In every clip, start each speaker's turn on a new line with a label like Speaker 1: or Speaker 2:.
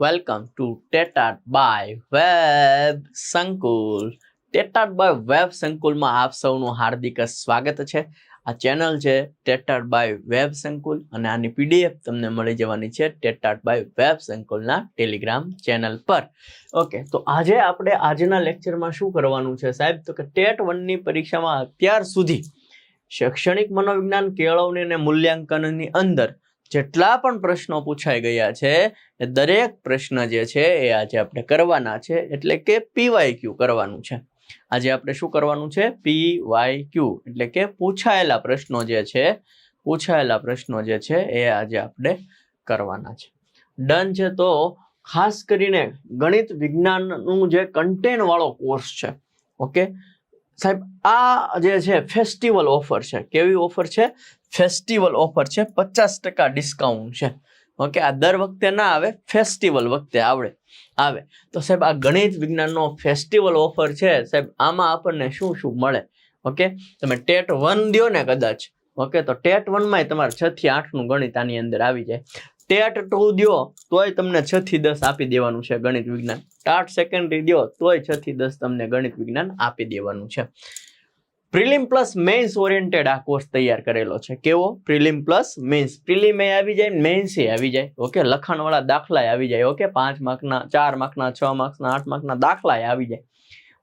Speaker 1: Welcome to ટેટાટ by web સંકુલ. ટેટાટ by web સંકુલમાં આપ સૌનું હાર્દિક સ્વાગત છે. આ ચેનલ છે ટેટાટ બાય વેબ સંકુલ અને આની પીડીએફ તમને મળી જવાની છે ટેટાટ બાય વેબ સંકુલના ટેલિગ્રામ ચેનલ પર. ઓકે, તો આજે આપણે આજના લેક્ચરમાં શું કરવાનું છે સાહેબ? તો કે ટેટ 1ની પરીક્ષામાં અત્યાર સુધી શૈક્ષણિક મનોવિજ્ઞાન કેળવણી અને મૂલ્યાંકનની અંદર જેટલા પણ પ્રશ્નો પૂછાઈ ગયા છે એ દરેક પ્રશ્ન જે છે એ આજે આપણે કરવાના છે, એટલે કે PYQ કરવાનું છે. આજે આપણે શું કરવાનું છે? PYQ એટલે કે પૂછાયેલા પ્રશ્નો જે છે એ આજે આપણે કરવાના છે. ડન છે. તો ખાસ કરીને ગણિત વિજ્ઞાનનું જે કન્ટેન્ટ વાળો કોર્સ છે, ઓકે સાહેબ, આ જે છે ફેસ્ટિવલ ઓફર છે. કેવી ઓફર છે? ફેસ્ટિવલ ઓફર છે. 50% ડિસ્કાઉન્ટ છે. ઓકે, આ દર વખતે ના આવે, ફેસ્ટિવલ વખતે આવે. તો સાહેબ આ ગણિત વિજ્ઞાનનો ફેસ્ટિવલ ઓફર છે સાહેબ. આમાં આપણને શું શું મળે? ઓકે, તમે ટેટ 1 દ્યો ને કદાચ, ઓકે, તો ટેટ 1માં તમારે 6 થી 8 નું ગણિત આની અંદર આવી જાય. ટેટ 2 દ્યો તોય તમને 6 થી 10 આપી દેવાનું છે ગણિત વિજ્ઞાન. ટાટ સેકન્ડરી દ્યો તોય 6 થી 10 તમને ગણિત વિજ્ઞાન આપી દેવાનું છે. પ્રિલિમ પ્લસ મેઇન્સ ઓરિએન્ટેડ આ કોર્સ તૈયાર કરેલો છે. કેવો? Prelim plus mains. પ્રિલિમ એ આવી જાય, મેઇન્સ એ આવી જાય. ઓકે, લખાણવાળા દાખલા આવી જાય. ઓકે, 5 માર્કના, 4 માર્કના, 6 માર્કના, 8 માર્કના દાખલા આવી જાય.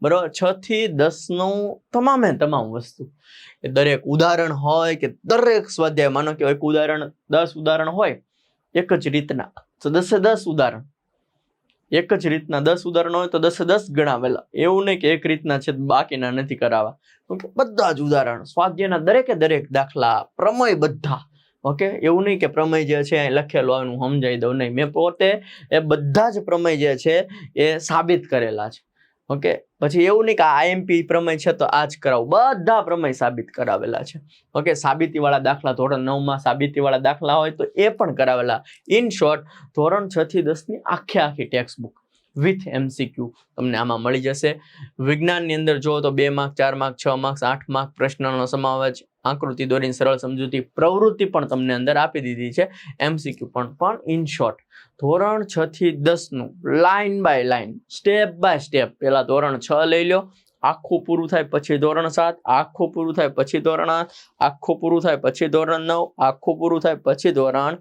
Speaker 1: બરોબર, 6 થી 10 નું તમામ વસ્તુ. એ દરેક ઉદાહરણ હોય કે દરેક સ્વાધ્યાય, માનો કે એક ઉદાહરણ 10 ઉદાહરણ હોય એક જ રીતના, તો 10 ઉદાહરણ એક જ રીતના 10 ઉદાહરણ હોય તો 10 ગણાવેલા. એવું નહીં કે એક રીતના છે બાકીના નથી કરાવવા. ઓકે, બધા જ ઉદાહરણ, સ્વાધ્યાયના દરેક દાખલા, પ્રમેય બધા. ઓકે, એવું નહીં કે પ્રમેય જે છે લખેલું આવે હું સમજાવી દઉં, નહીં. મેં પોતે એ બધા જ પ્રમેય જે છે એ સાબિત કરેલા છે. ઓકે, પછી એવું નહીં કે IMP પ્રમેય છે તો આ જ કરાવું. બધા પ્રમેય સાબિત કરાવેલા છે. ઓકે, સાબિતીવાળા દાખલા ધોરણ 9માં સાબિતીવાળા દાખલા હોય તો એ પણ કરાવેલા. ઇન શોર્ટ, ધોરણ 6 થી 10ની આખી ટેક્સ્ટ બુક વિથ MCQ તમને આમાં મળી જશે. વિજ્ઞાનની અંદર જો તો 2 માર્ક, 4 માર્ક, 6 માર્ક, 8 માર્ક પ્રશ્નનો સમાવેશ, આકૃતિ દોરીને સરળ સમજૂતી, પ્રવૃત્તિ પણ તમને અંદર આપી દીધી છે. MCQ પણ ઇન શોર્ટ ધોરણ 6 થી 10 નું line by line, step by step. પેલા ધોરણ 6 લઈ લો, આખું પૂરું થાય પછી ધોરણ 7, આખું પૂરું થાય પછી ધોરણ 8, આખું પૂરું થાય પછી ધોરણ 9, આખું પૂરું થાય પછી ધોરણ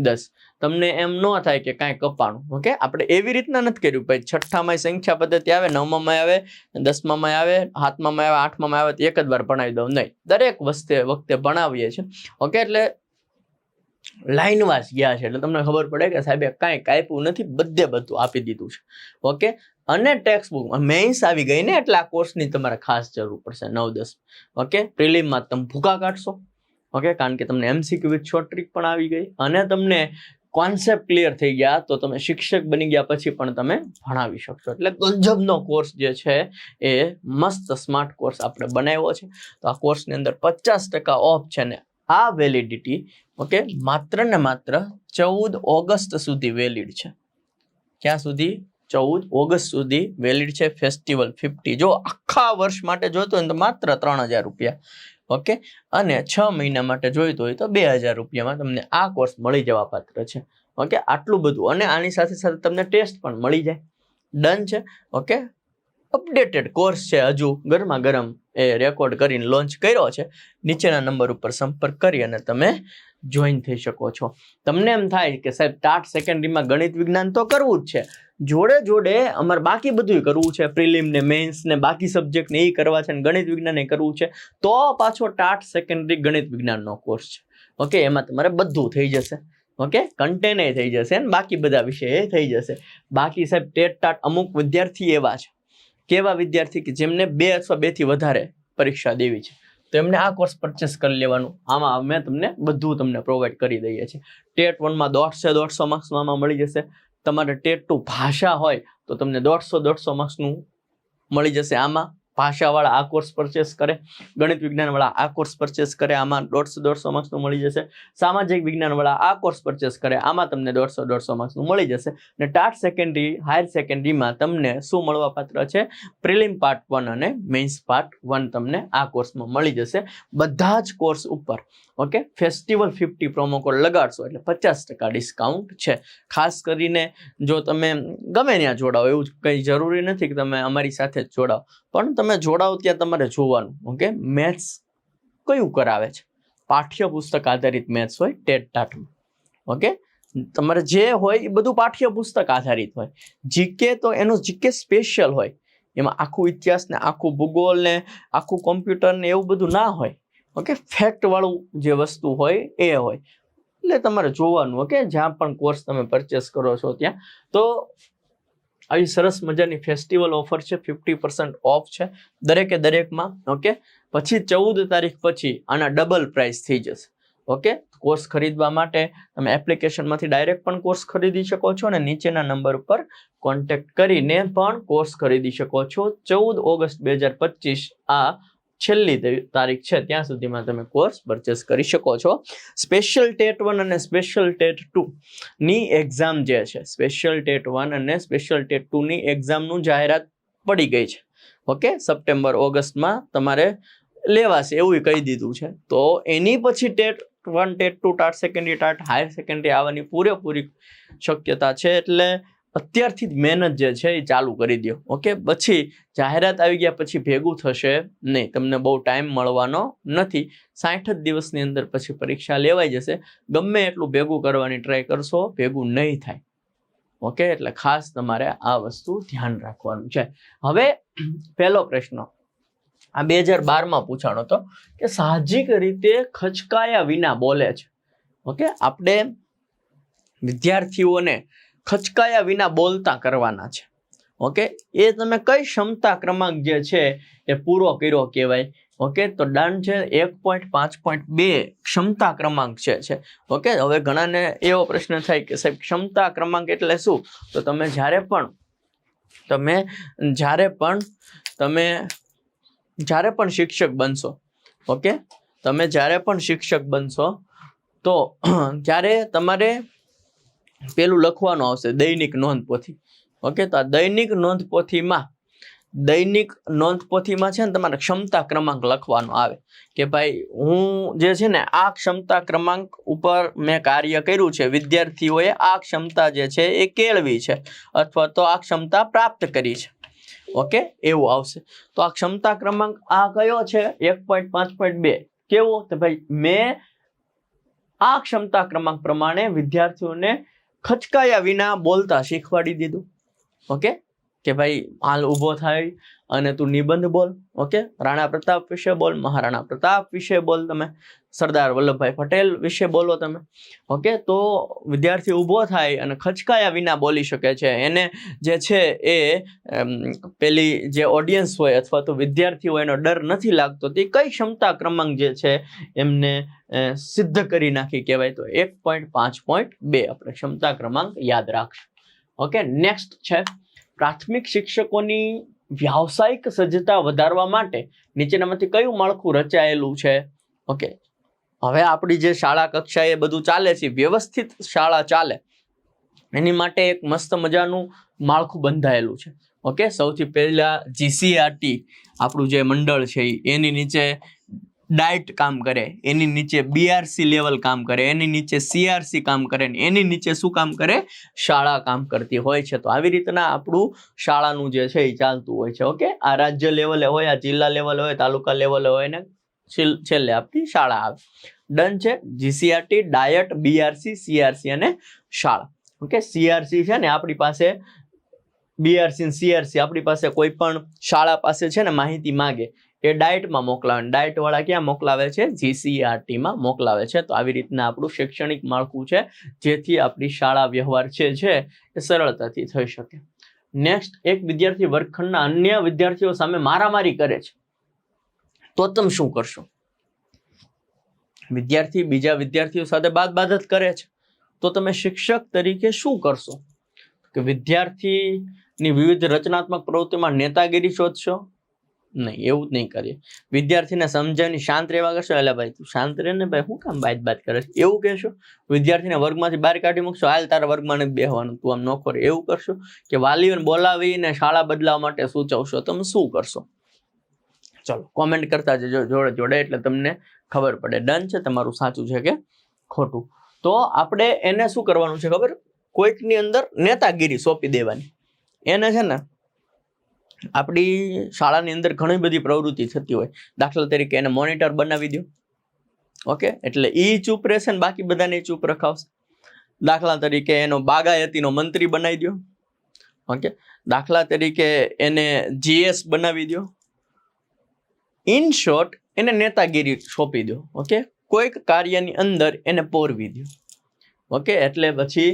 Speaker 1: 10. તમને એમ ન થાય કે કાંઈ કપાણું. ઓકે, આપણે એવી રીતના નથી કર્યું. ભાઈ 6માં સંખ્યા પદ્ધતિ આવે, 9માં આવે, 10માં આવે, 7માં આવે, 8માં આવે તો એક જ વાર ભણાવી દઉં, નહીં. દરેક વખતે ભણાવીએ છીએ. ઓકે, એટલે લાઈન વાઇઝ ગયા છે એટલે તમને ખબર પડે કે સાહેબે કાંઈ કાપ્યું નથી, બધું આપી દીધું છે. ઓકે, અને ટેક્સ્ટ બુક મેઇન્સ આવી ગઈ ને એટલે આ કોર્સની તમારે ખાસ જરૂર પડશે 9-10. ઓકે, પ્રિલિમમાં તમે ભૂકા કાઢશો. ઓકે, કારણ કે તમને MCQ વિથ શોર્ટ ટ્રીક પણ આવી ગઈ અને તમને કોન્સેપ્ટ ક્લિયર થઈ ગયા તો તમે શિક્ષક બની ગયા પછી પણ તમે ભણાવી શકશો. એટલે ગજબનો કોર્સ જે છે એ મસ્ત સ્માર્ટ કોર્સ આપણે બનાવ્યો છે. તો આ કોર્સની અંદર 50% ઓફ છે ને આ વેલિડિટી, ઓકે, માત્ર ને માત્ર 14 ઓગસ્ટ સુધી વેલિડ છે. ક્યાં સુધી? 14 ઓગસ્ટ સુધી વેલિડ છે. ફેસ્ટિવલ 50. જો આખા વર્ષ માટે જોઈતો હોય તો માત્ર 3000 રૂપિયા. ઓકે, અને 6 મહિના માટે જોઈતો હોય તો 2000 રૂપિયામાં તમને આ કોર્સ મળી જવા પાત્ર છે. ઓકે, આટલું બધું, અને આની સાથે તમને ટેસ્ટ પણ મળી જાય. ડન છે. ઓકે, અપડેટેડ કોર્સ છે, હજુ ગરમા ગરમ એ રેકોર્ડ કરીને લોન્ચ કર્યો છે. નીચેના નંબર ઉપર સંપર્ક કરી અને તમે જોઈન થઈ શકો છો. તમને એમ થાય કે સાહેબ ટાટ સેકન્ડરીમાં ગણિત વિજ્ઞાન તો કરવું જ છે, જોડે અમારે બાકી બધું કરવું છે, પ્રિલિમ ને મેઇન્સ ને બાકી સબ્જેક્ટ ને એ કરવા છે, ગણિત વિજ્ઞાન એ કરવું છે, તો પાછો ટાટ સેકન્ડરી ગણિત વિજ્ઞાનનો કોર્સ છે. ઓકે, એમાં તમારે બધું થઈ જશે. ઓકે, કન્ટેન્ટ એ થઈ જશે અને બાકી બધા વિષય એ થઈ જશે. બાકી સાહેબ ટેટ ટાટ અમુક વિદ્યાર્થી એવા છે, કેવા વિદ્યાર્થી કે જેમને 2 અથવા 2 થી વધારે પરીક્ષા દેવી છે, તો એમને આ કોર્સ પરચેસ કરી લેવાનું. આમાં અમે બધું પ્રોવાઈડ કરી દઈએ છીએ. ટેટ 1માં 150 માર્ક્સનું આમાં મળી જશે. તમારે ટેટ 2 ભાષા હોય તો તમને 150 માર્ક્સનું મળી જશે આમાં. ભાષાવાળા આ કોર્સ પરચેસ કરે, ગણિત વિજ્ઞાનવાળા આ કોર્સ પરચેસ કરે, આમાં 150 માર્ક્સનું મળી જશે. સામાજિક વિજ્ઞાનવાળા આ કોર્સ પરચેસ કરે, આમાં તમને 150 માર્ક્સનું મળી જશે. ને ટાટ સેકન્ડરી હાયર સેકન્ડરીમાં તમને શું મળવા પાત્ર છે? પ્રિલિમ પાર્ટ 1 અને મેઇન્સ પાર્ટ 1 તમને આ કોર્સમાં મળી જશે. બધા જ કોર્સ ઉપર ઓકે ફેસ્ટિવલ 50 પ્રોમો કોડ લગાડશો એટલે 50% ડિસ્કાઉન્ટ છે. ખાસ કરીને જો તમે ગમે ત્યાં જોડાઓ, એવું કંઈ જરૂરી નથી કે તમે અમારી સાથે જ જોડાઓ, પણ તમે જોડાઓ ત્યાં તમારે જોવાનું ઓકે મેથ્સ કયું કરાવે છે. પાઠ્યપુસ્તક આધારિત મેથ્સ હોય ટેટ ટાટમાં ઓકે. તમારે જે હોય એ બધું પાઠ્યપુસ્તક આધારિત હોય. જીકે તો એનું જીકે સ્પેશિયલ હોય, એમાં આખું ઇતિહાસ ને આખું ભૂગોળ ને આખું કોમ્પ્યુટર ને એવું બધું ના હોય ઓકે. ફેક્ટ વાળું જે વસ્તુ હોય એ હોય. એટલે તમારે જોવાનું ઓકે જ્યાં પણ કોર્સ તમે પરચેસ કરો છો ત્યાં. તો આવી સરસ મજાની ફેસ્ટિવલ ઓફર છે, 50% ઓફ છે દરેકે દરેકમાં ઓકે. પછી 14 તારીખ પછી આના ડબલ પ્રાઇસ થઈ જશે ઓકે. કોર્સ ખરીદવા માટે તમે એપ્લિકેશનમાંથી ડાયરેક્ટ પણ કોર્સ ખરીદી શકો છો અને નીચેના નંબર ઉપર કોન્ટેક્ટ કરીને પણ કોર્સ ખરીદી શકો છો. 14 ઓગસ્ટ 2025 આ છેલ્લી તારીખ છે, ત્યાં સુધીમાં તમે કોર્સ પરચેસ કરી શકો છો. સ્પેશિયલ ટેટ 1 અને સ્પેશિયલ ટેટ 2 ની એક્ઝામ જે છે, સ્પેશિયલ ટેટ 1 અને સ્પેશિયલ ટેટ 2 ની એક્ઝામનું જાહેરાત પડી ગઈ છે ઓકે. સપ્ટેમ્બર ઓગસ્ટમાં તમારે લેવાશે એવું કહી દીધું છે. તો એની પછી TET 1 TET 2 TAT secondary TAT higher secondary આવવાની પૂરેપૂરી શક્યતા છે. એટલે અત્યારથી જ મહેનત જે છે એ ચાલુ કરી દો ઓકે. પછી જાહેરાત આવી ગયા પછી ભેગું થશે નહીં, તમને બહુ ટાઈમ મળવાનો નથી. 60 જ દિવસની અંદર પછી પરીક્ષા લેવાઈ જશે. ગમે એટલું ભેગું કરવાની ટ્રાય કરશો ભેગું નહીં થાય ઓકે. એટલે ખાસ તમારે આ વસ્તુ ધ્યાન રાખવાનું છે. હવે પહેલો પ્રશ્ન આ 2012માં પૂછાણો હતો કે સાહજિક રીતે ખચકાયા વિના બોલે છે ઓકે. આપણે વિદ્યાર્થીઓને ખચકાયા વિના બોલતા કરવાના છે ઓકે. એ તમે કઈ ક્ષમતા ક્રમાંક જે છે એ પૂરો કર્યો કહેવાય ઓકે. તો ડન છે 1.5.2 ક્ષમતા ક્રમાંક છે ઓકે. હવે ઘણાને એવો પ્રશ્ન થાય કે સાહેબ ક્ષમતા ક્રમાંક એટલે શું? તો તમે જ્યારે પણ શિક્ષક બનશો ઓકે, તમે જ્યારે પણ શિક્ષક બનશો તો ત્યારે તમારે પેલું લખવાનું આવશે દૈનિક નોંધપોથી ઓકે. તો આ દૈનિક નોંધપોથીમાં છે ને તમારે ક્ષમતા ક્રમાંક લખવાનો આવે કે ભાઈ હું જે છે ને આ ક્ષમતા ક્રમાંક ઉપર મેં કાર્ય કર્યું છે, વિદ્યાર્થીઓએ આ ક્ષમતા જે છે એ કેળવી છે અથવા તો આ ક્ષમતા પ્રાપ્ત કરી છે ઓકે. એવું આવશે. તો આ ક્ષમતા ક્રમાંક આ કયો છે 1.5.2 કેવો? તો ભાઈ મેં આ ક્ષમતા ક્રમાંક પ્રમાણે વિદ્યાર્થીઓને ખચકાયા વિના બોલતા શીખવાડી દીધું ઓકે. કે ભાઈ હાલ ઊભો થાય અને તું નિબંધ બોલ ઓકે. રાણા પ્રતાપ વિશે બોલ, મહારાણા પ્રતાપ વિશે બોલ, તમે સરદાર વલ્લભભાઈ પટેલ વિશે બોલો તમે ઓકે. તો વિદ્યાર્થી ઊભો થાય અને ખચકાયા વિના બોલી શકે છે. એને જે છે એ પેલી જે ઓડિયન્સ હોય અથવા તો વિદ્યાર્થી હોય એનો ડર નથી લાગતો. તે કઈ ક્ષમતા ક્રમાંક જે છે એમને સિદ્ધ કરી નાખી કહેવાય. તો 1.5.2 આપણે ક્ષમતા ક્રમાંક યાદ રાખશું ઓકે. નેક્સ્ટ છે પ્રાથમિક શિક્ષકોની વ્યાવસાયિક સજ્જતા વધારવા માટે નીચેનામાંથી કયું માળખું રચાયેલું છે ઓકે. હવે આપણી જે શાળા કક્ષાએ બધું ચાલે છે, વ્યવસ્થિત શાળા ચાલે એની માટે એક મસ્ત મજાનું માળખું બંધાયેલું છે ઓકે. સૌથી પહેલા જીસીઆરટી આપણું જે મંડળ છે એની નીચે ડાયટ કામ કરે, એની નીચે બીઆરસી લેવલ કામ કરે, એની નીચે સીઆરસી કામ કરે, એની નીચે શું કામ કરે? શાળા કામ કરતી હોય છે. તો આવી રીતના આપણું શાળાનું જે છે એ ચાલતું હોય છે ઓકે. આ રાજ્ય લેવલે હોય, આ જિલ્લા લેવલે હોય, તાલુકા લેવલે હોય ને છેલ્લે આપણી શાળા આવે. ડન છે. જીસીઆરટી, ડાયટ, બીઆરસી, સીઆરસી અને શાળા ઓકે. સીઆરસી છે ને આપણી પાસે, બીઆરસી અને સીઆરસી આપણી પાસે કોઈ પણ શાળા પાસે છે ને માહિતી માગે એ ડાયટમાં મોકલાવે, ડાયટ વાળા ક્યાં મોકલાવે છે? જીસીઆરટીમાં મોકલાવે છે. તો આવી રીતના આપણું શૈક્ષણિક માળખું છે જેથી આપણી શાળા વ્યવહાર છે એ સરળતાથી થઈ શકે. નેક્સ્ટ, એક વિદ્યાર્થી વર્ગખંડના અન્ય વિદ્યાર્થીઓ સામે મારામારી કરે છે તો તમે શું કરશો? વિદ્યાર્થી બીજા વિદ્યાર્થીઓ સાથે બાદ જ કરે છે તો તમે શિક્ષક તરીકે શું કરશો? કે વિદ્યાર્થીની વિવિધ રચનાત્મક પ્રવૃત્તિમાં નેતાગીરી શોધશો નહીં, એવું જ નહીં કરીએ. વિદ્યાર્થીને સમજાવીને શાંત રહેવા કરશો, એટલે ભાઈ તું શાંત રહે ને ભાઈ, શું કામ બાત કરે છે એવું કહેશો. વિદ્યાર્થીને વર્ગમાંથી બહાર કાઢી મૂકશો, હાલ તારા વર્ગમાં નથી બેસવાનું, તું આમ નોખો રે, એવું કરશો. કે વાલીઓને બોલાવીને શાળા બદલાવવા માટે સૂચવશો, તમે શું કરશો? ચલો કોમેન્ટ કરતા જજો જોડે જોડે, એટલે તમને ખબર પડે ડન છે તમારું સાચું છે કે ખોટું. તો આપણે એને શું કરવાનું છે ખબર? કોઈકની અંદર નેતાગીરી સોંપી દેવાની. એને છે ને આપણી શાળાની અંદર ઘણી બધી પ્રવૃત્તિ થતી હોય, દાખલા તરીકે એને મોનિટર બનાવી દો. ઓકે, એટલે ચૂપ રહેશે ને બાકી બધાને ચૂપ રખાવશે. દાખલા તરીકે એનો બાગાયતીનો મંત્રી બનાવી દો. ઓકે, દાખલા તરીકે એને GS બનાવી દો. ઇન શોર્ટ, એને નેતાગીરી સોંપી દો. ઓકે, કોઈક કાર્યની અંદર એને પોરવી દો. ઓકે, એટલે પછી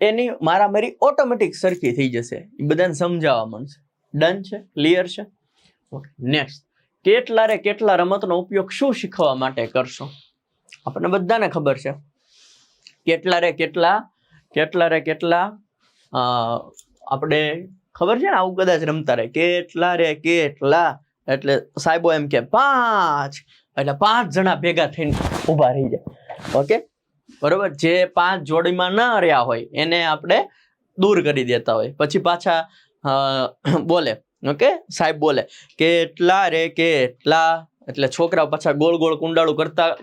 Speaker 1: એની મારામારી ઓટોમેટિક સરખી થઈ જશે, એ બધાને સમજાવવા મળશે. ડન છે? ક્લિયર છે? Okay, next. કેટલા રમતનો ઉપયોગ શું શીખવા માટે કરશો? આપણને બધાને ખબર છે કેટલા આપણે ખબર છે ને, આવું કદાચ રમતા રહે, કેટલા એટલે સાહેબો એમ કે 5, એટલે 5 જણા ભેગા થઈને ઊભા રહી જાય. ઓકે, બરોબર. જે 5 જોડીમાં ન રહ્યા હોય એને આપણે દૂર કરી દેતા હોય, પછી પાછા બોલે. ઓકે, સાહેબ બોલે કેટલા એટલે છોકરાઓ પાછા ગોળ ગોળ કુંડાળું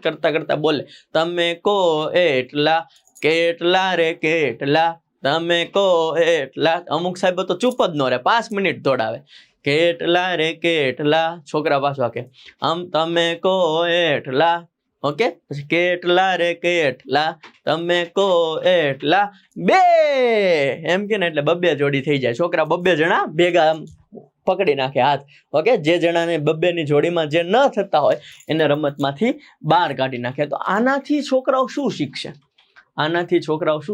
Speaker 1: કરતા બોલે તમે કો એટલા, કેટલા તમે કો એટલા. અમુક સાહેબો તો ચૂપ જ ન રહે, 5 મિનિટ દોડાવે. કેટલા છોકરા પાછા કે આમ તમે કો એટલા. ઓકે, પછી કેટલા તમે કો એટલા 2 એમ કે ને, એટલે 2 જોડી થઈ જાય. છોકરા 2 જણા ભેગા પકડી નાખે હાથ. ઓકે, જે જણાને 2ની જોડીમાં જે ન થતા હોય એને રમતમાંથી બહાર કાઢી નાખે. તો આનાથી છોકરાઓ શું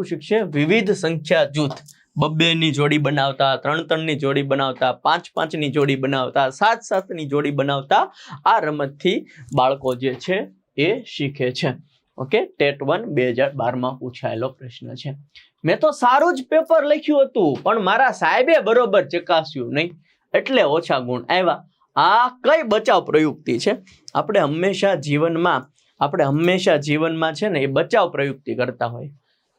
Speaker 1: શીખશે? વિવિધ સંખ્યા જૂથ. 2ની જોડી બનાવતા, 3ની જોડી બનાવતા, 5ની જોડી બનાવતા, 7ની જોડી બનાવતા આ રમતથી બાળકો જે છે એ શીખે છે. ઓકે, ટેટ 1 2012 પૂછાયેલો પ્રશ્ન છે. મેં તો સારું જ પેપર લખ્યું હતું પણ મારા સાહેબે બરોબર ચકાસ્યું નહીં એટલે ઓછા ગુણ આવ્યા. આ કઈ બચાવ પ્રયુક્તિ છે? આપણે હંમેશા જીવનમાં છે ને એ બચાવ પ્રયુક્તિ કરતા હોય.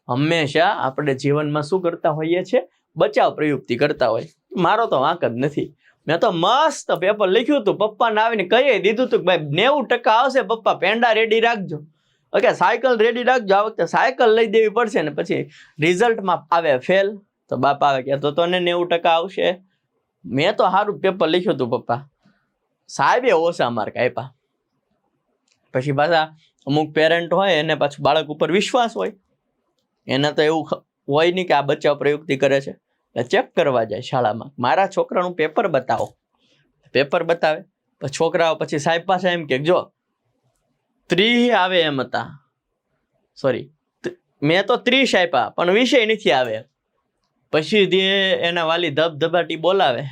Speaker 1: હંમેશા આપણે જીવનમાં શું કરતા હોઈએ છીએ? બચાવ પ્રયુક્તિ કરતા હોય. મારો તો વાંક જ નથી. મેં તો મસ્ત પેપર લખ્યું હતું, પપ્પાને આવીને કહી દીધું હતું કે ભાઈ 90% આવશે પપ્પા, પેંડા રેડી રાખજો. ઓકે, સાયકલ રેડી રાખજો, આ વખતે સાયકલ લઈ દેવી પડશે. ને પછી રિઝલ્ટમાં આવે ફેલ, તો બાપા આવે કે તો તને 90% આવશે. મેં તો સારું પેપર લખ્યું હતું પપ્પા, સાહેબે ઓછા માર્ક આપ્યા. પછી પાછા અમુક પેરેન્ટ હોય એને પાછું બાળક ઉપર વિશ્વાસ હોય, એને તો એવું હોય નહીં કે આ બચાવ પ્રયુક્તિ કરે છે, ચેક કરવા જાય શાળામાં, મારા છોકરાનું પેપર બતાવો. પેપર બતાવે પછી છોકરાઓ પછી સાહેબ પાસે એમ કે જો 30 આવે એમ હતા, સોરી મેં તો 30 આપ્યા પણ વિષય નથી આવે. પછી એના વાલી ધબધબાટી બોલાવે.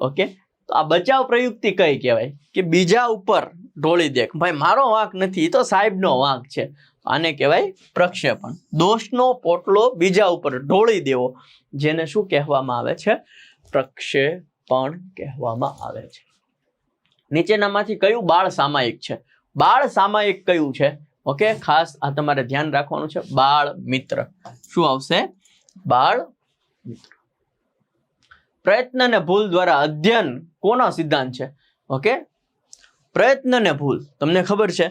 Speaker 1: ઓકે, તો આ બચાવ પ્રયુક્તિ કઈ કહેવાય? કે બીજા ઉપર ઢોળી દે, ભાઈ મારો વાંક નથી, તો સાહેબનો વાંક છે. આને કહેવાય પ્રક્ષેપણ. દોષનો પોટલો બીજા ઉપર ઢોળી દેવો, જેને શું કહેવામાં આવે છે? પ્રક્ષેપણ કહેવામાં આવે છે. નીચેનામાંથી કયું બાળ સામાયિક છે? બાળ સામાયિક કયું છે? ઓકે, ખાસ આ તમારે ધ્યાન રાખવાનું છે. બાળ મિત્ર. શું આવશે? બાળ મિત્ર. પ્રયત્ન અને ભૂલ દ્વારા અધ્યયન કોનો સિદ્ધાંત છે? ઓકે, પ્રયત્ન ને ભૂલ તમને ખબર છે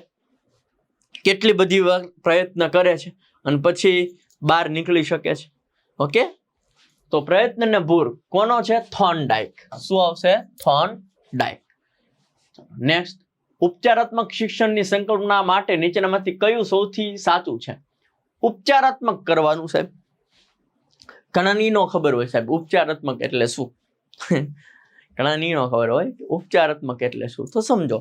Speaker 1: કેટલી બધી વાર પ્રયત્ન કરે છે અને પછી બહાર નીકળી શકે છે. ઓકે, તો પ્રયત્ન ને ભૂલ કોનો છે? થોર્નડાઈક. શું આવશે? થોર્નડાઈક. નેક્સ્ટ, ઉપચારાત્મક શિક્ષણની સંકલ્પના માટે નીચેનામાંથી કયું સૌથી સાચું છે? ઉપચારાત્મક કરવાનું સાહેબ ઘણા ની નો ખબર હોય સાહેબ ઉપચારાત્મક એટલે શું. ઘણા ની નો ખબર હોય ઉપચારાત્મક એટલે શું. તો સમજો,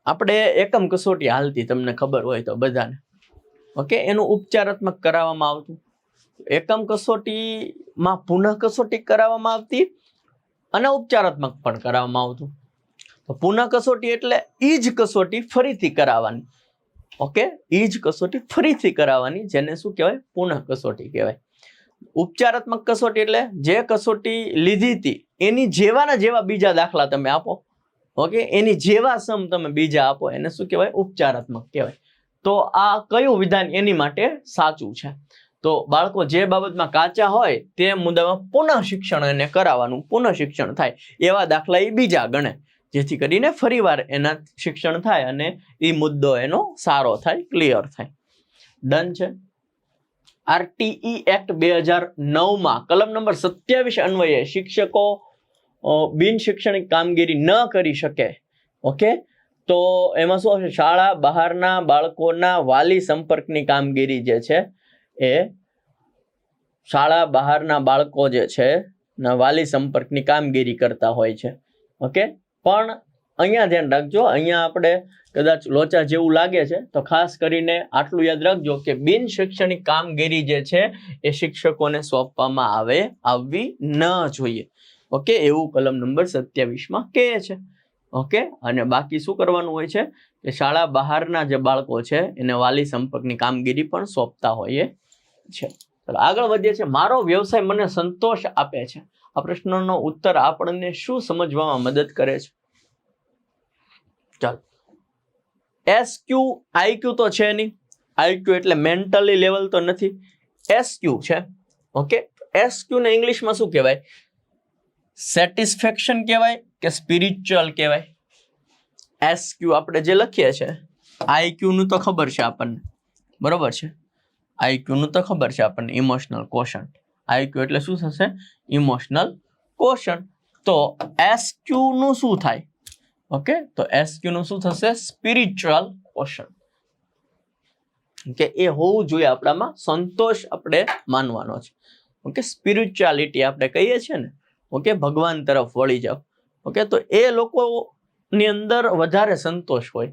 Speaker 1: આપણે એકમ કસોટી હાલતી, તમને ખબર હોય તો બધાને. ઓકે, એનું ઉપચારાત્મક કરાવવામાં આવતું. એકમ કસોટીમાં પુનઃ કસોટી કરાવવામાં આવતી અને ઉપચારાત્મક પણ કરાવવામાં આવતું. તો પુનઃ કસોટી એટલે ઈ જ કસોટી ફરીથી કરાવવાની. ઓકે, ઈ જ કસોટી ફરીથી કરાવવાની, જેને શું કહેવાય? પુનઃ કસોટી કહેવાય. ઉપચારાત્મક કસોટી એટલે જે કસોટી લીધી હતી એની જેવાના જેવા બીજા દાખલા તમે આપો, ઓકે, એની જેવા સમ તમે બીજા આપો, એને શું કહેવાય? ઉપચારાત્મક કહેવાય. તો આ કયું વિધાન એની માટે સાચું છે? તો બાળકો જે બાબતમાં કાચા હોય તે મુદ્દામાં પુનઃ શિક્ષણ એને કરાવવાનું, પુનઃ શિક્ષણ થાય એવા દાખલા એ બીજા ગણે, જેથી કરીને ફરીવાર એના શિક્ષણ થાય અને એ મુદ્દો એનો સારો થાય, ક્લિયર થાય. ડન છે. આરટીઈ એક્ટ 2009 કલમ નંબર 27 અન્વયે શિક્ષકો બિન શૈક્ષણિક કામગીરી ન કરી શકે. ઓકે, તો એમાં શું હશે? શાળા બહારના બાળકોના વાલી સંપર્કની કામગીરી જે છે એ શાળા બહારના બાળકો જે છે વાલી સંપર્કની કામગીરી કરતા હોય છે. ઓકે, પણ અહીંયા ધ્યાન રાખજો, અહીંયા આપણે કદાચ લોચા જેવું લાગે છે તો ખાસ કરીને આટલું યાદ રાખજો કે બિન શૈક્ષણિક કામગીરી જે છે એ શિક્ષકોને સોંપવામાં આવવી ન જોઈએ. ઓકે, એવું કલમ નંબર 27 કહે છે. ઓકે, અને બાકી શું કરવાનું હોય છે કે શાળા બહારના જે બાળકો છે એને વાલી સંપર્કની કામગીરી પણ સોંપતા હોઈએ છે. ચાલો આગળ વધીએ છીએ. મારો વ્યવસાય મને સંતોષ આપે છે. આ પ્રશ્નનો ઉત્તર આપણને શું સમજવામાં મદદ કરે છે? ચાલો, એસક્યુ આઈક્યુ તો છે નહીં. આઈક્યુ એટલે મેન્ટલી લેવલ તો નથી, એસક્યુ છે. ઓકે, એસક્યુ ને ઇંગ્લિશમાં શું કહેવાય? સેટિસ્ફેક્શન કહેવાય કે સ્પિરિચ્યુઅલ કહેવાય? એસક્યુ આપણે જે લખીએ છીએ, આઈક્યુ નું તો ખબર છે આપણને, બરોબર છે? આઈક્યુ નું તો ખબર છે આપણને, ઇમોશનલ કોશન્ટ. આઈક્યુ એટલે શું થશે? Emotional quotient. તો એસક્યુ નું શું થાય? ઓકે, તો એસક્યુ નું શું થશે? Spiritual quotient. કે એ હોવું જોઈએ આપણામાં, સંતોષ આપણે માનવાનો છે. ઓકે, સ્પિરિચ્યુઆલિટી આપણે કહીએ છીએ ને, ઓકે, ભગવાન તરફ વળી જાવ. ઓકે, તો એ લોકોની અંદર વધારે સંતોષ હોય,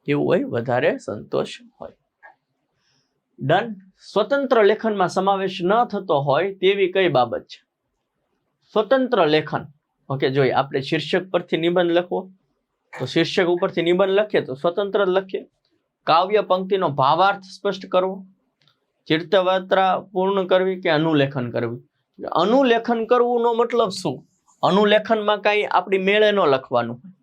Speaker 1: કેવું હોય? વધારે સંતોષ હોય. ડન. સ્વતંત્ર લેખનમાં સમાવેશ ન થતો હોય તેવી કઈ બાબત છે? સ્વતંત્ર લેખન. ઓકે, જોઈએ આપણે શીર્ષક પરથી નિબંધ લખવો તો શીર્ષક ઉપરથી નિબંધ લખીએ તો સ્વતંત્ર લખીએ. કાવ્ય પંક્તિનો ભાવાર્થ સ્પષ્ટ કરવો, ચિત્રવાર્તા પૂર્ણ કરવી કે અનુલેખન કરવી? અનુલેખન કરવું નો મતલબ શું? અનુલેખનમાં કઈ આપણી મેળે ન લખવાનું હોય,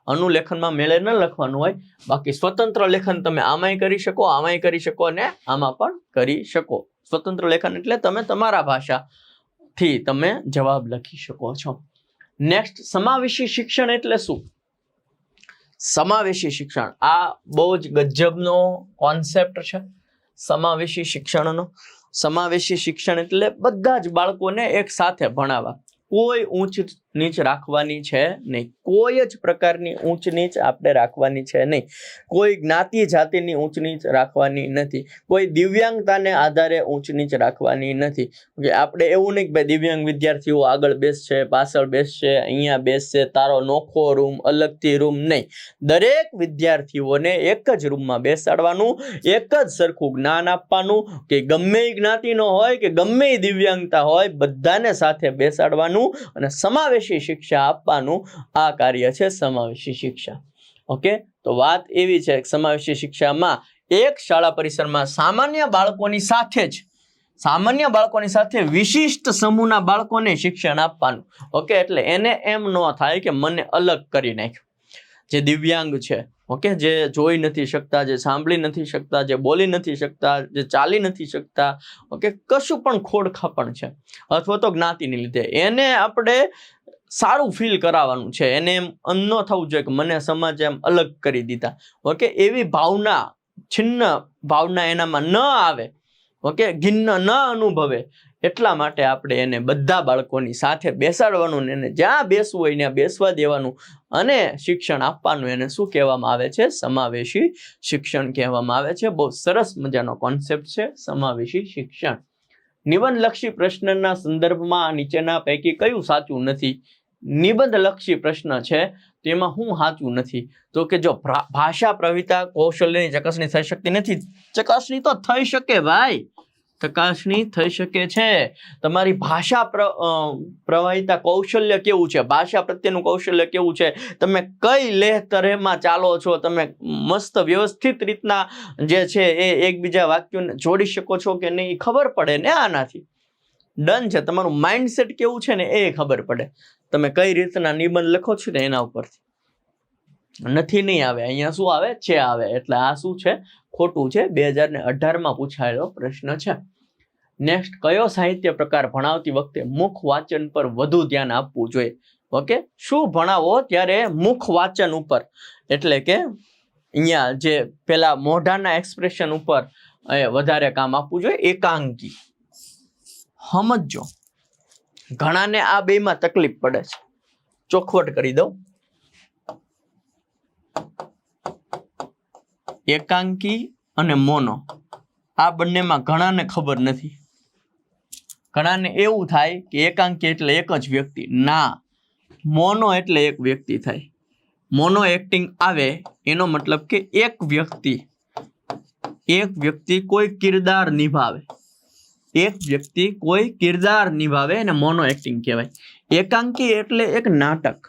Speaker 1: અનુલેખનમાં મેળે ન લખવાનું હોય. બાકી સ્વતંત્ર લેખન તમે આમાંય કરી શકો, આમાંય કરી શકો અને આમાં પણ કરી શકો. સ્વતંત્ર લેખન એટલે તમે તમારા ભાષાથી તમે જવાબ લખી શકો છો. નેક્સ્ટ, સમાવેશી શિક્ષણ એટલે શું? સમાવેશી શિક્ષણ આ બહુ જ ગજબનો કોન્સેપ્ટ છે સમાવેશી શિક્ષણનો. સમાવેશી શિક્ષણ એટલે બધા જ બાળકોને એક સાથે ભણાવવા, કોઈ ઊંચ નીચ રાખવાની છે નહીં, કોઈ જ પ્રકારની ઊંચ નીચ આપણે રાખવાની છે નહીં, કોઈ જ્ઞાતિ જાતિની ઊંચ નીચ રાખવાની નથી, કોઈ દિવ્યાંગતાને આધારે ઊંચ નીચ રાખવાની નથી. આપણે એવું નહીં કે ભાઈ દિવ્યાંગ વિદ્યાર્થીઓ આગળ બેસશે, પાછળ બેસશે, અહીંયા બેસશે, તારો નોખો રૂમ, અલગથી રૂમ, નહીં. દરેક વિદ્યાર્થીઓને એક જ રૂમમાં બેસાડવાનું, એક જ સરખું જ્ઞાન આપવાનું, કે ગમે જ્ઞાતિનો હોય કે ગમે દિવ્યાંગતા હોય, બધાને સાથે બેસાડવાનું અને સમાવેશી શિક્ષા આપવાનું. આ કાર્ય છે સમાવેશી શિક્ષા. ઓકે, તો વાત એવી છે કે સમાવેશી શિક્ષામાં એક શાળા પરિસરમાં સામાન્ય બાળકોની સાથે વિશિષ્ટ સમૂહના બાળકોને શિક્ષણ આપવાનું. ઓકે, એટલે એને એમ ન થાય કે મને અલગ કરી નાખ્યું. જે દિવ્યાંગ છે, ઓકે, જે જોઈ નથી શકતા, જે સાંભળી નથી શકતા, જે બોલી નથી શકતા, જે ચાલી નથી શકતા, ઓકે, કશું પણ ખોડખાપણ છે અથવા તો જ્ઞાતિને લીધે, એને આપણે સારું ફીલ કરાવવાનું છે. એને એમ ન થવું જોઈએ કે મને સમાજે એમ અલગ કરી દીધા. ઓકે, એવી ભાવના, છિન્ન ભાવના એનામાં ન આવે, ઓકે, ઘિન્ન ન અનુભવે, એટલા માટે આપણે એને બધા બાળકોની સાથે બેસાડવાનું ને એને જ્યાં બેસવું હોય ત્યાં બેસવા દેવાનું અને શિક્ષણ આપવાનું. એને શું કહેવામાં આવે છે? સમાવેશી શિક્ષણ કહેવામાં આવે છે. બહુ સરસ મજાનો કોન્સેપ્ટ છે સમાવેશી શિક્ષણ. નિબંધલક્ષી પ્રશ્નના સંદર્ભમાં નીચેના પૈકી કયું સાચું નથી? નિબંધલક્ષી પ્રશ્ન છે તેમાં હું સાચું નથી? તો કે જો ભાષા પ્રવિતા કૌશલ્યની ચકાસણી થઈ શકતી નથી. ચકાસણી તો થઈ શકે ભાઈ, ચકાસણી થઈ શકે છે. તમારી ભાષા પ્રવાહિતા કૌશલ્ય કેવું છે, ભાષા પ્રત્યેનું કૌશલ્ય કેવું છે, તમે કઈ લેહતરેમાં ચાલો છો, તમે મસ્ત વ્યવસ્થિત રીતના જે છે એ એકબીજા વાક્યોને જોડી શકો છો કે નહીં, ખબર પડે ને આનાથી. ડન છે. તમારું માઇન્ડસેટ કેવું છે ને એ ખબર પડે. તમે કઈ રીતના નિબંધ લખો છો ને એના ઉપરથી. નથી નહીં આવે, અહીંયા શું આવે છે આવે, એટલે આ શું છે ખોટું છે. 2018 પૂછાયેલો પ્રશ્ન છે. નેક્સ્ટ, કયો સાહિત્ય પ્રકાર ભણાવતી વખતે મુખ વાચન પર વધુ ધ્યાન આપવું જોઈએ? ઓકે, શું ભણાવો ત્યારે મુખ વાચન ઉપર, એટલે કે અહીંયા જે પેલા મોઢાના એક્સપ્રેશન ઉપર વધારે કામ આપવું જોઈએ. એકાંકી સમજો, ઘણાને આ બેમાં તકલીફ પડે છે. ચોખવટ કરી દઉં, એકાંકી અને મોનો આ બંનેમાં ઘણાને ખબર નથી. ઘણાને એવું થાય કે એકાંકી એટલે એક જ વ્યક્તિ. ના, મોનો એટલે એક વ્યક્તિ થાય. મોનો એક્ટિંગ આવે એનો મતલબ કે એક વ્યક્તિ કોઈ કિરદાર નિભાવે. એક વ્યક્તિ કોઈ કિરદાર નિભાવે અને મોનો એક્ટિંગ કહેવાય. એકાંકી એટલે એક નાટક.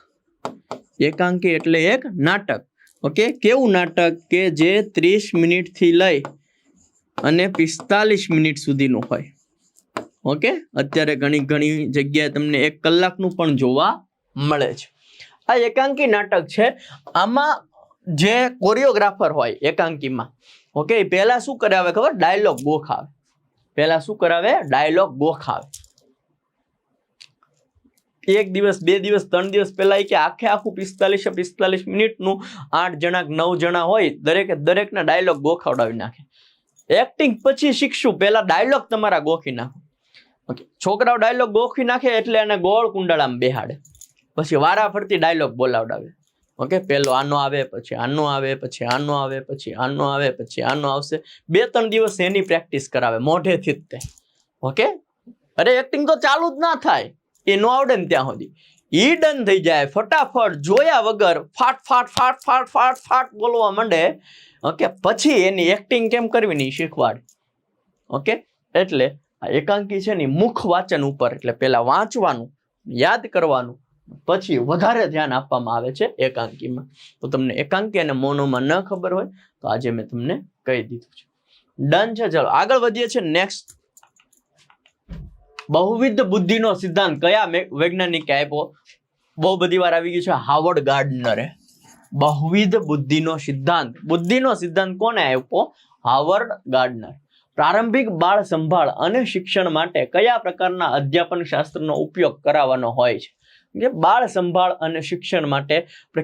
Speaker 1: એકાંકી એટલે એક નાટક. ઓકે, કેવું નાટક કે જે 30 મિનિટથી લઈ અને 45 મિનિટ સુધીનું હોય. ઓકે, અત્યારે ઘણી જગ્યાએ તમને 1 કલાકનું પણ જોવા મળે છે. આ એકાંકી નાટક છે. આમાં જે કોરિયોગ્રાફર હોય એકાંકીમાં, ઓકે, પહેલા શું કરાવે ખબર? ડાયલોગ ગોખાવે. પહેલા શું કરાવે? ડાયલોગ ગોખાવે. 1 દિવસ 2 દિવસ 3 દિવસ પહેલા કે આખું 45 મિનિટનું 8 જણા 9 જણા હોય, દરેકના ડાયલોગ ગોખાવડાવી નાખે. એક્ટિંગ પછી શીખશું, પહેલા ડાયલોગ તમારા ગોખી નાખો. ઓકે, છોકરાઓ ડાયલોગ ગોખી નાખે એટલે એને ગોળ કુંડાળામાં બેહાડે, પછી વારા ફરતી ડાયલોગ બોલાવડાવે. ઓકે, પેલો આનો આવે, પછી આનો આવે, પછી આનો આવે, પછી આનો આવે, પછી આનો આવશે. 2-3 દિવસ એની પ્રેક્ટિસ કરાવે મોઢેથી જ તે. ઓકે, અરે એક્ટિંગ તો ચાલુ જ ના થાય, એ ન આવડે ને ત્યાં સુધી. ઈ ડન થઈ જાય, ફટાફટ જોયા વગર ફાટ બોલવા માંડે. ઓકે, પછી એની એક્ટિંગ કેમ કરવી નહીં શીખવાડ. ઓકે, એટલે આ એકાંકી છે ને મુખ વાચન ઉપર, એટલે પેલા વાંચવાનું, યાદ કરવાનું, પછી વધારે ધ્યાન આપવામાં આવે છે એકાંકીમાં. તો તમને એકાંકી અને મોનોમાં ન ખબર હોય તો આજે મેં તમને કહી દીધું છે. ડન છે. ચલો આગળ વધીએ છીએ. નેક્સ્ટ, બહુવિધ બુદ્ધિનો સિદ્ધાંત કયા વૈજ્ઞાનિકે આપ્યો? બહુ બધી વાર આવી ગયું છે, હાવર્ડ ગાર્ડનરે. બહુવિધ બુદ્ધિનો સિદ્ધાંત કોને આપ્યો? Harvard gardener. પ્રારંભિક બાળ સંભાળ અને શિક્ષણ માટે કયા પ્રકારના અધ્યાપન શાસ્ત્રનો ઉપયોગ કરાવવાનો હોય છે? બાળ સંભાળ અને શિક્ષણ માટે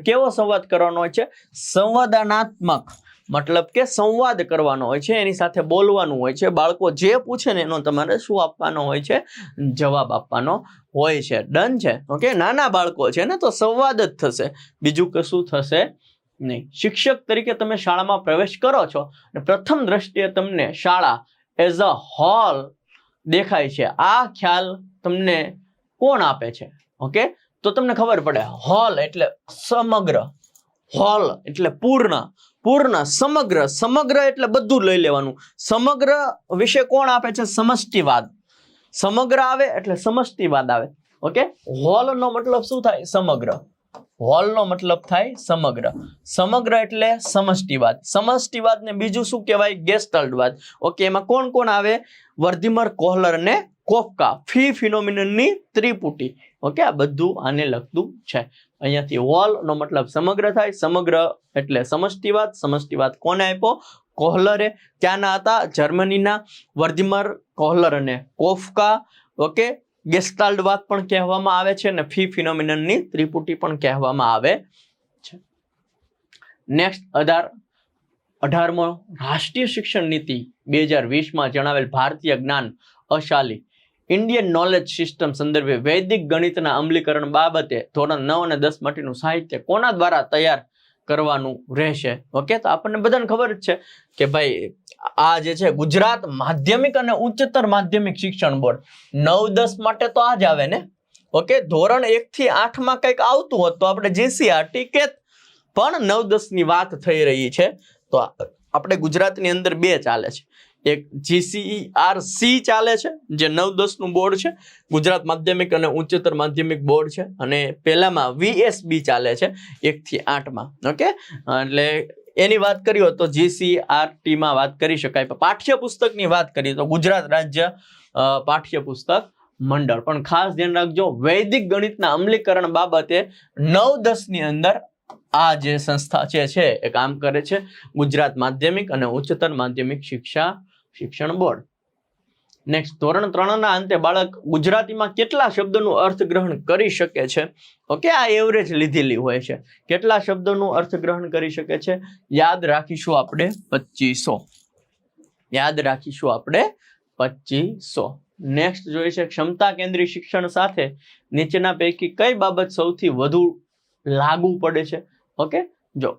Speaker 1: કેવો સંવાદ કરવાનો હોય છે? સંવાદાત્મક, મતલબ કે સંવાદ કરવાનો હોય છે, એની સાથે બોલવાનું હોય છે. બાળકો જે પૂછે ને એનો તમારે શું આપવાનો હોય છે? જવાબ આપવાનો હોય છે. ડન છે. ઓકે, નાના બાળકો છે ને તો સંવાદ જ થશે, બીજું કશું થશે નહીં. શિક્ષક તરીકે તમે શાળામાં પ્રવેશ કરો છો અને પ્રથમ દ્રષ્ટિએ તમને શાળા એઝ અ હોલ દેખાય છે. આ ખ્યાલ તમને કોણ આપે છે? ઓકે, તો તમને ખબર પડે, હોલ એટલે સમગ્ર, હોલ એટલે પૂર્ણ, સમગ્ર એટલે બધું લઈ લેવાનું. સમગ્ર વિશે કોણ આપે છે? સમષ્ટિવાદ. સમગ્ર આવે એટલે સમષ્ટિવાદ આવે. ઓકે, હોલ નો મતલબ શું થાય? સમગ્ર. હોલ નો મતલબ થાય સમગ્ર. સમગ્ર એટલે સમષ્ટિવાદ. સમષ્ટિવાદ ને બીજું શું કહેવાય? ગેસ્ટાલ્ટવાદ. ઓકે, એમાં કોણ આવે? વર્ધીમર, કોહલર અને કોફકા. ફિનોમિનનની ત્રિપુટી. ઓકે, આ બધું આને લગતું છે. અહીંયાથી હોલ નો મતલબ સમગ્ર થાય. સમગ્ર એટલે સમષ્ટિવાદ કોને આપ્યો? કોહલરે. ક્યાંના હતા? જર્મનીના. વર્ધીમર, કોહલર અને કોફકા. ઓકે, ગેસ્ટાલ્ટવાદ પણ કહેવામાં આવે છે અને ફિનોમિનનની ત્રિપુટી પણ કહેવામાં આવે છે. નેક્સ્ટ, 18મો રાષ્ટ્રીય શિક્ષણ નીતિ 2020માં જણાવેલ ભારતીય જ્ઞાન અશાલી ઇન્ડિયન નોલેજ સિસ્ટમ સંદર્ભે વૈદિક ગણિતના અમલીકરણ બાબતે ધોરણ 9 અને 10 માટેનું સાહિત્ય કોના દ્વારા તૈયાર કરવાનું રહેશે? ઓકે, તો આપણને બધાને ખબર જ છે કે ભાઈ આ જે છે ગુજરાત માધ્યમિક અને ઉચ્ચતર માધ્યમિક શિક્ષણ બોર્ડ 9-10 માટે તો આ જ આવે ને. ઓકે, ધોરણ 1 થી 8 માં કંઈક આવતું હોત તો આપણે GCRT કે, પણ 9-10 ની વાત થઈ રહી છે તો આપણે ગુજરાતની અંદર 2 ચાલે છે. એક GCRC ચાલે છે જે 9-10 નું બોર્ડ છે, ગુજરાત માધ્યમિક અને ઉચ્ચતર માધ્યમિક બોર્ડ છે, અને પહેલામાં VSB ચાલે છે 1 થી 8 માં. ઓકે, એટલે એની વાત કરી હોય તો GCRT માં વાત કરી શકાય. પાઠ્યપુસ્તકની વાત કરીએ તો ગુજરાત રાજ્ય પાઠ્યપુસ્તક મંડળ. પણ ખાસ ધ્યાન રાખજો, વૈદિક ગણિતના અમલીકરણ બાબતે 9-10 ની અંદર આ જે સંસ્થા છે એ કામ કરે છે, ગુજરાત માધ્યમિક અને ઉચ્ચતર માધ્યમિક શિક્ષણ બોર્ડ. નેક્સ્ટ, ધોરણ 3 ના અંતે બાળક ગુજરાતીમાં કેટલા શબ્દોનું અર્થગ્રહણ કરી શકે છે? ઓકે, આ એવરેજ લીધેલી હોય છે. કેટલા શબ્દોનું અર્થગ્રહણ કરી શકે છે? યાદ રાખીશું આપણે 2500. યાદ રાખીશું આપણે 2500. નેક્સ્ટ જોઈએ છે, ક્ષમતા કેન્દ્રી શિક્ષણ સાથે નીચેના પૈકી કઈ બાબત સૌથી વધુ લાગુ પડે છે? ઓકે, જો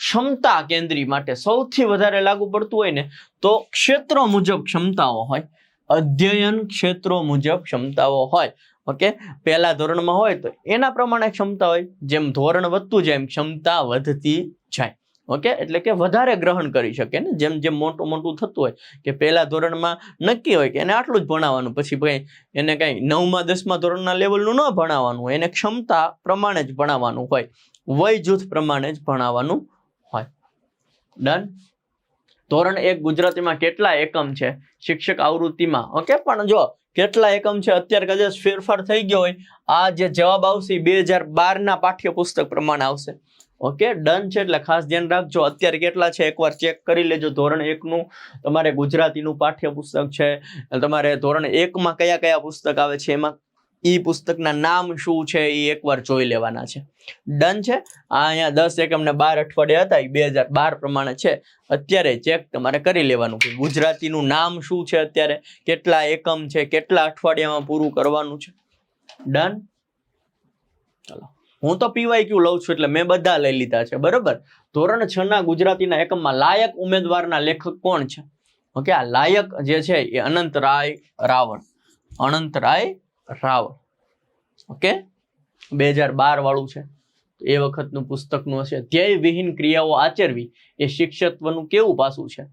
Speaker 1: ક્ષમતા કેન્દ્રી માટે સૌથી વધારે લાગુ પડતું હોય ને તો ક્ષેત્રો મુજબ ક્ષમતાઓ હોય, અધ્યયન ક્ષેત્રો મુજબ ક્ષમતાઓ હોય. ઓકે, પહેલા ધોરણમાં હોય તો એના પ્રમાણે ક્ષમતા હોય, જેમ ધોરણ વધતું જાય એમ ક્ષમતા વધતી જાય. ઓકે, એટલે કે વધારે ગ્રહણ કરી શકે ને, જેમ જેમ મોટું થતું હોય કે પહેલા ધોરણમાં નક્કી હોય કે એને આટલું જ ભણાવવાનું, પછી ભાઈ એને કઈ 9મા 10મા ધોરણના લેવલનું ન ભણાવવાનું હોય, એને ક્ષમતા પ્રમાણે જ ભણાવવાનું હોય, વય જૂથ પ્રમાણે જ ભણાવવાનું હોય. ડન. ધોરણ 1 ગુજરાતીમાં કેટલા એકમ છે? શિક્ષક આવૃત્તિમાં. ઓકે, પણ જો કેટલા એકમ છે અત્યારે કદાચ ફેરફાર થઈ ગયો હોય, આ જે જવાબ આવશે 2012ના પાઠ્યપુસ્તક પ્રમાણે આવશે. ઓકે, ડન છે. એટલે ખાસ ધ્યાન રાખજો અત્યારે કેટલા છે એકવાર ચેક કરી લેજો. ધોરણ 1 નું તમારે ગુજરાતીનું પાઠ્યપુસ્તક છે, તમારે ધોરણ 1 માં કયા કયા પુસ્તક આવે છે, એમાં ઈ પુસ્તકના નામ શું છે એ એકવાર જોઈ લેવાના છે. ડન છે. આ અહીંયા 10 એકમ ને 12 અઠવાડિયા હતા, એ 2012 પ્રમાણે છે. અત્યારે ચેક તમારે કરી લેવાનું કે ગુજરાતીનું નામ શું છે, અત્યારે કેટલા એકમ છે, કેટલા અઠવાડિયામાં પૂરું કરવાનું છે. ડન. ચલો, હું તો PYQ લઉં છું એટલે મેં બધા લઈ લીધા છે, બરોબર. ધોરણ 6 ના ગુજરાતીના એકમમાં લાયક ઉમેદવારના લેખક કોણ છે? ઓકે, આ લાયક જે છે એ અનંતરાય રાવળ. ઓકે, 2012 વાળું છે. એ વખતનું પુસ્તકનું હશે. ધ્યેય વિહીન ક્રિયાઓ આચરવી એ શિક્ષકત્વનું કેવું પાસું છે?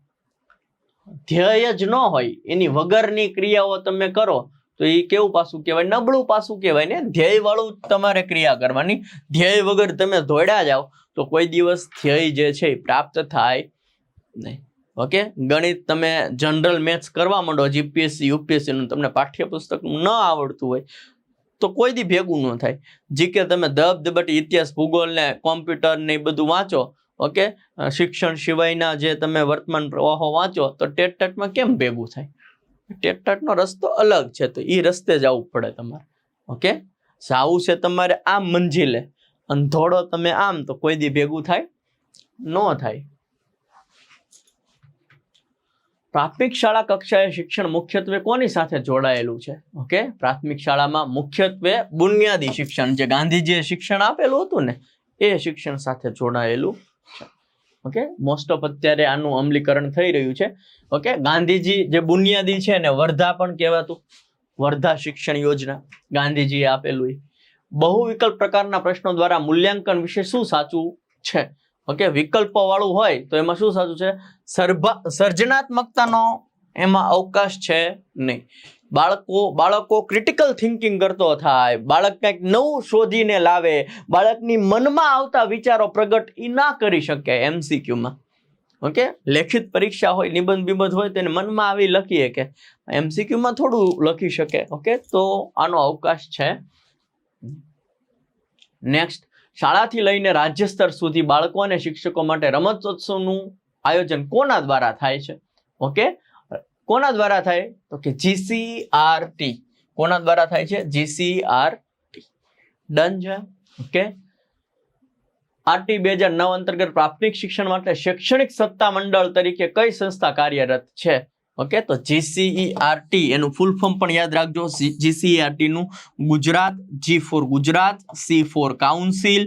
Speaker 1: ધ્યેય જ ન હોય, એની વગરની ક્રિયાઓ તમે કરો તો એ કેવું પાસું કહેવાય? નબળું પાસું કહેવાય ને. ધ્યેય વાળું તમારે ક્રિયા કરવાની. ધ્યેય વગર તમે દોડ્યા જાઓ તો કોઈ દિવસ ધ્યેય જે છે એ પ્રાપ્ત થાય નહીં. ઓકે, ગણિત તમે જનરલ મેથ્સ કરવા માંડો, જીપીએસસી યુપીએસસી નું તમને પાઠ્યપુસ્તક ન આવડતું હોય તો કોઈ દી ભેગું ન થાય. જીકે તમે ધબધબટી ઇતિહાસ, ભૂગોળ ને કોમ્પ્યુટર ને એ બધું વાંચો, ઓકે, શિક્ષણ સિવાયના જે તમે વર્તમાન પ્રવાહો વાંચો તો ટેટટાટમાં કેમ ભેગું થાય? ટેટટાટનો રસ્તો અલગ છે, તો એ રસ્તે જવું પડે તમારે. ઓકે, જાવું છે તમારે આમ મંજિલે, અંધોડો તમે આમ, તો કોઈ દી ભેગું થાય ન થાય. પ્રાથમિક શાળા કક્ષાએ શિક્ષણ મુખ્યત્વે કોની સાથે જોડાયેલું છે? ઓકે, પ્રાથમિક શાળામાં મુખ્યત્વે બુનિયાદી શિક્ષણ, જે ગાંધીજીએ શિક્ષણ આપેલું હતું ને એ શિક્ષણ સાથે જોડાયેલું છે. ઓકે, મોસ્ટ ઓફ અત્યારે આનું અમલીકરણ થઈ રહ્યું છે. ઓકે, ગાંધીજી જે બુનિયાદી છે ને વર્ધા પણ કહેવાતું, વર્ધા શિક્ષણ યોજના ગાંધીજીએ આપેલું. બહુ વિકલ્પ પ્રકારના પ્રશ્નો દ્વારા મૂલ્યાંકન વિશે શું સાચું છે? ઓકે, વિકલ્પો વાળું હોય તો એમાં શું સાચું છે? સર્જનાત્મકતાનો એમાં અવકાશ છે નહીં. બાળકો ક્રિટિકલ થિંકિંગ કરતો થાય, બાળક કંઈક નવું શોધીને લાવે, બાળકની મનમાં આવતા વિચારો પ્રગટ એ ના કરી શકે MCQમાં. ઓકે, લેખિત પરીક્ષા હોય, નિબંધ હોય તો એને મનમાં આવી લખીએ કે MCQમાં થોડું લખી શકે. ઓકે, તો આનો અવકાશ છે. નેક્સ્ટ, શાળાથી લઈને રાજ્ય સ્તર સુધી બાળકો અને શિક્ષકો માટે રમતોત્સવનું આયોજન કોના દ્વારા થાય છે? ઓકે, કોના દ્વારા થાય? તો કે GCRT. કોના દ્વારા થાય છે? GCRT. ડન છે. ઓકે, RT 2009 અંતર્ગત પ્રાથમિક શિક્ષણ માટે શૈક્ષણિક સત્તા મંડળ તરીકે કઈ સંસ્થા કાર્યરત છે? ઓકે, તો GCERT એનું ફૂલ ફોર્મ પણ યાદ રાખજો. GCERT નું Gujarat, G for Gujarat, C for council,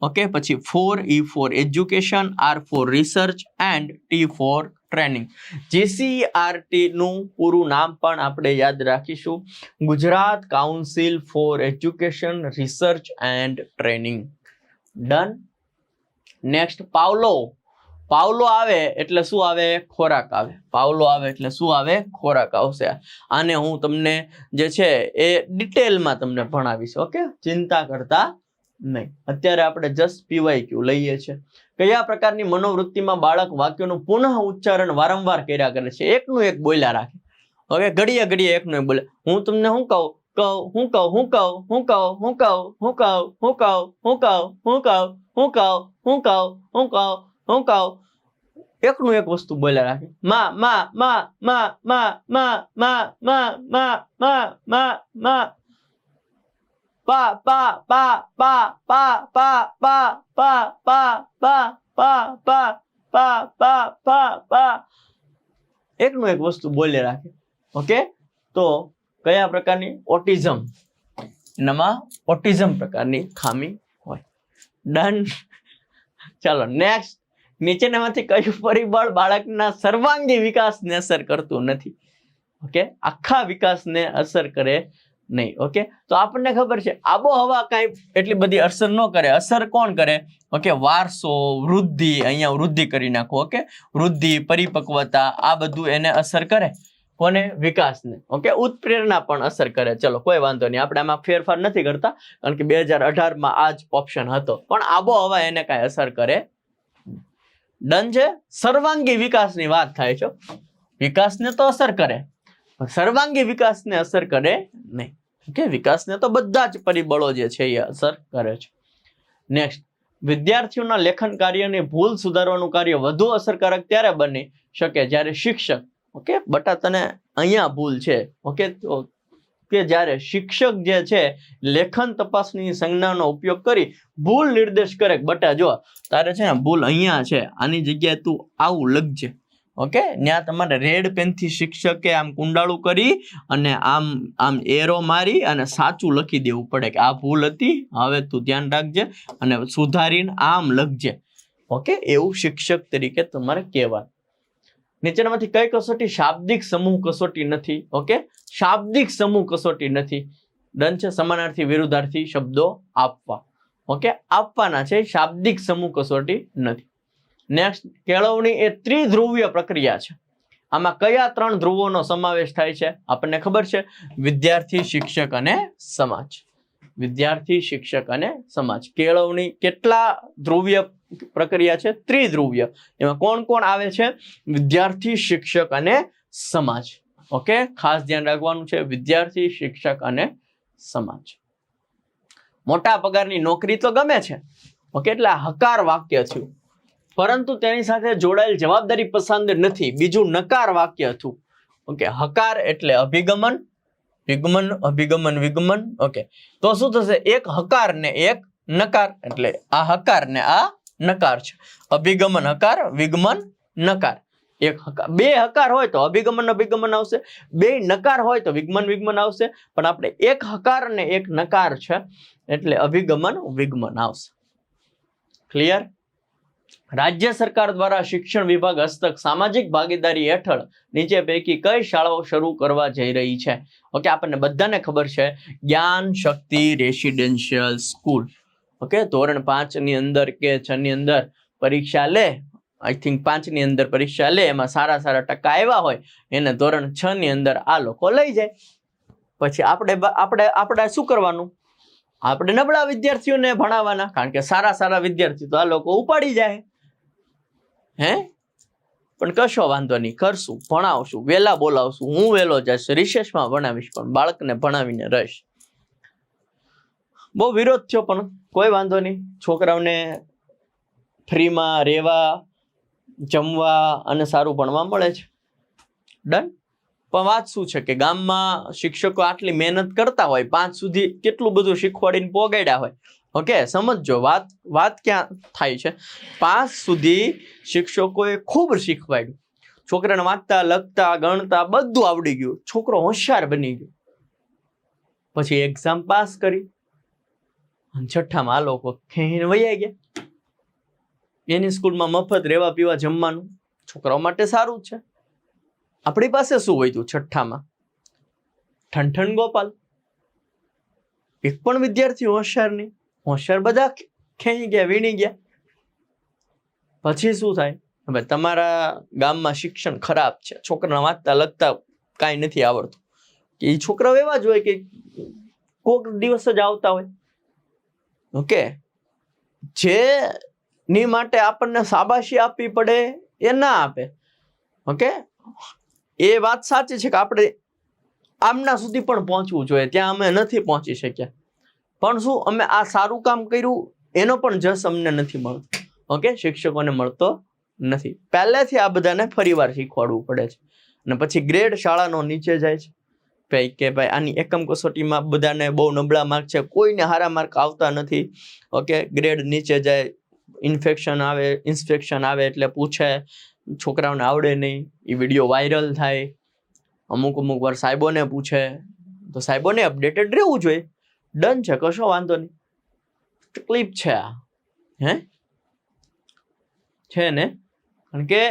Speaker 1: okay, પછી 4 E for education, R for research and T for training. GCERT નું પૂરું નામ પણ આપણે યાદ રાખીશું, Gujarat council for education, research and training. Done. Next, Pavlov આવે એટલે શું આવે? ખોરાક આવે. પાવલો આવે એટલે શું આવે? ખોરાક આવશે. આને હું તમને જે છે એ ડિટેલમાં તમને ભણાવીશ. ઓકે, ચિંતા કરતા નહીં. અત્યારે આપણે જસ્ટ PYQ લઈએ છીએ. કયા પ્રકારની મનોવૃત્તિમાં બાળક વાક્યોનું પુનઃ ઉચ્ચારણ વારંવાર કર્યા કરે છે? એકનું એક બોલ્યા રાખે. ઓકે, ઘડીએ એકનું એક બોલે. હું તમને શું કહું, એકનું એક વસ્તુ બોલ્યા રાખે. માં માં માં માં માં માં માં માં માં માં માં માં પા પા પા પા પા પા પા પા પા પા પા પા પા પા પા પા એકનું એક વસ્તુ બોલ્યા રાખે. ઓકે, તો કયા પ્રકારની? ઓટિઝમ. એનામાં ઓટિઝમ પ્રકારની ખામી હોય. ડન. ચાલો નેક્સ્ટ. નીચેનામાંથી કયું પરિબળ બાળકના સર્વાંગી વિકાસને અસર કરતું નથી? ઓકે, આખા વિકાસને અસર કરે નહીં. ઓકે, તો આપણને ખબર છે આબોહવા કઈ એટલી બધી અસર ન કરે. અસર કોણ કરે? ઓકે, વારસો, વૃદ્ધિ, અહીંયા વૃદ્ધિ કરી નાખો. ઓકે, વૃદ્ધિ, પરિપક્વતા, આ બધું એને અસર કરે. કોને? વિકાસને. ઓકે, ઉત્પ્રેરણા પણ અસર કરે. ચલો કોઈ વાંધો નહીં, આપણે આમાં ફેરફાર નથી કરતા કારણ કે 2018માં આ જ ઓપ્શન હતો. પણ આબોહવા એને કઈ અસર કરે. ડન છે. સર્વાંગી વિકાસની વાત થાય છે. વિકાસને તો અસર કરે, સર્વાંગી વિકાસને અસર કરે નહીં. ઓકે, વિકાસને તો બધા જ પરિબળો જે છે એ અસર કરે છે. નેક્સ્ટ. વિદ્યાર્થીઓના લેખન કાર્યની ભૂલ સુધારવાનું કાર્ય વધુ અસરકારક ત્યારે બની શકે જ્યારે શિક્ષક, ઓકે બટા તને અહીંયા ભૂલ છે, ઓકે, તો કે જ્યારે શિક્ષક જે છે લેખન તપાસની સંજ્ઞાનો ઉપયોગ કરી ભૂલ નિર્દેશ કરે. બટા જો તારે છે ને ભૂલ અહીંયા છે, આની જગ્યાએ તું આવું લખજે. ઓકે, ત્યાં તમારે રેડ પેનથી શિક્ષકે આમ કુંડાળું કરી અને આમ આમ એરો મારી અને સાચું લખી દેવું પડે કે આ ભૂલ હતી, હવે તું ધ્યાન રાખજે અને સુધારીને આમ લખજે. ઓકે, એવું શિક્ષક તરીકે તમારે કહેવાય. નીચેનામાંથી કઈ કસોટી શાબ્દિક સમૂહ કસોટી નથી? ઓકે, શાબ્દિક સમૂહ કસોટી નથી. ડન છે. સમાનાર્થી વિરુદ્ધાર્થી શબ્દો આપવા. ઓકે, આપવાના છે, શાબ્દિક સમૂહ કસોટી નથી. નેક્સ્ટ. કેળવણી એ ત્રિધ્રુવીય પ્રક્રિયા છે. આમાં કયા 3 ધ્રુવોનો સમાવેશ થાય છે? આપણને ખબર છે, વિદ્યાર્થી, શિક્ષક અને સમાજ. વિદ્યાર્થી, શિક્ષક અને સમાજ. કેળવણી કેટલા ધ્રુવીય પ્રક્રિયા છે? ત્રિધ્રુવીય. એમાં કોણ કોણ આવે છે? વિદ્યાર્થી, શિક્ષક અને સમાજ. ઓકે, ખાસ ધ્યાન રાખવાનું છે, વિદ્યાર્થી, શિક્ષક અને સમાજ. મોટા પગારની નોકરી તો ગમે છે. ઓકે, એટલે હકાર વાક્ય થયું, પરંતુ તેની સાથે જોડાયેલ જવાબદારી પસંદ નથી. બીજું નકાર વાક્ય હતું. ઓકે, હકાર એટલે અભિગમન, વિગમન, અભિગમન, વિગમન. ઓકે, તો શું થશે? એક હકાર ને એક નકાર, એટલે આ હકાર ને આ નકાર છે. અભિગમન હકાર, વિગમન નકાર. એક હકાર, બે હકાર હોય તો અભિગમન અભિગમન આવશે, બે નકાર હોય તો વિગમન વિગમન આવશે. પણ આપણે એક હકાર ને એક નકાર છે એટલે અભિગમન વિગમન આવશે. ક્લિયર? રાજ્ય સરકાર દ્વારા શિક્ષણ વિભાગ હસ્તક સામાજિક ભાગીદારી હેઠળ નીચે પૈકી કઈ શાળાઓ શરૂ કરવા જઈ રહી છે? ઓકે, આપણને બધાને ખબર છે, જ્ઞાન શક્તિ રેસિડેન્શિયલ સ્કૂલ. ઓકે, ધોરણ 5 ની અંદર કે 6 ની અંદર પરીક્ષા લે, આઈ થિંક 5 ની અંદર પરીક્ષા લે, એમાં સારા ટકા આવ્યા હોય એને ધોરણ 6 ની અંદર આ લોકો લઈ જાય. પછી આપણે શું કરવાનું? આપણે નબળા વિદ્યાર્થીઓને ભણાવવાના, કારણ કે સારા વિદ્યાર્થી તો આ લોકો ઉપાડી જાય. હે, પણ કશો વાંધો નહીં, કરશું, ભણાવશું, વેલા બોલાવશું, હું વેલો જઈશ, રિસેસમાં ભણાવીશ, પણ બાળકને ભણાવીને રહીશ. બહુ વિરોધ થયો પણ કોઈ વાંધો નહીં, છોકરાઓને ફ્રીમાં રહેવા, જમવા અને સારું ભણવા મળે છે. ડન. પણ વાત શું છે કે ગામમાં શિક્ષકો આટલી મહેનત કરતા હોય, 5 સુધી કેટલું બધું શીખવાડીને પોગાડ્યા હોય. ઓકે, સમજો વાત ક્યાં થાય છે. 5 સુધી શિક્ષકોએ ખૂબ શીખવાડ્યું, છોકરાને વાંચતા, લખતા, ગણતા બધું આવડી ગયું, છોકરો હોશિયાર બની ગયો. પછી એક્ઝામ પાસ કરી, 6ઠ્ઠામાં આ લોકો ખેહીને વૈયા ગયા. એની સ્કૂલમાં મફત રહેવા પીવા જમવાનું, છોકરાઓ માટે સારું છે. આપણી પાસે શું હોય તું 6ઠ્ઠામાં? ઠનઠન ગોપાલ. એક પણ વિદ્યાર્થી હોશિયાર નહીં, હોશિયાર બધા ખેંચી ગયા, વીણી ગયા. પછી શું થાય? હવે તમારા ગામમાં શિક્ષણ ખરાબ છે, છોકરાને વાંચતા લખતા કાંઈ નથી આવડતું, કે એ છોકરાઓ એવા જ હોય કે કોઈક દિવસ જ આવતા હોય. ઓકે, જેની માટે આપણને શાબાશી આપવી પડે એ ના આપે. ઓકે, એ વાત સાચી છે કે આપણે આમના સુધી પણ પહોંચવું જોઈએ, ત્યાં અમે નથી પહોંચી શક્યા, પણ શું અમે આ સારું કામ કર્યું એનો પણ જસ અમને નથી મળતો. ઓકે, શિક્ષકોને મળતો નથી. પહેલેથી આ બધાને ફરીવાર શીખવાડવું પડે છે, અને પછી ગ્રેડ શાળાનો નીચે જાય છે. ભાઈ કે ભાઈ આની એકમ કસોટીમાં બધાને બહુ નબળા માર્ક છે, કોઈને સારા માર્ક આવતા નથી. ઓકે, ગ્રેડ નીચે જાય, ઇન્સ્પેક્શન આવે એટલે પૂછે, છોકરાઓને આવડે નહીં, એ વિડીયો વાયરલ થાય. અમુક વાર સાહેબોને પૂછે, તો સાહેબોને અપડેટેડ રહેવું જોઈએ. ડન છે, કશો વાંધો નહીં. તકલીફ છે આ, છે ને? કારણ કે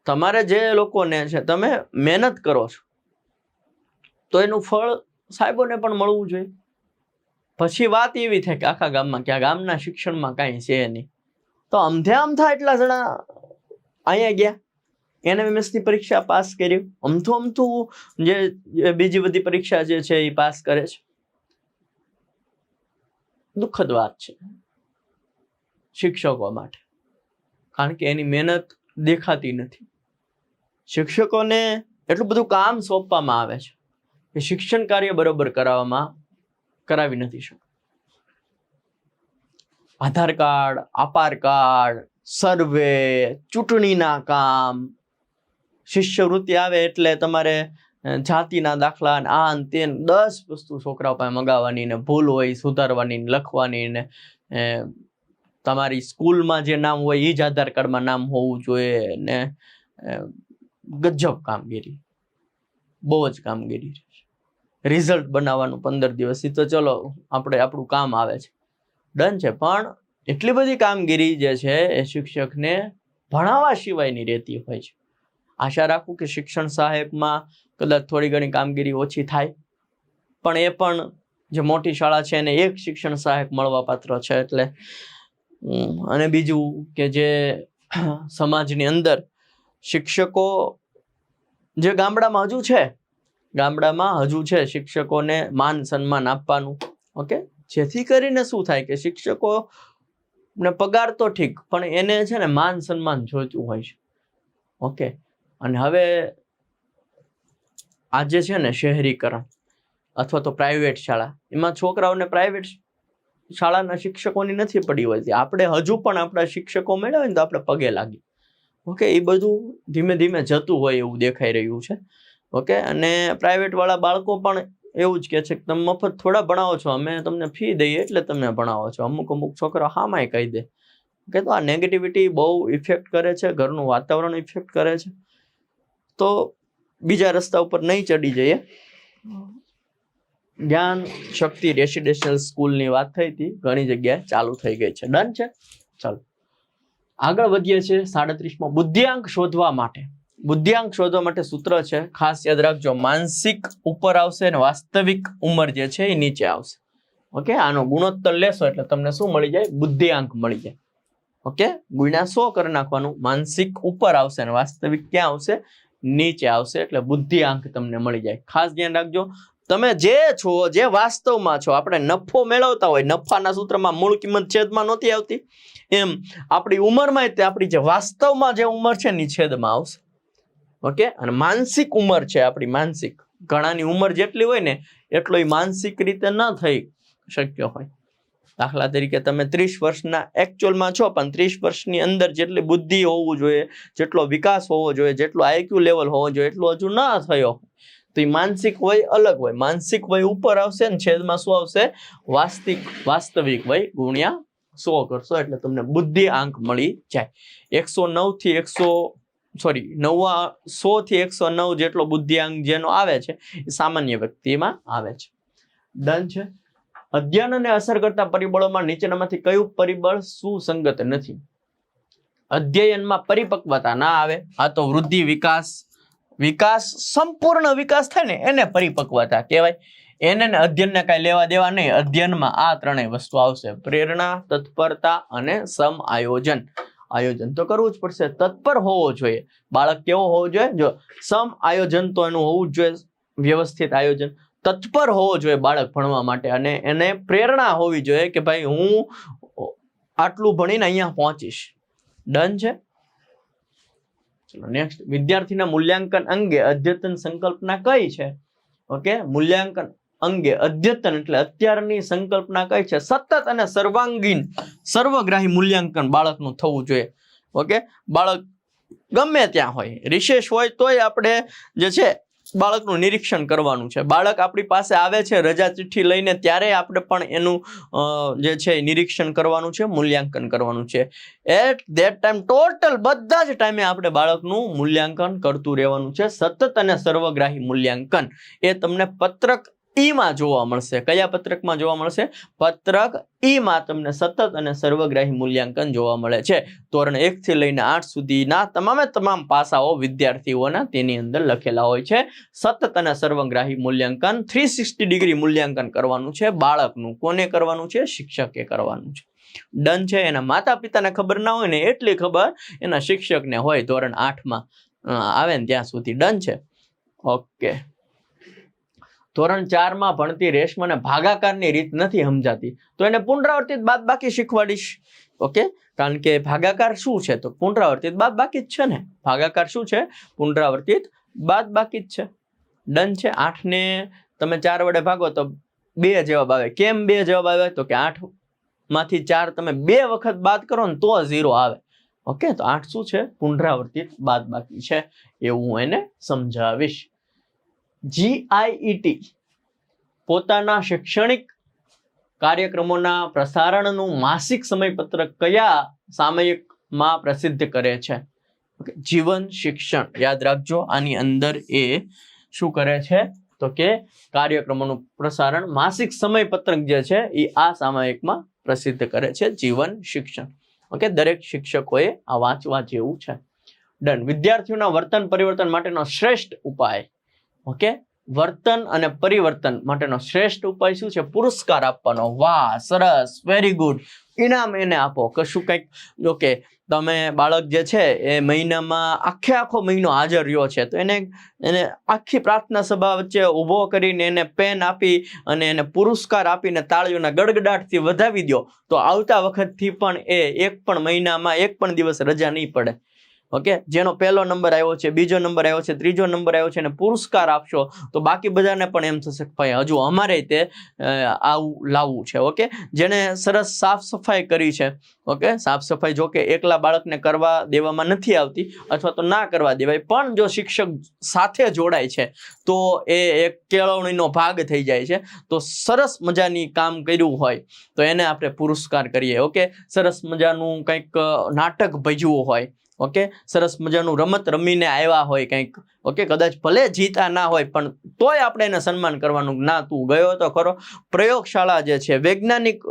Speaker 1: તમારે જે લોકોને છે, તમે મહેનત કરો છો તો એનું ફળ સાહેબોને પણ મળવું જોઈએ. પછી વાત એવી થાય કે આખા ગામમાં કે આ ગામના શિક્ષણમાં કાંઈ છે નહીં, તો અમથા એટલા જણા અહીંયા ગયા, NMS ની પરીક્ષા પાસ કરી, અમથું જે બીજી બધી પરીક્ષા જે છે એ પાસ કરે છે. દુઃખદ વાત છે શિક્ષકો માટે, કારણ કે એની મહેનત દેખાતી નથી. શિક્ષકોને એટલું બધું કામ સોંપવામાં આવે છે કે શિક્ષણ કાર્ય બરોબર કરાવી નથી શકતા. આધાર કાર્ડ, અપાર કાર્ડ, સર્વે, ચૂંટણીના કામ, શિષ્યવૃત્તિ આવે એટલે તમારે જાતિના દાખલા, આ તે 10 વસ્તુ છોકરાઓ પાસે મગાવવાની, ને ભૂલ હોય સુધારવાની, લખવાની, ને તમારી સ્કૂલમાં જે નામ હોય એ જ આધાર કાર્ડમાં નામ હોવું જોઈએ. ને ગજબ કામગીરી, બહુ જ કામગીરી. રિઝલ્ટ બનાવવાનું 15 દિવસ, એ તો ચલો આપણું કામ આવે છે, ડન છે. પણ એટલી બધી કામગીરી જે છે એ શિક્ષકને ભણાવવા સિવાયની રહેતી હોય છે. આશા રાખું કે શિક્ષણ સહાયકમાં કદાચ થોડી ઘણી કામગીરી ઓછી થાય, પણ એ પણ જે મોટી શાળા છે એને એક શિક્ષણ સહાયક મળવા પાત્ર છે. એટલે અને બીજું કે જે સમાજની અંદર શિક્ષકો જે ગામડામાં હજુ છે શિક્ષકોને માન સન્માન આપવાનું. ઓકે, જેથી કરીને શું થાય કે શિક્ષકો ને પગાર તો ઠીક, પણ એને છે ને માન સન્માન જોઈતું હોય છે. ઓકે, અને હવે આજે છે ને શહેરીકરણ અથવા તો પ્રાઇવેટ શાળા, એમાં છોકરાઓને પ્રાઇવેટ શાળાના શિક્ષકોની નથી પડી હોતી. આપણે હજુ પણ આપણા શિક્ષકો મળ્યા હોય ને તો આપણે પગે લાગી. ઓકે, એ બધું ધીમે ધીમે જતું હોય એવું દેખાઈ રહ્યું છે. ઓકે, અને પ્રાઇવેટ વાળા બાળકો પણ એવું જ કે છે કે તમે મફત થોડા ભણાવો છો, અમે તમને ફી દઈએ એટલે તમે ભણાવો છો. અમુક છોકરા હામાય કહી દે કે તો આ નેગેટિવિટી બહુ ઇફેક્ટ કરે છે, ઘરનું વાતાવરણ ઇફેક્ટ કરે છે. તો બીજા રસ્તા ઉપર નહીં ચડી જઈએ. જ્ઞાન શક્તિ રેસિડેન્શિયલ સ્કૂલની વાત થઈ હતી, ઘણી જગ્યાએ ચાલુ થઈ ગઈ છે. ડન છે, ચાલો આગળ વધીએ છીએ. 37માં બુદ્ધિઆંક શોધવા માટે સૂત્ર છે, ખાસ યાદ રાખજો. માનસિક ઉપર આવશે અને વાસ્તવિક ઉંમર જે છે એ નીચે આવશે. ઓકે, આનો ગુણોત્તર લેશો એટલે તમને શું મળી જાય? બુદ્ધિઆંક મળી જાય. ઓકે, ગુણ્યા 100 કરી નાખવાનું. માનસિક ઉપર આવશે અને વાસ્તવિક ક્યાં આવશે? નીચે આવશે. એટલે બુદ્ધિઆંક તમને મળી જાય. ખાસ ધ્યાન રાખજો, તમે જે છો, જે વાસ્તવમાં છો. આપણે નફો મેળવતા હોય, નફાના સૂત્રમાં મૂળ કિંમત છેદમાં નહોતી આવતી, એમ આપણી ઉંમરમાં આપણી જે વાસ્તવમાં જે ઉંમર છે ની છેદમાં આવશે. ઓકે, અને માનસિક ઉંમર છે આપણી, માનસિક ઘણાની ઉંમર જેટલી હોય ને એટલો માનસિક રીતે ન થઈ શક્ય હોય. દાખલા તરીકે તમે 30 વર્ષના એકચ્યુઅલમાં છો, પણ 30 વર્ષની અંદર જેટલી બુદ્ધિ હોવું જોઈએ, જેટલો વિકાસ હોવો જોઈએ, જેટલો IQ લેવલ હોવો જોઈએ, એટલો હજુ ના થયો, તો એ માનસિક વય અલગ હોય. માનસિક વય ઉપર આવશે ને છેદમાં શું આવશે? વાસ્તવિક વય ગુણ્યા 100 કરશો એટલે તમને બુદ્ધિ આંક મળી જાય. 100 થી 109 જેટલો બુદ્ધિઆંક જેનો આવે છે એ સામાન્ય વ્યક્તિમાં આવે છે. ડન છે. અધ્યયન અને અસર કરતા પરિબળોમાં નીચેનામાંથી કયું પરિબળ સુસંગત નથી? અધ્યયનમાં પરિપક્વતા ના આવે. આ તો વૃદ્ધિ, વિકાસ સંપૂર્ણ વિકાસ થાય ને એને પરિપક્વતા કહેવાય. એને અધ્યયનને કાંઈ લેવા દેવા નહીં. અધ્યયનમાં આ ત્રણેય વસ્તુ આવશે: પ્રેરણા, તત્પરતા અને સમ આયોજન. આયોજન તો કરવું જ પડશે. તત્પર હોવો જોઈએ બાળક. કેવો હોવો જોઈએ? જો સમ આયોજન તો એનું હોવું જ જોઈએ, વ્યવસ્થિત આયોજન. તત્પર હોવો જોઈએ બાળક ભણવા માટે, અને એને પ્રેરણા હોવી જોઈએ કે ભાઈ હું આટલું ભણીને અહીંયા પહોંચીશ. ડન છે. ચલો નેક્સ્ટ. વિદ્યાર્થીના મૂલ્યાંકન અંગે અદ્યતન સંકલ્પના કઈ છે? ઓકે, મૂલ્યાંકન અંગે અદ્યતન એટલે અત્યારની સંકલ્પના કઈ છે? સતત અને સર્વાંગીણ સર્વગ્રાહી મૂલ્યાંકન બાળકનું થવું જોઈએ. ઓકે, બાળક ગમે ત્યાં હોય, રિશેષ હોય તોય આપણે જે છે બાળકનું નિરીક્ષણ કરવાનું છે. બાળક આપણી પાસે આવે છે રજા ચિઠ્ઠી લઈને, ત્યારે આપણે પણ એનું જે છે નિરીક્ષણ કરવાનું છે, મૂલ્યાંકન કરવાનું છે. એટ ધેટ ટાઈમ ટોટલ બધા જ ટાઈમે આપણે બાળકનું મૂલ્યાંકન કરતું રહેવાનું છે. સતત અને સર્વગ્રાહી મૂલ્યાંકન એ તમને પત્રક ઈ-માં જોવા મળશે. કયા પત્રકમાં જોવા મળશે? પત્રક ઈ-માં તમને સતત અને સર્વગ્રાહી મૂલ્યાંકન જોવા મળે છે. ધોરણ 1 થી લઈને 8 સુધીના તમામ પાસાઓ વિદ્યાર્થીઓના તેની અંદર લખેલા હોય છે. સતત અને સર્વગ્રાહી મૂલ્યાંકન 360 ડિગ્રી મૂલ્યાંકન કરવાનું છે બાળકનું. કોને કરવાનું છે? શિક્ષકે કરવાનું છે. ડન છે. એના માતા પિતાને ખબર ના હોય ને એટલી ખબર એના શિક્ષકને હોય ધોરણ 8માં આવે ને ત્યાં સુધી. ડન છે. ઓકે, ધોરણ 4માં ભણતી રેશમાને ભાગાકારની રીત નથી સમજાતી, તો એને પુનરાવર્તિત બાદબાકી શીખવાડીશ. ઓકે, કારણ કે ભાગાકાર શું છે? તો પુનરાવર્તિત બાદબાકી જ છે ને. ભાગાકાર શું છે? પુનરાવર્તિત બાદબાકી જ છે. ડન છે. 8 ને તમે 4 વડે ભાગો તો 2 જવાબ આવે. કેમ 2 જવાબ આવે? તો કે 8માંથી 4 તમે 2 વખત બાદ કરો ને તો 0 આવે. ઓકે, તો 8 શું છે? પુનરાવર્તિત બાદબાકી છે. એવું હું એને સમજાવીશ. GIET પોતાના શૈક્ષણિક કાર્યક્રમોના પ્રસારણનું માસિક સમયપત્રક કયા સામયિકમાં પ્રસિદ્ધ કરે છે? જીવન શિક્ષણ. યાદ રાખજો, આની અંદર એ શું કરે છે? તો કે કાર્યક્રમોનું પ્રસારણ માસિક સમયપત્રક જે છે એ આ સામયિકમાં પ્રસિદ્ધ કરે છે, જીવન શિક્ષણ. ઓકે, દરેક શિક્ષકોએ આ વાંચવા જેવું છે. ડન. વિદ્યાર્થીઓના વર્તન પરિવર્તન માટેનો શ્રેષ્ઠ ઉપાય. ઓકે, વર્તન અને પરિવર્તન માટેનો શ્રેષ્ઠ ઉપાય શું છે? પુરસ્કાર આપવાનો. વાહ, સરસ, વેરી ગુડ. ઇનામ એને આપો. કશું કંઈક, ઓકે, તમે બાળક જે છે એ મહિનામાં આખો મહિનો હાજર રહ્યો છે, તો એને આખી પ્રાર્થના સભા વચ્ચે ઊભો કરીને એને પેન આપી અને એને પુરસ્કાર આપીને તાળીઓના ગડગડાટથી વધાવી દો, તો આવતા વખતથી પણ એ એક પણ મહિનામાં એક પણ દિવસ રજા નહીં પડે. ઓકે, જેનો પહેલો નંબર આવ્યો છે, બીજો નંબર આવ્યો છે, ત્રીજો નંબર આવ્યો છે, અને પુરસ્કાર આપશો તો બાકી બધાને પણ એમ થશે કે ભાઈ હજુ અમારે તે આવું લાવવું છે. ઓકે, જેને સરસ સાફ સફાઈ કરી છે. ઓકે, સાફ સફાઈ જો કે એકલા બાળકને કરવા દેવામાં નથી આવતી અથવા તો ના કરવા દેવાય, પણ જો શિક્ષક સાથે જોડાય છે તો એ એક કેળવણીનો ભાગ થઈ જાય છે. તો સરસ મજાની કામ કર્યું હોય તો એને આપણે પુરસ્કાર કરીએ. ઓકે, સરસ મજાનું કંઈક નાટક ભજવું હોય, ઓકે, સરસ મજાનું રમત રમીને આવ્યા હોય કંઈક, ઓકે, કદાચ ભલે જીતા ના હોય પણ તોય આપણે એને સન્માન કરવાનું. ના, તું ગયો તો ખરો. પ્રયોગશાળા જે છે, વૈજ્ઞાનિક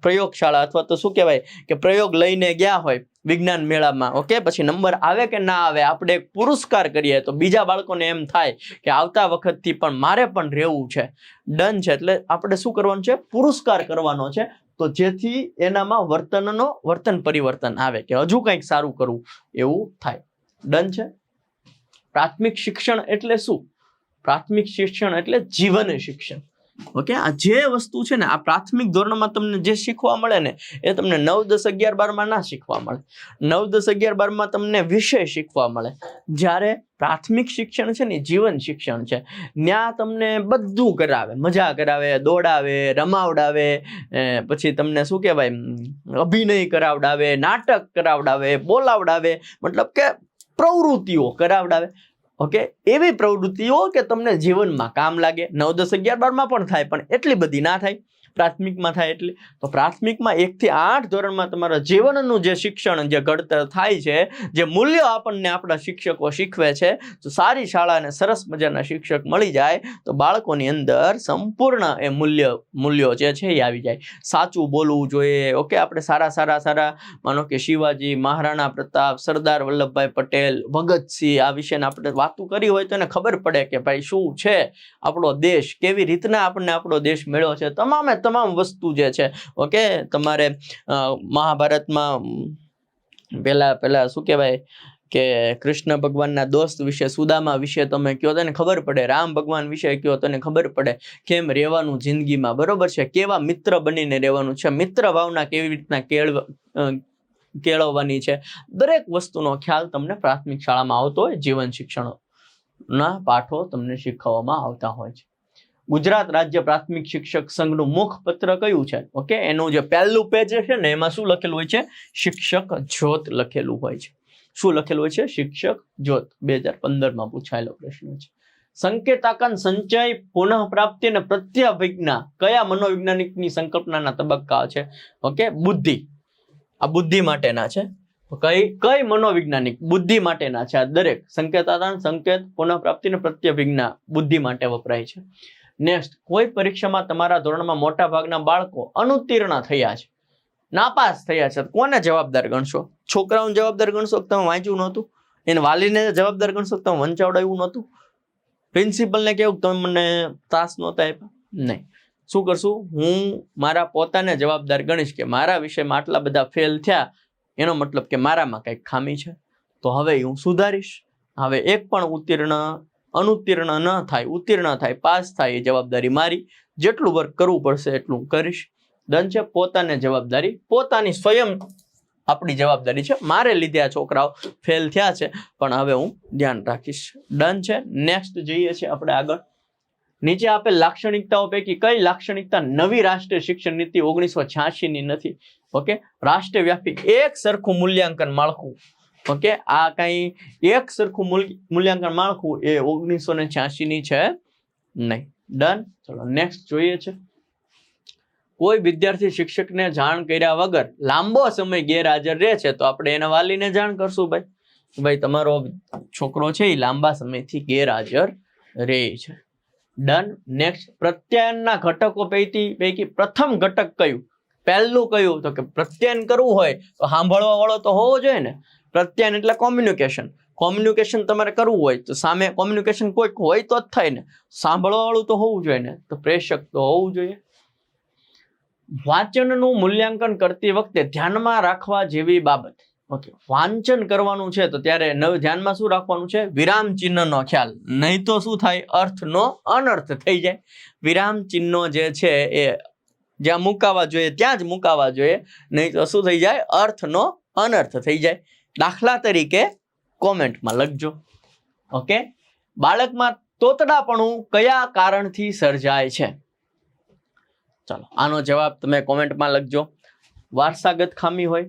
Speaker 1: પ્રયોગશાળા અથવા તો શું કહેવાય કે પ્રયોગ લઈને ગયા હોય વિજ્ઞાન મેળામાં, ઓકે, પછી નંબર આવે કે ના આવે, આપણે એક પુરસ્કાર કરીએ તો બીજા બાળકોને એમ થાય કે આવતા વખતથી પણ મારે પણ રહેવું છે. ડન છે. એટલે આપણે શું કરવાનું છે? પુરસ્કાર કરવાનો છે, તો જેથી એનામાં વર્તન પરિવર્તન આવે કે હજુ કંઈક સારું કરવું એવું થાય. ડન છે. પ્રાથમિક શિક્ષણ એટલે શું? પ્રાથમિક શિક્ષણ એટલે જીવન શિક્ષણ. ઓકે, આ જે વસ્તુ છે ને આ પ્રાથમિક ધોરણમાં તમને જે શીખવા મળે ને એ તમને 9, 10, 11, 12માં ના શીખવા મળે. 9, 10, 11, 12માં તમને વિષય શીખવા મળે. જ્યારે પ્રાથમિક શિક્ષણ છે ને જીવન શિક્ષણ છે, ત્યાં તમને બધું કરાવે, મજા કરાવે, દોડાવે, રમાવડાવે, પછી તમને શું કહેવાય અભિનય કરાવડાવે, નાટક કરાવડાવે, બોલાવડાવે, મતલબ કે પ્રવૃત્તિઓ કરાવડાવે. ઓકે, એવી પ્રવૃત્તિઓ કે તમને જીવનમાં કામ લાગે. 9, 10, 11, 12માં પણ થાય પણ એટલી બધી ના થાય, પ્રાથમિકમાં થાય એટલી. તો પ્રાથમિકમાં 1 થી 8 ધોરણમાં તમારા જીવનનું જે શિક્ષણ જે ઘડતર થાય છે, જે મૂલ્યો આપણને આપણા શિક્ષકો શીખવે છે, તો સારી શાળા અને સરસ મજાના શિક્ષક મળી જાય તો બાળકોની અંદર સંપૂર્ણ એ મૂલ્યો જે છે એ આવી જાય. સાચું બોલવું જોઈએ. ઓકે, આપણે સારા માનો કે શિવાજી, મહારાણા પ્રતાપ, સરદાર વલ્લભભાઈ પટેલ, ભગતસિંહ, આ વિશે આપણે વાતો કરી હોય તો એને ખબર પડે કે ભાઈ શું છે આપણો દેશ, કેવી રીતના આપણને આપણો દેશ મળ્યો છે, તમામ વસ્તુ જે છે. ઓકે, તમારે મહાભારતમાં પેલા શું કહેવાય કે કૃષ્ણ ભગવાનના દોસ્ત વિશે, સુદામા વિશે તમે કહો તો એને ખબર પડે. રામ ભગવાન વિશે કહો તો એને ખબર પડે કેમ રહેવાનું જિંદગીમાં, બરોબર છે, કેવા મિત્ર બનીને રહેવાનું છે, મિત્ર ભાવના કેવી રીતના કેળવવાની છે. દરેક વસ્તુનો ખ્યાલ તમને પ્રાથમિક શાળામાં આવતો હોય જીવન શિક્ષણ ના પાઠો તમને શીખવવામાં આવતા હોય છે. ગુજરાત રાજ્ય પ્રાથમિક શિક્ષક સંઘનું મુખપત્ર કયું છે? ઓકે, એનું જે પહેલું પેજ છે ને એમાં શું લખેલું હોય છે? શિક્ષક જ્યોત લખેલું હોય છે. શું લખેલું હોય છે? શિક્ષક જ્યોત. 2015 પૂછાયેલો પ્રશ્ન છે. સંકેતાકન સંચય પુનઃ પ્રાપ્તિ અને પ્રત્યાભિજ્ઞા કયા મનોવૈજ્ઞાનિકની સંકલ્પનાના તબક્કા છે? ઓકે, બુદ્ધિ. આ બુદ્ધિ માટેના છે. કઈ મનોવૈજ્ઞાનિક? બુદ્ધિ માટેના છે. આ દરેક સંકેતાકન, સંકેત, પુનઃ પ્રાપ્તિ અને પ્રત્યાભિજ્ઞા બુદ્ધિ માટે વપરાય છે. નેક્સ્ટ, કોઈ પરીક્ષામાં તમારા ધોરણમાં મોટા ભાગના બાળકો અનુત્તીર્ણ થયા છે, નાપાસ થયા છે, કોને જવાબદાર ગણશો? છોકરાઓને જવાબદાર ગણશો કે તમે વાંચ્યું નહોતું? એને વાલીને જવાબદાર ગણશો કે તમે વંચાવડાવ્યું નહોતું? પ્રિન્સિપલને કેવું તમે મને તાસ નહોતા આપ્યા? નહીં. શું કરશું? હું મારા પોતાને જવાબદાર ગણીશ કે મારા વિષયમાં આટલા બધા ફેલ થયા, એનો મતલબ કે મારામાં કંઈક ખામી છે, તો હવે હું સુધારીશ. હવે એક પણ અનુત્તીર્ણ ન થાય, ઉત્તીર્ણ થાય, પાસ થાય, એ જવાબદારી મારી. જેટલું વર્ક કરવું પડશે એટલું કરીશ. ડન છે. પોતાને જવાબદારી, પોતાની સ્વયં આપણી જવાબદારી છે. મારે લીધે આ છોકરાઓ ફેલ થયા છે, પણ હવે હું ધ્યાન રાખીશ. ડન છે. નેક્સ્ટ જોઈએ છે આપણે આગળ. નીચે આપેલ લાક્ષણિકતાઓ પૈકી કઈ લાક્ષણિકતા નવી રાષ્ટ્રીય શિક્ષણ નીતિ 1986 ની નથી? ઓકે, રાષ્ટ્રવ્યાપી એક સરખું મૂલ્યાંકન માળખું. ઓકે, આ કઈ એક સરખું મૂલ્યાંકન માળખું એ 1986 ની છે નહીં. ડન. ચલો નેક્સ્ટ જોઈએ છે. કોઈ વિદ્યાર્થી શિક્ષકને જાણ કર્યા વગર લાંબો સમય ગેરહાજર રહે છે, તો આપણે એના વાલીને જાણ કરશું ભાઈ તમારો છોકરો છે એ લાંબા સમયથી ગેરહાજર રહે છે. ડન. નેક્સ્ટ, પ્રત્યાયનના ઘટકો પૈકી પ્રથમ ઘટક કયું? પહેલું કયું? તો કે પ્રત્યાયન કરવું હોય તો સાંભળવા વાળો તો હોવો જોઈએ ને. પ્રત્યાયન એટલે કોમ્યુનિકેશન. કોમ્યુનિકેશન તમારે કરવું હોય તો સામે કોમ્યુનિકેશન કોઈક હોય તો જ થાય ને. સાંભળવા વાળું તો હોવું જોઈએ ને, તો પ્રેષક તો હોવું જોઈએ. વાંચનનું મૂલ્યાંકન કરતી વખતે ધ્યાનમાં રાખવા જેવી બાબત. ઓકે, વાંચન કરવાનું છે તો ત્યારે ધ્યાનમાં શું રાખવાનું છે? વિરામ ચિહ્નનો ખ્યાલ. નહીં તો શું થાય? અર્થનો અનર્થ થઈ જાય. વિરામ ચિહ્નો જે છે એ જ્યાં મુકાવા જોઈએ ત્યાં જ મુકાવા જોઈએ, નહીં તો શું થઈ જાય? અર્થનો અનર્થ થઈ જાય. દાખલા તરીકે કોમેન્ટમાં લખજો. ઓકે, બાળકમાં તોતડાપણું કયા કારણથી સર્જાય છે? ચાલો આનો જવાબ તમે કોમેન્ટમાં લખજો. વારસાગત ખામી હોય,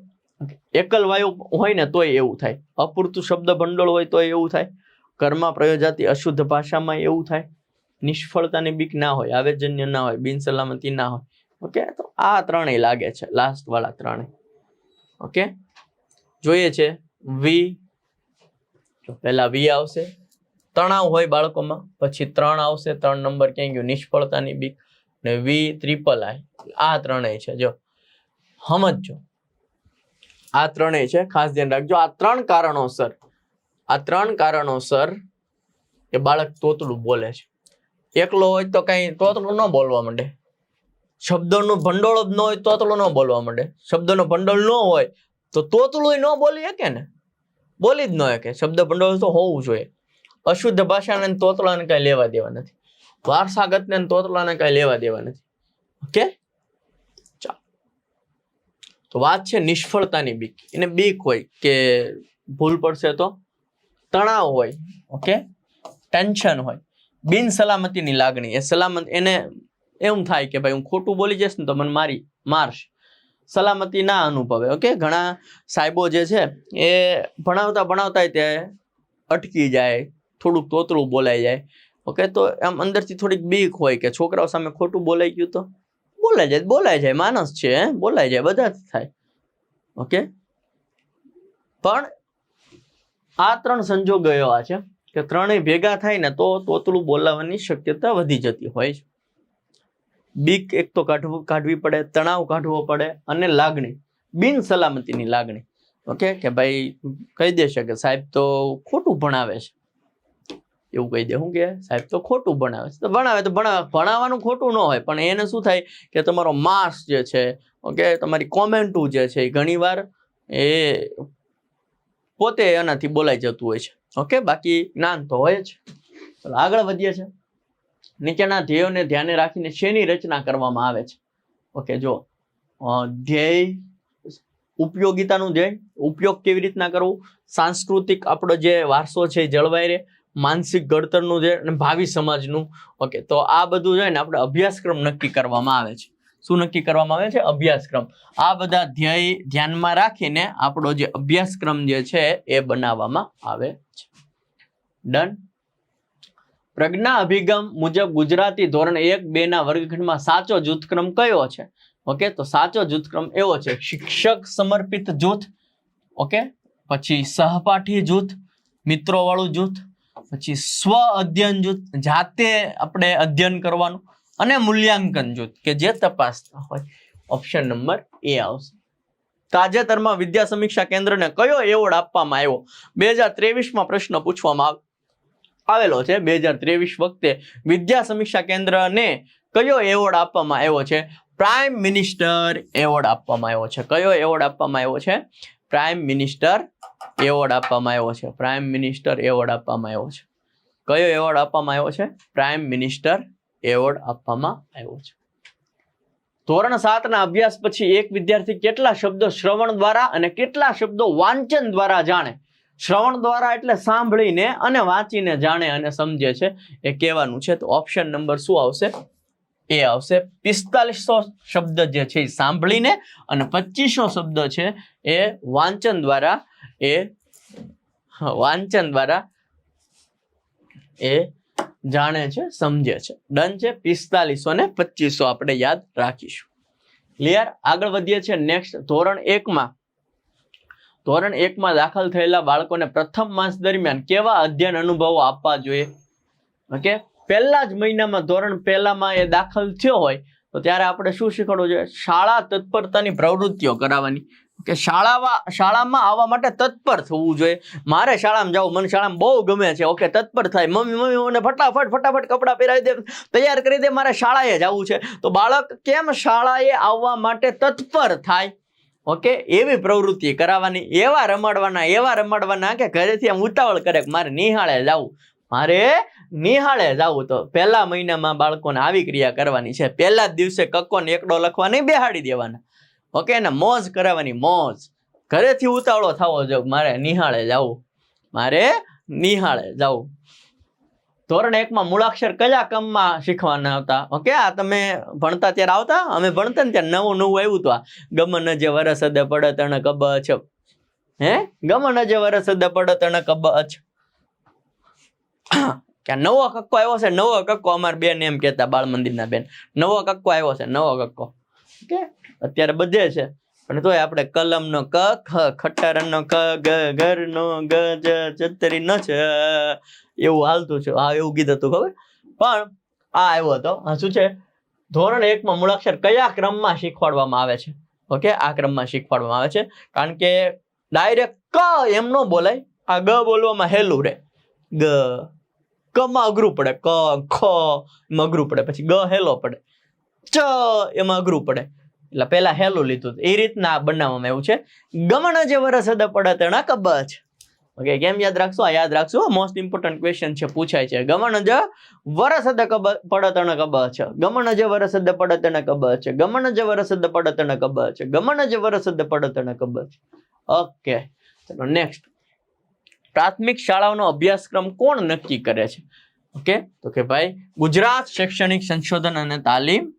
Speaker 1: એકલ વાયુ હોય ને તોય એવું થાય, અપૂરતું શબ્દ ભંડોળ હોય તોય એવું થાય, ઘરમાં પ્રયોજાતી અશુદ્ધ ભાષામાં એવું થાય, નિષ્ફળતાની બીક ના હોય, આવેગજન્ય ના હોય, બિનસલામતી ના હોય. ઓકે, તો આ ત્રણેય લાગે છે, લાસ્ટ વાળા ત્રણેય. ઓકે, જોઈએ છે વી. પહેલા વી આવશે, તણાવ હોય બાળકોમાં, પછી 3 આવશે, 3 નંબર ક્યાં ગયો? નિષ્ફળતાની બીક. ને VIII, આ ત્રણેય છે. જો સમજો, આ ત્રણેય છે, ખાસ ધ્યાન રાખજો. આ 3 કારણોસર એ બાળક તોતડું બોલે છે. એકલો હોય તો કઈ તોતડું ન બોલવા માંડે, શબ્દોનું ભંડોળ જ ન હોય તોતડું ન બોલવા માંડે, શબ્દોનો ભંડોળ ન હોય તો તોતડું ન બોલી શકે ને, બોલી જ ન શકે. શબ્દ ભંડોળ તો હોવું જોઈએ. અશુદ્ધ ભાષાને તોતડાને કઈ લેવા દેવા નથી, વારસાગતને તોતલાને કઈ લેવા દેવા નથી. ઓકે, ચાલો. તો વાત છે નિષ્ફળતાની બીક. એને બીક હોય કે ભૂલ પડશે તો, તણાવ હોય, ઓકે, ટેન્શન હોય, બિન સલામતીની લાગણી. એ સલામત એને એવું થાય કે ભાઈ હું ખોટું બોલી જઈશ ને તો મને મારશે. સલામતી ના અનુભવે. ઓકે, ઘણા સાહેબો જે છે એ ભણાવતા તે અટકી જાય, થોડુંક તોતળું બોલાઈ જાય. ઓકે, તો આમ અંદરથી થોડીક બીક હોય કે છોકરાઓ સામે ખોટું બોલાઈ ગયું તો બોલાઈ જાય, માણસ છે, બોલાઈ જાય, બધા જ થાય. ઓકે, પણ આ 3 સંજોગો એવા છે કે ત્રણેય ભેગા થાય ને તો તોતળું બોલાવવાની શક્યતા વધી જતી હોય છે. બીક એક તો કાઢવી પડે, તણાવ કાઢવો પડે, અને લાગણી, બિન સલામતીની લાગણી. ઓકે, કે ભાઈ કહી દેશે કે સાહેબ તો ખોટું ભણાવે છે, એવું કહી દે. શું કે સાહેબ તો ખોટું ભણાવે છે, તો ભણાવવાનું ખોટું ન હોય, પણ એને શું થાય કે તમારો માર્ક્સ જે છે, ઓકે, તમારી કોમેન્ટો જે છે એ ઘણીવાર એ પોતે એનાથી બોલાઈ જતું હોય છે. ઓકે, બાકી જ્ઞાન તો હોય જ. ચાલો આગળ વધીએ છે. નીચેના ધ્યેયોને ધ્યાને રાખીને શેની રચના કરવામાં આવે છે? ઓકે, જો ધ્યેય, ઉપયોગિતાનું ધ્યેય, ઉપયોગ કેવી રીતના કરવું, સાંસ્કૃતિક આપણો જે વારસો છે એ જળવાઈ રહે, માનસિક ઘડતરનું છે અને ભાવિ સમાજનું. ઓકે, તો આ બધું છે ને આપણે અભ્યાસક્રમ નક્કી કરવામાં આવે છે. શું નક્કી કરવામાં આવે છે? અભ્યાસક્રમ. આ બધા ધ્યેય ધ્યાનમાં રાખીને આપણો જે અભ્યાસક્રમ જે છે એ બનાવવામાં આવે છે. ડન. પ્રજ્ઞા અભિગમ મુજબ ગુજરાતી ધોરણ 1-2 ના વર્ગખંડમાં સાચો જૂથક્રમ કયો છે? ઓકે, તો સાચો જૂથક્રમ એવો છે શિક્ષક સમર્પિત જૂથ, ઓકે, પછી સહપાઠી જૂથ, મિત્રો વાળું જૂથ, પછી સ્વ અધ્યયન જૂથ, જાતે આપણે અધ્યયન કરવાનું, અને મૂલ્યાંકન જૂથ કે જે તપાસતા હોય. ઓપ્શન નંબર એ આવશે. તાજેતરમાં વિદ્યા સમીક્ષા કેન્દ્રને કયો એવોર્ડ આપવામાં આવ્યો? 2023માં પ્રશ્ન પૂછવામાં આવેલો છે. 2023 વખતે વિદ્યા સમીક્ષા કેન્દ્રને કયો એવોર્ડ આપવામાં આવ્યો છે? પ્રાઇમ મિનિસ્ટર એવોર્ડ આપવામાં આવ્યો છે. કયો એવોર્ડ આપવામાં આવ્યો છે? પ્રાઇમ મિનિસ્ટર એવોર્ડ આપવામાં આવ્યો છે. પ્રાઇમ મિનિસ્ટર એવોર્ડ આપવામાં આવ્યો છે. કયો એવોર્ડ આપવામાં આવ્યો છે? પ્રાઇમ મિનિસ્ટર એવોર્ડ આપવામાં આવ્યો છે. ધોરણ 7 ના અભ્યાસ પછી એક વિદ્યાર્થી કેટલા શબ્દો શ્રવણ દ્વારા અને કેટલા શબ્દો વાંચન દ્વારા જાણે? શ્રવણ દ્વારા એટલે સાંભળીને અને વાંચીને જાણે અને સમજે છે એ કહેવાનું છે. તો ઓપ્શન નંબર શું આવશે? એ આવશે. 4500 શબ્દ જે છે એ સાંભળીને અને 2500 શબ્દ છે એ વાંચન દ્વારા એ જાણે છે, સમજે છે. ડન છે. 4500 ને 2500 આપણે યાદ રાખીશું. ક્લિયર? આગળ વધીએ છીએ નેક્સ્ટ. ધોરણ 1માં દાખલ થયેલા બાળકોને પ્રથમ માસ દરમિયાન કેવા અધ્યયન અનુભવો આપવા જોઈએ? ઓકે, પહેલા જ મહિનામાં ધોરણ 1માં એ દાખલ થયો હોય તો ત્યારે આપણે શું શીખવવું જોઈએ? શાળા તત્પરતાની પ્રવૃત્તિઓ કરાવવાની. કે શાળામાં આવવા માટે તત્પર થવું જોઈએ. મારે શાળામાં જવું, મને શાળામાં બહુ ગમે છે. ઓકે, તત્પર થાય. મમ્મી મને ફટાફટ કપડાં પહેરાવી દે, તૈયાર કરી દે, મારે શાળાએ જવું છે. તો બાળક કેમ શાળાએ આવવા માટે તત્પર થાય? ઓકે, એવી પ્રવૃત્તિ કરાવવાની. એવા રમાડવાના કે ઘરેથી આમ ઉતાવળ કરે કે મારે નિહાળે જવું. તો પહેલા મહિનામાં બાળકોને આવી ક્રિયા કરવાની છે. પહેલા જ દિવસે કક્કો ને એકડો લખવા નહીં બેહાડી દેવાના. ઓકે, ને મોજ કરાવવાની. મોજ. ઘરેથી ઉતાવળો થવો જોઈએ, મારે નિહાળે જવું. ધોરણ 1માં મૂળાક્ષર કયા ક્રમમાં શીખવાના હતા? ઓકે, આ તમે ભણતા ત્યારે આવતા? અમે ભણતા ને ત્યારે નવું આવ્યું હતું. આ ગમન જે વરસ હદ પડે તણ કબ છે. ગમન જે વરસ હદ પડે તણ કબ છે. કે નવો કક્કો આવ્યો છે. નવો કક્કો અમારા બેન એમ કહેતા, બાળ મંદિરના બેન. નવો કક્કો આવ્યો છે. નવો કક્કો. ઓકે, અત્યારે બધે છે પણ તોય આપણે કલમનો ક, ખ, ખટારાનો ક, ગ, ઘરનો ગ, જ, ચતરી ન છે એવું હાલતું છે. હા, એવું ગીત હતું, ખબર? પણ આ આવ્યો હતો. શું છે? ધોરણ 1માં મૂળાક્ષર કયા ક્રમમાં શીખવાડવામાં આવે છે? ઓકે, આ ક્રમમાં શીખવાડવામાં આવે છે. કારણ કે ડાયરેક્ટ ક એમ ન બોલાય. આ ગ બોલવામાં હેલું રે. ગ, ક માં અઘરું પડે. ક, ખ એમાં અઘરું પડે. પછી ગ હેલો પડે. ચ એમાં અઘરું પડે. એટલે પેલા હેલું લીધું. એ રીતના બનાવવામાં આવ્યું છે. ગમણ જે વરસ હદ પડે તણ કબ છે. ઓકે, કેમ યાદ રાખશો? આ યાદ રાખશો. મોસ્ટ ઇમ્પોર્ટન્ટ ક્વેશ્ચન છે, પૂછાય છે. ગમણ જ વરસ હદ પડે તણ કબ છે. ગમણ જે વરસ હદ પડે તણ કબ છે. ગમણ જે વરસ હદ પડે તણ કબ છે. ગમણ જે વરસ હદ પડે તણ કબ છે. ઓકે, ચલો નેક્સ્ટ. પ્રાથમિક શાળાઓનો અભ્યાસક્રમ કોણ નક્કી કરે છે? ઓકે, તો કે ભાઈ ગુજરાત શૈક્ષણિક સંશોધન અને તાલીમ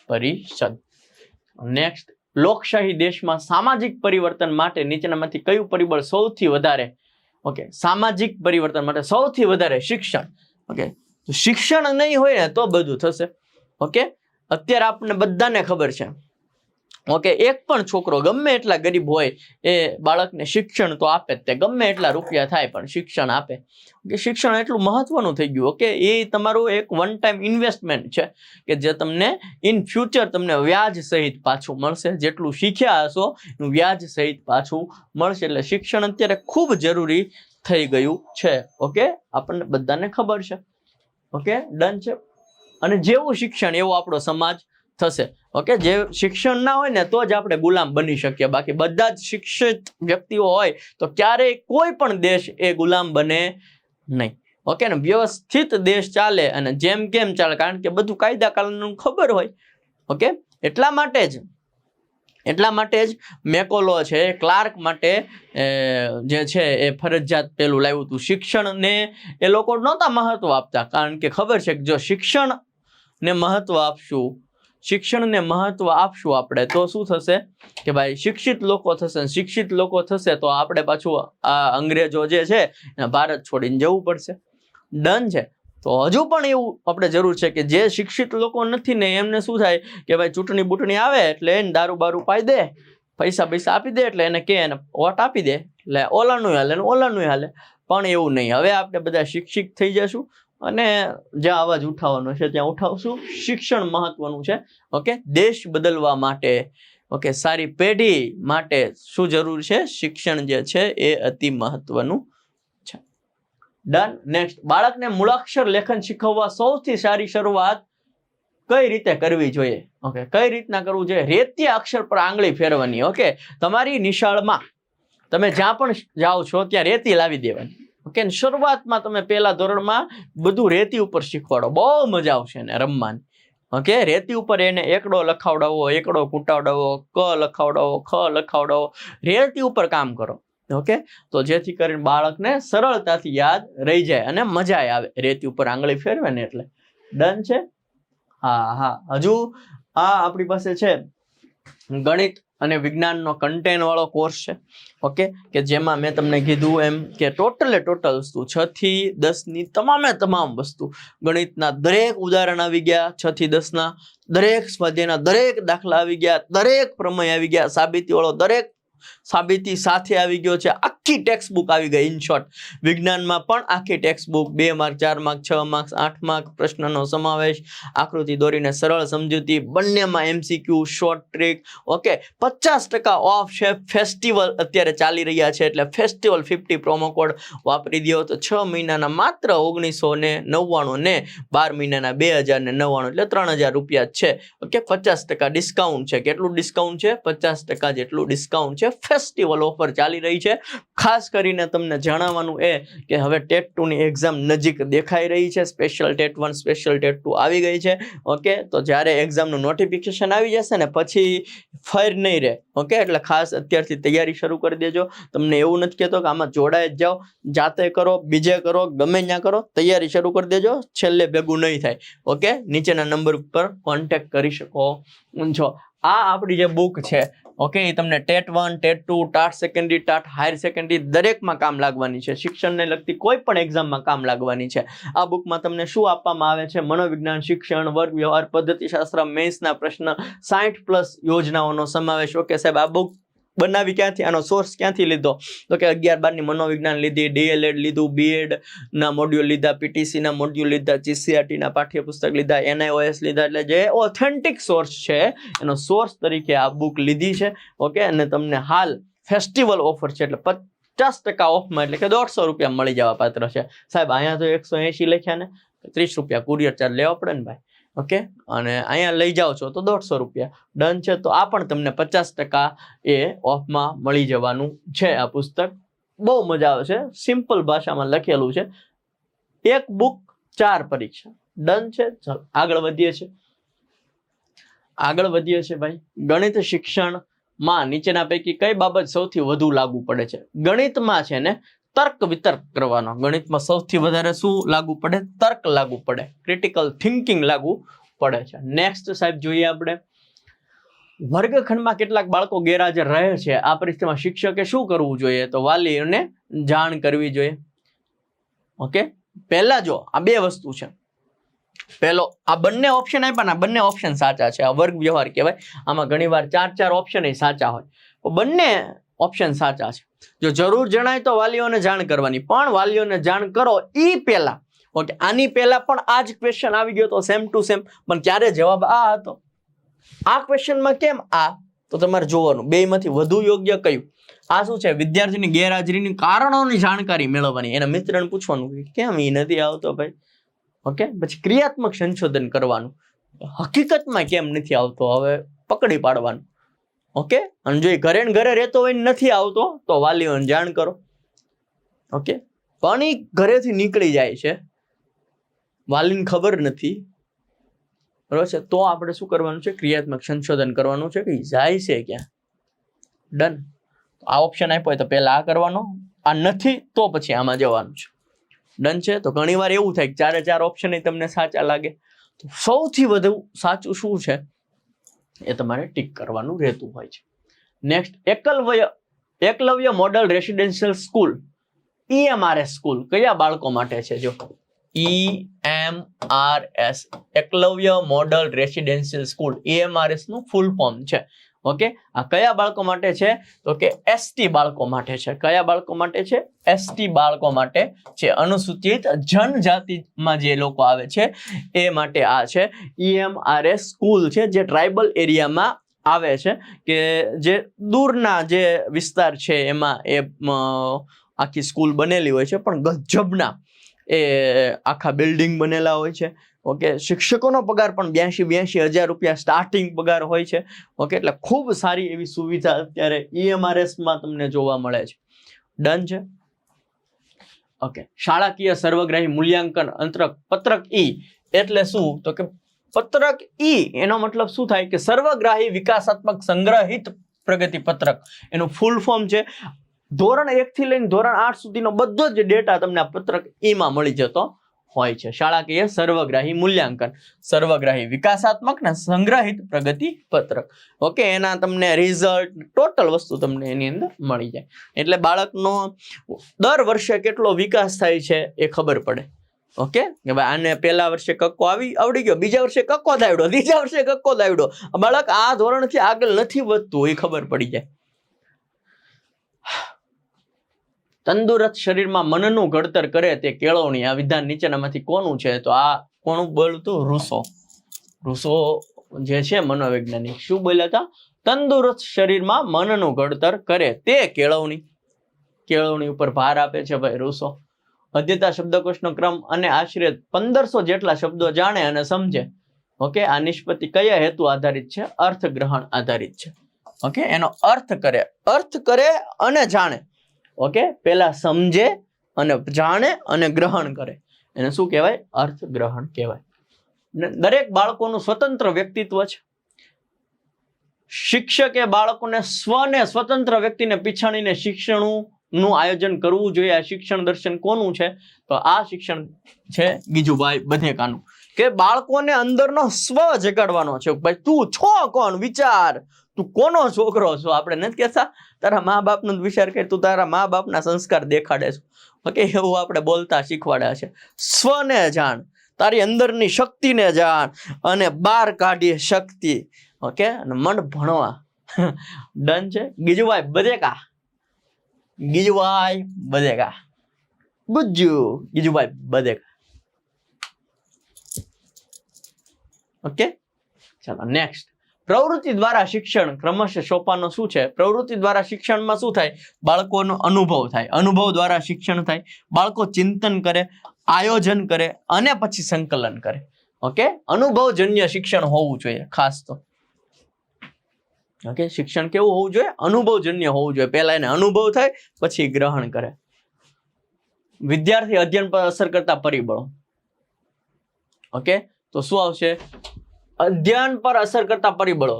Speaker 1: પરિષદ. નેક્સ્ટ. લોકશાહી દેશમાં સામાજિક પરિવર્તન માટે નીચેનામાંથી કયું પરિબળ સૌથી વધારે? ઓકે, સામાજિક પરિવર્તન માટે સૌથી વધારે શિક્ષણ. ઓકે, તો શિક્ષણ નહીં હોય ને તો બધું થશે. ઓકે, અત્યારે આપણને બધાને ખબર છે. ઓકે, એક પણ છોકરો ગમે એટલા ગરીબ હોય એ બાળકને શિક્ષણ તો આપે જ. તે ગમે એટલા રૂપિયા થાય પણ શિક્ષણ આપે. ઓકે, શિક્ષણ એટલું મહત્વનું થઈ ગયું. ઓકે, એ તમારું એક વન ટાઈમ ઇન્વેસ્ટમેન્ટ છે કે જે તમને ઇન ફ્યુચર તમને વ્યાજ સહિત પાછું મળશે. જેટલું શીખ્યા હશો એનું વ્યાજ સહિત પાછું મળશે. એટલે શિક્ષણ અત્યારે ખૂબ જરૂરી થઈ ગયું છે. ઓકે, આપણને બધાને ખબર છે. ઓકે, ડન છે. અને જેવું શિક્ષણ એવો આપણો સમાજ થશે. ઓકે, જે શિક્ષણ ના હોય ને તો જ આપણે ગુલામ બની શકીએ. બાકી બધા જ શિક્ષિત વ્યક્તિઓ હોય તો ક્યારેય કોઈ પણ દેશ એ ગુલામ બને નહીં. ઓકે, ને વ્યવસ્થિત દેશ ચાલે અને જેમ કેમ ચાલે, કારણ કે બધું કાયદા કાનૂન ખબર હોય. ઓકે, એટલા માટે જ એટલા માટે જ મેકોલો છે ક્લાર્ક માટે જે છે એ ફરજિયાત પેલું લાવ્યું હતું. શિક્ષણને એ લોકો નહોતા મહત્વ આપતા, કારણ કે ખબર છે કે જો શિક્ષણને મહત્વ આપશું આપણે તો શું થશે કે ભાઈ શિક્ષિત લોકો થશે. શિક્ષિત લોકો થશે તો આપણે પાછું આ અંગ્રેજો જે છે ભારત છોડીને જવું પડશે. ડન છે. તો હજુ પણ એવું આપણે જરૂર છે કે જે શિક્ષિત લોકો નથી ને એમને શું થાય કે ભાઈ ચૂંટણી બૂંટણી આવે એટલે એને દારૂ બારૂ પાઈ દે, પૈસા આપી દે, એટલે એને કે એને વોટ આપી દે એટલે ઓલાનું હાલે ને ઓલાનું હાલે. પણ એવું નહીં. હવે આપણે બધા શિક્ષિત થઈ જશું અને જ્યાં અવાજ ઉઠાવવાનો છે ત્યાં ઉઠાવશું. શિક્ષણ મહત્વનું છે. ઓકે, દેશ બદલવા માટે, ઓકે, સારી પેઢી માટે શું જરૂર છે? શિક્ષણ જે છે એ અતિ મહત્વનું છે. ડન. નેક્સ્ટ, બાળકને મૂળાક્ષર લેખન શીખવવા સૌથી સારી શરૂઆત કઈ રીતે કરવી જોઈએ? ઓકે, કઈ રીતના કરવું જોઈએ? રેતીય અક્ષર પર આંગળી ફેરવાની. ઓકે, તમારી નિશાળમાં તમે જ્યાં પણ જાઓ છો ત્યાં રેતી લાવી દેવાની. ઓકે, શરૂઆતમાં તમે પહેલા ધોરણમાં બધું રેતી ઉપર શીખવાડો, બહુ મજા આવશે ને રમવાની. ઓકે, રેતી ઉપર એને એકડો લખાવડાવો, એકડો કૂટાવડાવો, ક લખાવડાવો, ખ લખાવડાવો, રેતી ઉપર કામ કરો. ઓકે, તો જેથી કરીને બાળકને સરળતાથી યાદ રહી જાય અને મજા આવે રેતી ઉપર આંગળી ફેરવે ને એટલે. ડન છે. હા, હજુ આ આપણી પાસે છે ગણિત અને વિજ્ઞાનનો કન્ટેન્ટ વાળો કોર્સ છે. ઓકે, કે જેમાં મેં તમને કીધું એમ કે ટોટલ વસ્તુ 6 થી 10 ની તમામ વસ્તુ, ગણિતના દરેક ઉદાહરણ આવી ગયા, 6 થી 10 ના દરેક સ્વાધ્યાયના દરેક દાખલા આવી ગયા, દરેક પ્રમેય આવી ગયા, સાબિતી વાળો દરેક સાબિતી સાથે આવી ગયો છે. આખી ટેક્સ્ટ બુક આવી ગઈ. ઇન શોર્ટ, વિજ્ઞાનમાં પણ આખી text book 2 mark, 4 mark, 6 mark, 8 mark, પ્રશ્નનો સમાવેશ, આકૃતિ દોરીને સરળ સમજૂતી, બંનેમાં MCQ, short trick. Okay, 50% of છે. ફેસ્ટિવલ અત્યારે ચાલી રહ્યા છે એટલે ફેસ્ટિવલ 50 પ્રોમો કોડ વાપરી દો તો 6 મહિનાના માત્ર 1999 ને 12 મહિનાના 2099 એટલે 3000 રૂપિયા છે. ઓકે, 50% ડિસ્કાઉન્ટ છે. કેટલું ડિસ્કાઉન્ટ છે? 50% જેટલું ડિસ્કાઉન્ટ છે. ફેસ્ટિવલ ઓફર ચાલી રહી છે. ખાસ કરીને તમને જણાવવાનું એ કે હવે ટેટ 2 ની એક્ઝામ નજીક દેખાઈ રહી છે. સ્પેશિયલ ટેટ 1, સ્પેશિયલ ટેટ 2 આવી ગઈ છે. ઓકે, તો જ્યારે એક્ઝામનું નોટિફિકેશન આવી જશે ને પછી ફેર નહીં રહે. ઓકે, એટલે ખાસ અત્યારથી તૈયારી શરૂ કરી દેજો. તમને એવું નથી કહેતો કે આમાં જોડાઈ જ જાઓ, જાતે કરો, બીજે કરો, ગમે ત્યાં કરો, તૈયારી શરૂ કરી દેજો, છેલ્લે ભેગું નહીં થાય. ઓકે, નીચેના નંબર ઉપર કોન્ટેક્ટ કરી શકો છો. આ આપણી જે બુક છે, ઓકે, એ તમને TET 1, TET 2, TAT secondary, TAT higher secondary દરેકમાં કામ લાગવાની છે. શિક્ષણને લગતી કોઈ પણ એક્ઝામમાં કામ લાગવાની છે. આ બુકમાં તમને શું આપવામાં આવે છે? મનોવિજ્ઞાન, શિક્ષણ, વર્ગ વ્યવહાર, પદ્ધતિશાસ્ત્ર, મેથ્સના પ્રશ્ન, 60+ યોજનાઓનો સમાવેશ. ઓકે સાહેબ, આ બુક બનાવી ક્યાંથી? આનો સોર્સ ક્યાંથી લીધો? તો કે 11-12 ની મનોવિજ્ઞાન લીધી, DLED લીધું, BEd ના મોડ્યુલ લીધા, PTC ના મોડ્યુલ લીધા, GCRT ના પાઠ્યપુસ્તક લીધા, NIOS લીધા. એટલે જે ઓથેન્ટિક સોર્સ છે એનો સોર્સ તરીકે આ બુક લીધી છે. ઓકે, અને તમને હાલ ફેસ્ટિવલ ઓફર છે એટલે 50% ઓફમાં, એટલે કે 150 રૂપિયા મળી જવા પાત્ર છે. સાહેબ અહીંયા તો 180 લખ્યા ને, 30 રૂપિયા કુરિયર ચાર્જ લેવા પડે ને ભાઈ. ઓકે, અને અહીંયા લઈ જાઓ છો તો 150 રૂપિયા. ડન છે. તો આ પણ તમને 50% એ ઓફમાં મળી જવાનું છે. આ પુસ્તક બહુ મજા આવે છે. સિમ્પલ ભાષામાં લખેલું છે. એક બુક 4 પરીક્ષા. ડન છે. ચાલો આગળ વધીએ છીએ ભાઈ. ગણિત શિક્ષણમાં નીચેના પૈકી કઈ બાબત સૌથી વધુ લાગુ પડે છે? ગણિતમાં છે ને તર્ક વિતર્ક કરવાનો. ગણિતમાં સૌથી વધારે શું લાગુ પડે? તર્ક લાગુ પડે, ક્રિટિકલ થિંકિંગ લાગુ પડે છે. નેક્સ્ટ સાહેબ જોઈએ આપણે, વર્ગખંડમાં કેટલાક બાળકો ગેરહાજર રહે છે. આ પરિસ્થિતિમાં શિક્ષકે શું કરવું જોઈએ? તો વાલીઓને જાણ કરવી જોઈએ. ઓકે, પહેલા જો આ બે વસ્તુ છે. પહેલો, આ બંને ઓપ્શન આપ્યા ને, બંને ઓપ્શન સાચા છે. આ વર્ગ વ્યવહાર કહેવાય. આમાં ઘણીવાર 4 ઓપ્શન સાચા હોય, બંને ઓપ્શન સાચા છે. જો જરૂર જણાય તો વાલીઓને જાણ કરવાની, પણ વાલીઓને જાણ કરો ઈ પહેલા. ઓકે, આની પહેલા પણ આ જ ક્વેશ્ચન આવી ગયો તો સેમ ટુ સેમ, પણ ક્યારે જવાબ આ હતો. આ ક્વેશ્ચનમાં કેમ આ? તો તમારે જોવાનું બેમાંથી વધુ યોગ્ય કયું. આ શું છે? વિદ્યાર્થીની ગેરહાજરીની કારણોની જાણકારી મેળવવાની. એના મિત્રને પૂછવાનું કેમ ઈ નથી આવતો ભાઈ. ઓકે, પછી ક્રિયાત્મક સંશોધન કરવાનું. હકીકતમાં કેમ નથી આવતો હવે પકડી પાડવાનું. ઓકે, અને જો ઘરે ને ઘરે રહેતો હોય નથી આવતો તો વાલીઓને જાણ કરો. ઓકે, પણ એ ઘરેથી નીકળી જાય છે, વાલીને ખબર નથી, બરોબર છે. તો આપણે શું કરવાનું છે? ક્રિયાત્મક સંશોધન કરવાનું છે કે જાય છે ક્યાં. ડન. આ ઓપ્શન આપ્યો હોય તો પહેલા આ કરવાનો, આ નથી તો પછી આમાં જવાનું છે. ડન છે. તો ઘણી વાર એવું થાય કે 4 ઓપ્શન તમને સાચા લાગે, તો સૌથી વધુ સાચું શું છે એ તમારે ટીક કરવાનું રહેતું હોય છે. Next, Eklavya model residential school EMRS school કયા બાળકો માટે છે? જો EMRS Eklavya model residential school EMRS નું ફૂલ ફોર્મ છે. ઓકે, આ કયા બાળકો માટે છે? તો કે ST બાળકો માટે છે. કયા બાળકો માટે છે? ST બાળકો માટે છે. અનુસૂચિત જનજાતિમાં જે લોકો આવે છે એ માટે આ છે EMRS સ્કૂલ છે, જે ટ્રાઇબલ એરિયામાં આવે છે, કે જે દૂરના જે વિસ્તાર છે એમાં એ આખી સ્કૂલ બનેલી હોય છે, પણ ગજબના એ આખા બિલ્ડિંગ બનેલા હોય છે. ઓકે, શિક્ષકોનો પગાર પણ 82,000 રૂપિયા સ્ટાર્ટિંગ પગાર હોય છે. ઓકે, એટલે ખૂબ સારી એવી સુવિધા અત્યારે EMRS માં તમને જોવા મળે છે. ડન છે. ઓકે, શાળાકીય સર્વગ્રાહી મૂલ્યાંકન અંતર્ગત પત્રક E એટલે શું? તો કે પત્રક E એનો મતલબ શું થાય કે સર્વગ્રાહી વિકાસાત્મક સંગ્રહિત પ્રગતિ પત્રક. એનું ફૂલ ફોર્મ છે. ધોરણ 1 થી લઈને ધોરણ 8 સુધીનો બધો જ ડેટા તમને આ પત્રક E માં મળી જતો હોય છે. શાળાકીય સર્વગ્રાહી મૂલ્યાંકન, સર્વગ્રાહી વિકાસાત્મક ને સંગ્રહિત પ્રગતિ પત્રક. ઓકે, એના તમને રિઝલ્ટ, ટોટલ વસ્તુ તમને એની અંદર મળી જાય. એટલે બાળકનો દર વર્ષે કેટલો વિકાસ થાય છે એ ખબર પડે. ઓકે, કે ભાઈ આને પહેલા વર્ષે કક્કો આવડી ગયો, બીજા વર્ષે કક્કો દાવડો, ત્રીજા વર્ષે કક્કો દાવડો, બાળક આ ધોરણથી આગળ નથી વધતું એ ખબર પડી જાય. તંદુરસ્ત શરીરમાં મનનું ઘડતર કરે તે કેળવણી. આ વિધાન નીચેનામાંથી કોનું છે? તો આ કોનું બોલતું? રૂસો જે છે મનોવૈજ્ઞાનિક, શું બોલ્યા હતા? તંદુરસ્ત શરીરમાં મનનું ઘડતર કરે તે કેળવણી. કેળવણી ઉપર ભાર આપે છે ભાઈ રૂસો. અધ્યતા શબ્દકોશનો ક્રમ અને આશરે 1500 જેટલા શબ્દો જાણે અને સમજે. ઓકે, આ નિષ્પત્તિ કયા હેતુ આધારિત છે? અર્થગ્રહણ આધારિત છે. ઓકે, એનો અર્થ કરે અને જાણે. ઓકે, પેલા સમજે અને જાણે અને ગ્રહણ કરે, એને શું કહેવાય? અર્થગ્રહણ કહેવાય. દરેક બાળકોનું સ્વતંત્ર વ્યક્તિત્વ છે. શિક્ષકે બાળકોને સ્વતંત્ર વ્યક્તિને પીછાણીને શિક્ષણનું આયોજન કરવું જોઈએ. આ શિક્ષણ દર્શન કોનું છે? તો આ શિક્ષણ છે ગીજુભાઈ બધેકાનું, કે બાળકોને અંદરનો સ્વ જગાડવાનો છે. ભાઈ તું છો કોણ? વિચાર, તું કોનો છોકરો છો? આપણે નથી કહેતા તારા મા બાપનો વિચાર કરી, તું તારા મા બાપના સંસ્કાર દેખાડે છે. ઓકે, એવું આપણે બોલતા શીખવાડ્યા છે. સ્વને જાણ, તારી અંદરની શક્તિને જાણ અને બહાર કાઢીએ શક્તિ. ઓકે, અને મન ભણવા. ડન છે. ગીજુભાઈ બધેકા, ગુજ્જુ ગીજુભાઈ બધેકા. ઓકે, ચાલો નેક્સ્ટ. પ્રવૃત્તિ દ્વારા શિક્ષણ ક્રમશઃ સોપાનો શું છે? પ્રવૃત્તિ દ્વારા શિક્ષણમાં શું થાય? બાળકોનો અનુભવ થાય. અનુભવ દ્વારા શિક્ષણ થાય. બાળકો ચિંતન કરે, આયોજન કરે અને પછી સંકલન કરે. ઓકે, અનુભવજન્ય શિક્ષણ હોવું જોઈએ ખાસ તો. ઓકે, શિક્ષણ કેવું હોવું જોઈએ? અનુભવજન્ય હોવું જોઈએ. પહેલા એને અનુભવ થાય, પછી ગ્રહણ કરે. વિદ્યાર્થી અધ્યયન પર અસર કરતા પરિબળો. ઓકે, તો શું આવશે? અધ્યયન પર અસર કરતા પરિબળો.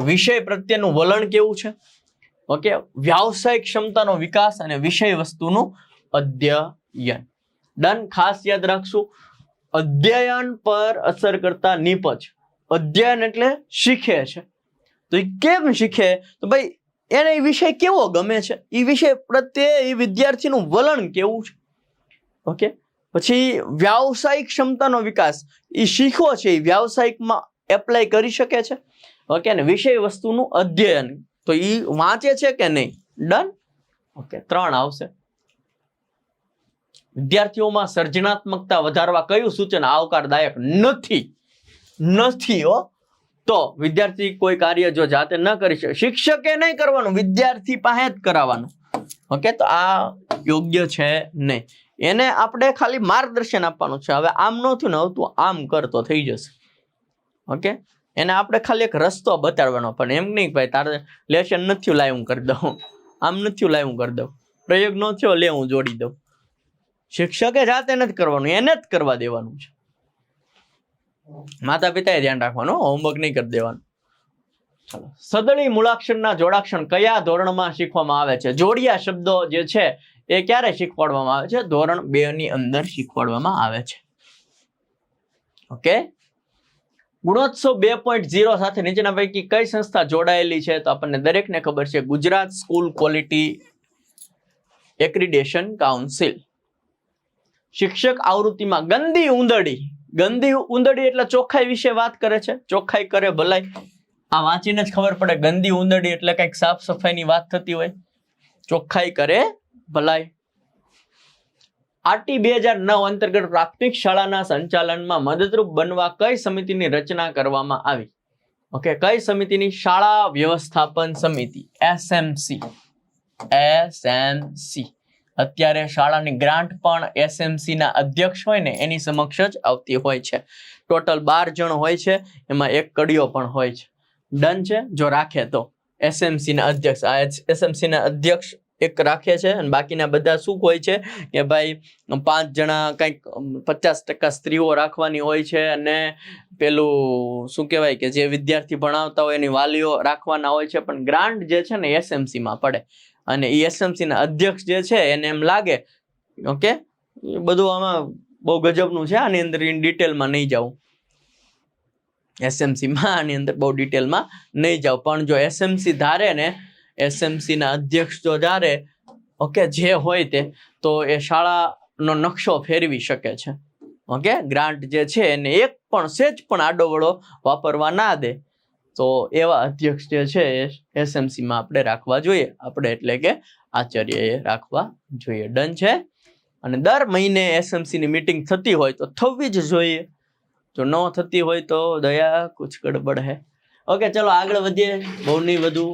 Speaker 1: વિષય પ્રત્યેનું વલણ કેવું છે? ઓકે, વ્યાવસાયિક ક્ષમતાનો વિકાસ અને વિષય વસ્તુનું અધ્યયન. ડન. ખાસ યાદ રાખશું, અધ્યયન પર અસર કરતા નિપજ. અધ્યયન એટલે શીખે છે. તો એ કેમ શીખે? તો ભાઈ એને એ વિષય કેવો ગમે છે, એ વિષય પ્રત્યે એ વિદ્યાર્થીનું વલણ કેવું છે. ઓકે, પછી વ્યાવસાયિક ક્ષમતાનો વિકાસ, એ શીખવો છે એ વ્યાવસાયિકમાં એપ્લાય કરી શકે છે. ઓકે, અને વિષય વસ્તુનું અધ્યયન, તો એ વાંચે છે કે નહીં. ડન. ઓકે, 3 આવશે. વિદ્યાર્થીઓમાં સર્જનાત્મકતા વધારવા કયું સૂચન આવકારદાયક નથી? હો. તો વિદ્યાર્થી કોઈ કાર્ય જો જાતે ન કરી શકે, શિક્ષકે નહીં કરવાનું, વિદ્યાર્થી પાસે જ કરાવવાનું. ઓકે, તો આ યોગ્ય છે નહીં. એને આપણે ખાલી માર્ગદર્શન આપવાનું છે. હવે આમ ન થયું ને, હવે તું આમ કરતો થઈ જશે. ઓકે, એને આપણે ખાલી એક રસ્તો બતાડવાનો, પણ એમ નહીં ભાઈ તારે લેશન નથી થયું, લાય હું કરી દઉં, આમ નથી થયું, લાય હું કરી દઉં, પ્રયોગ ન થયો, લે હું જોડી દઉં. શિક્ષકે જાતે નથી કરવાનું, એને જ કરવા દેવાનું છે. માતા પિતાએ ધ્યાન રાખવાનું, હોમવર્ક નહીં કરી દેવાનું. ચાલો, સદળી મૂળાક્ષરના જોડાક્ષર કયા ધોરણમાં શીખવામાં આવે છે? જોડિયા શબ્દો જે છે એ ક્યારે શીખવાડવામાં આવે છે? ધોરણ 2 ની અંદર શીખવાડવામાં આવે છે. ઓકે, ગુણોત્સવ 2.0 સાથે નીચેના પૈકી કઈ સંસ્થા જોડાયેલી છે? તો આપણને દરેકને ખબર છે, Gujarat school quality accreditation council. શિક્ષક આવૃત્તિમાં ગંદી ઉંદરડી એટલે ચોખ્ખાઈ વિશે વાત કરે છે. ચોખ્ખાઈ કરે ભલાઈ, આ વાંચીને જ ખબર પડે. ગંદી ઉંદરડી એટલે કઈક સાફ સફાઈની વાત થતી હોય. ચોખ્ખાઈ કરે ભલાઈ. આરટી 2009 અંતર્ગત પ્રાથમિક શાળાના સંચાલનમાં મદદરૂપ બનવા કઈ સમિતિની રચના કરવામાં આવી? ઓકે, કઈ સમિતિની? શાળા વ્યવસ્થાપન સમિતિ, એસએમસી. અત્યારે શાળાની ગ્રાન્ટ પણ એસએમસી ના અધ્યક્ષ હોય ને એની સમક્ષ જ આવતી હોય છે. ટોટલ 12 જણ હોય છે, એમાં એક કડીઓ પણ હોય છે. ડન છે? જો રાખે તો એસએમસી ના અધ્યક્ષ, આ એસએમસી ના અધ્યક્ષ એક રાખે છે, અને બાકીના બધા શું હોય છે કે ભાઈ 5 જણા કંઈક 50% સ્ત્રીઓ રાખવાની હોય છે, અને પેલું શું કહેવાય કે જે વિદ્યાર્થી ભણાવતા હોય એની વાલીઓ રાખવાના હોય છે. પણ ગ્રાન્ટ જે છે ને એસએમસી માં પડે, અને એ એસએમસી ના અધ્યક્ષ જે છે એને એમ લાગે ઓકે બધું આમાં બહુ ગજબનું છે, આની અંદર ડિટેલમાં નહીં જાઉં, એસએમસી માં આની અંદર બહુ ડિટેલમાં નહીં જાવ. પણ જો એસએમસી ધારે ને, એસએમસી ના અધ્યક્ષ જો ધારે ઓકે જે હોય તે, તો એ શાળાનો નકશો ફેરવી શકે છે. ઓકે, ગ્રાન્ટ જે છે એને એક પણ સેજ પણ આડોવડો વાપરવા ના દે, તો એવા અધ્યક્ષ જે છે એ એસએમસી માં આપણે રાખવા જોઈએ. આપણે એટલે કે આચાર્યએ રાખવા જોઈએ. ડન છે? અને દર મહિને એસએમસી ની મીટિંગ થતી હોય તો થવી જ જોઈએ. જો ન થતી હોય તો દયા કુછ ગડબડ હે. ઓકે, ચલો આગળ વધીએ. બહુ નહીં વધુ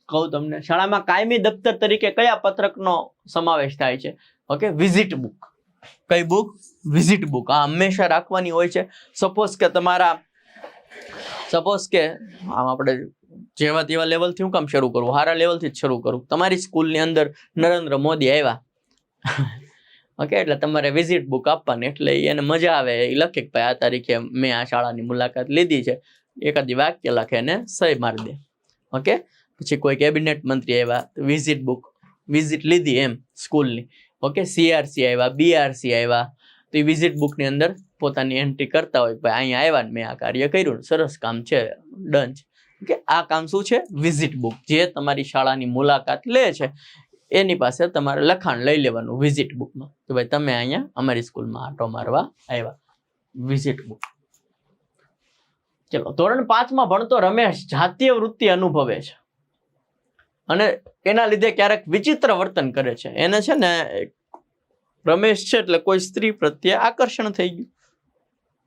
Speaker 1: કહું તમને. શાળામાં કાયમી દફતર તરીકે કયા પત્રકનો સમાવેશ થાય છે? Okay, visit book. કઈ બુક? Visit book. આ હંમેશા રાખવાની હોય છે. સપોઝ કે આમ આપણે જેવા તેવા લેવલથી હું કામ શરૂ કરું, સારા લેવલથી જ શરૂ કરું. તમારી સ્કૂલની અંદર નરેન્દ્ર મોદી આવ્યા ઓકે, એટલે તમારે વિઝિટ બુક આપવાની, એટલે એને મજા આવે. એ લખે કે ભાઈ આ તારીખે મેં આ શાળાની મુલાકાત લીધી છે, એકાદી વાક્ય લખે ને સહી મારી દે. ઓકે, પછી કોઈ કેબિનેટ મંત્રી આવ્યા, વિઝિટ બુક, વિઝિટ લીધી એમ સ્કૂલની. ઓકે, સીઆરસી આવ્યા, બીઆરસી આવ્યા, તો એ વિઝિટ બુકની અંદર પોતાની એન્ટ્રી કરતા હોય, ભાઈ અહીંયા આવ્યા ને મેં આ કાર્ય કર્યું, સરસ કામ છે, ડન છે. ઓકે, આ કામ શું છે? Visit book. જે તમારી શાળાની મુલાકાત લે છે એની પાસે તમારે લખાણ લઈ લેવાનું વિઝિટ બુકમાં, કે ભાઈ તમે અહીંયા અમારી સ્કૂલમાં આંટો મારવા આવ્યા. Visit book. ચલો, ધોરણ 5 માં ભણતો રમેશ જાતીય વૃત્તિ અનુભવે છે, અને એના લીધે ક્યારેક વિચિત્ર વર્તન કરે છે. એને છે ને રમેશ છે એટલે કોઈ સ્ત્રી પ્રત્યે આકર્ષણ થઈ ગયું,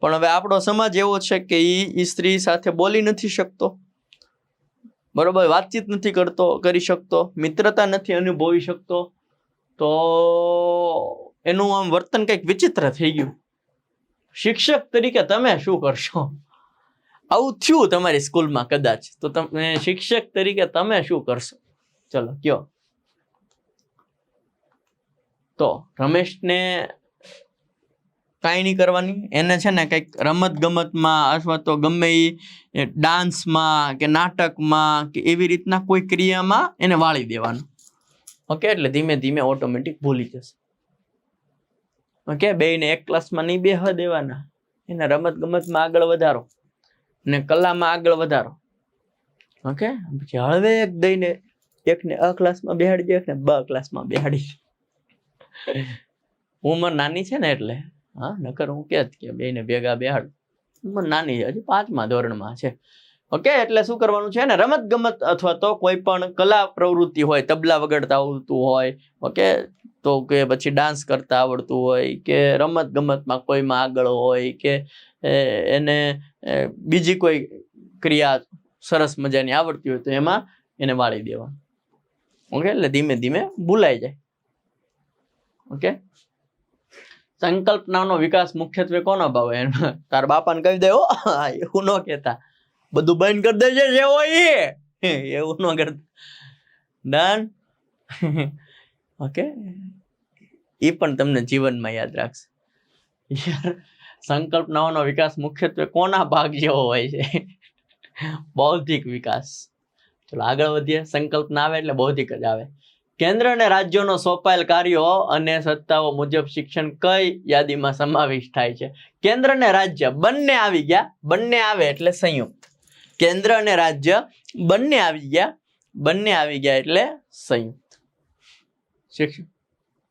Speaker 1: પણ હવે આપણો સમાજ એવો છે કે એ સ્ત્રી સાથે બોલી નથી શકતો, બરોબર, વાતચીત નથી કરી શકતો, મિત્રતા નથી અનુભવી શકતો, તો એનું આમ વર્તન કંઈક વિચિત્ર થઈ ગયું. શિક્ષક તરીકે તમે શું કરશો? આવું થયું તમારી સ્કૂલમાં કદાચ, તો તમે શિક્ષક તરીકે તમે શું કરશો? ચલો કયો. તો રમેશને કાંઈ નહીં કરવાની, એને છે ને કંઈક રમત ગમતમાં અથવા તો ગમે એ ડાન્સમાં કે નાટકમાં કે એવી રીતના કોઈ ક્રિયામાં એને વાળી દેવાનું. ઓકે, એટલે ધીમે ધીમે ઓટોમેટિક ભૂલી જશે. ઓકે, બેયને એક ક્લાસમાં નહીં બેહવા દેવાના, એને રમત ગમતમાં આગળ વધારો ને કલામાં આગળ વધારો. ઓકે, પછી હળવે એક દઈને એકને અ ક્લાસમાં બેહાડી દે, એકને બ ક્લાસમાં બેહાડી. ઉંમર નાની છે ને એટલે, હા, નકર હું કે બેને ભેગા બેહાડ. ઉંમર નાની છે, હજી 5મા ધોરણમાં છે. ઓકે, એટલે શું કરવાનું છે ને, રમત ગમત અથવા તો કોઈ પણ કલા પ્રવૃત્તિ હોય, તબલા વગાડતા આવડતું હોય, ઓકે, તો કે પછી ડાન્સ કરતા આવડતું હોય, કે રમત ગમતમાં કોઈમાં આગળ હોય, કે એને બીજી કોઈ ક્રિયા સરસ મજાની આવડતી હોય, તો એમાં એને વાળી દેવાનું. ઓકે, એટલે ધીમે ધીમે ભૂલાઈ જાય. ઓકે, સંકલ્પનાનો વિકાસ મુખ્યત્વે કોનો ભાવે? તાર બાપાને કહી દે, એવું ન કહેતા, બધું બંધ કરી દેજે જે હોય એવું ન કરતા. ડન? ઓકે, એ પણ તમને જીવનમાં યાદ રાખશે. યાર સંકલ્પનાઓનો વિકાસ મુખ્યત્વે કોના ભાગ જેવો હોય છે? બૌદ્ધિક વિકાસ. ચલો આગળ વધીએ. સંકલ્પના આવે એટલે બૌદ્ધિક જ આવે. કેન્દ્ર અને રાજ્યોનો સોંપાયેલ કાર્યો અને સત્તાઓ મુજબ શિક્ષણ કઈ યાદીમાં સમાવેશ થાય છે? કેન્દ્ર અને રાજ્ય બંને આવી ગયા. બંને આવે એટલે સંયુક્ત. કેન્દ્ર અને રાજ્ય બંને આવી ગયા. બંને આવી ગયા એટલે સંયુક્ત.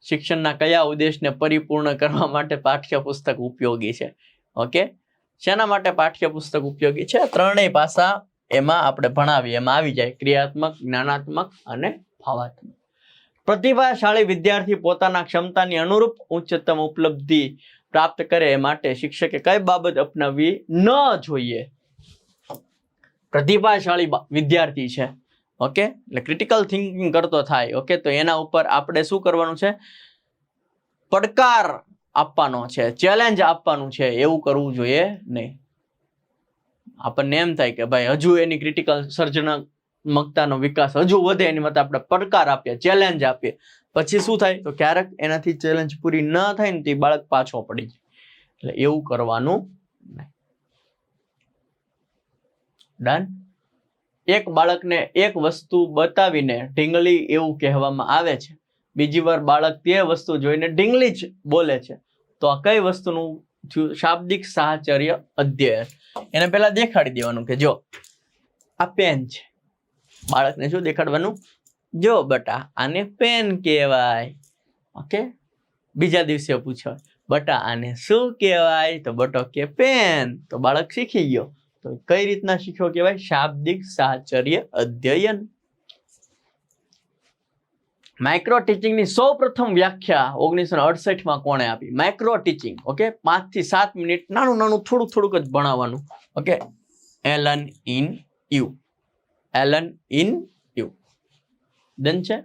Speaker 1: શિક્ષણના કયા ઉદ્દેશને પરિપૂર્ણ કરવા માટે પાઠ્યપુસ્તક ઉપયોગી છે? ઓકે, શેના માટે પાઠ્યપુસ્તક ઉપયોગી છે? ત્રણેય પાસા એમાં આપણે ભણાવીએ એમાં આવી જાય. ક્રિયાત્મક, જ્ઞાનાત્મક અને ભાવાત્મક. પ્રતિભાશાળી વિદ્યાર્થી પોતાના ક્ષમતાની અનુરૂપ ઉચ્ચતમ ઉપલબ્ધિ પ્રાપ્ત કરે એ માટે શિક્ષકે કઈ બાબત અપનાવવી ન જોઈએ? પ્રતિભાશાળી વિદ્યાર્થી છે, ઓકે, એટલે ક્રિટિકલ થિંકિંગ કરતો થાય, ઓકે, તો એના ઉપર આપણે શું કરવાનું છે? પડકાર આપવાનો છે, ચેલેન્જ આપવાનું છે. એવું કરવું જોઈએ નહીં. આપણને એમ થાય કે ભાઈ હજુ એની ક્રિટિકલ સર્જનાત્મકતાનો વિકાસ હજુ વધે, એની માટે આપણે પડકાર આપીએ, ચેલેન્જ આપીએ. પછી શું થાય? તો ક્યારેક એનાથી ચેલેન્જ પૂરી ન થાય ને તો બાળક પાછો પડી જાય. એટલે એવું કરવાનું નહીં. ડન. એક બાળકને એક વસ્તુ બતાવીને ઢીંગલી એવું કહેવામાં આવે છે. બીજી વાર બાળક તે વસ્તુ જોઈને ઢીંગલી જ બોલે છે. તો આ કઈ વસ્તુનું શાબ્દિક સાહચર્ય અધ્યયન? એને પહેલા દેખાડી દેવાનું કે જો આ પેન છે. બાળકને શું દેખાડવાનું? જો બટા આને પેન કહેવાય. ઓકે, બીજા દિવસે પૂછો બટા આને શું કહેવાય? તો બટો કે પેન. તો બાળક શીખી ગયો. તો કઈ રીતના શીખ્યો કહેવાય? શાબ્દિક સાહચર્ય અધ્યયન. માઇક્રો ટીચિંગની સૌ પ્રથમ વ્યાખ્યા 1968માં કોણે આપી? માઇક્રો ટીચિંગ, ઓકે, 5 થી 7 મિનિટ નાનું નાનું થોડુંક જ ભણાવવાનું. Okay, Allen in you. Allen in you. Done છે.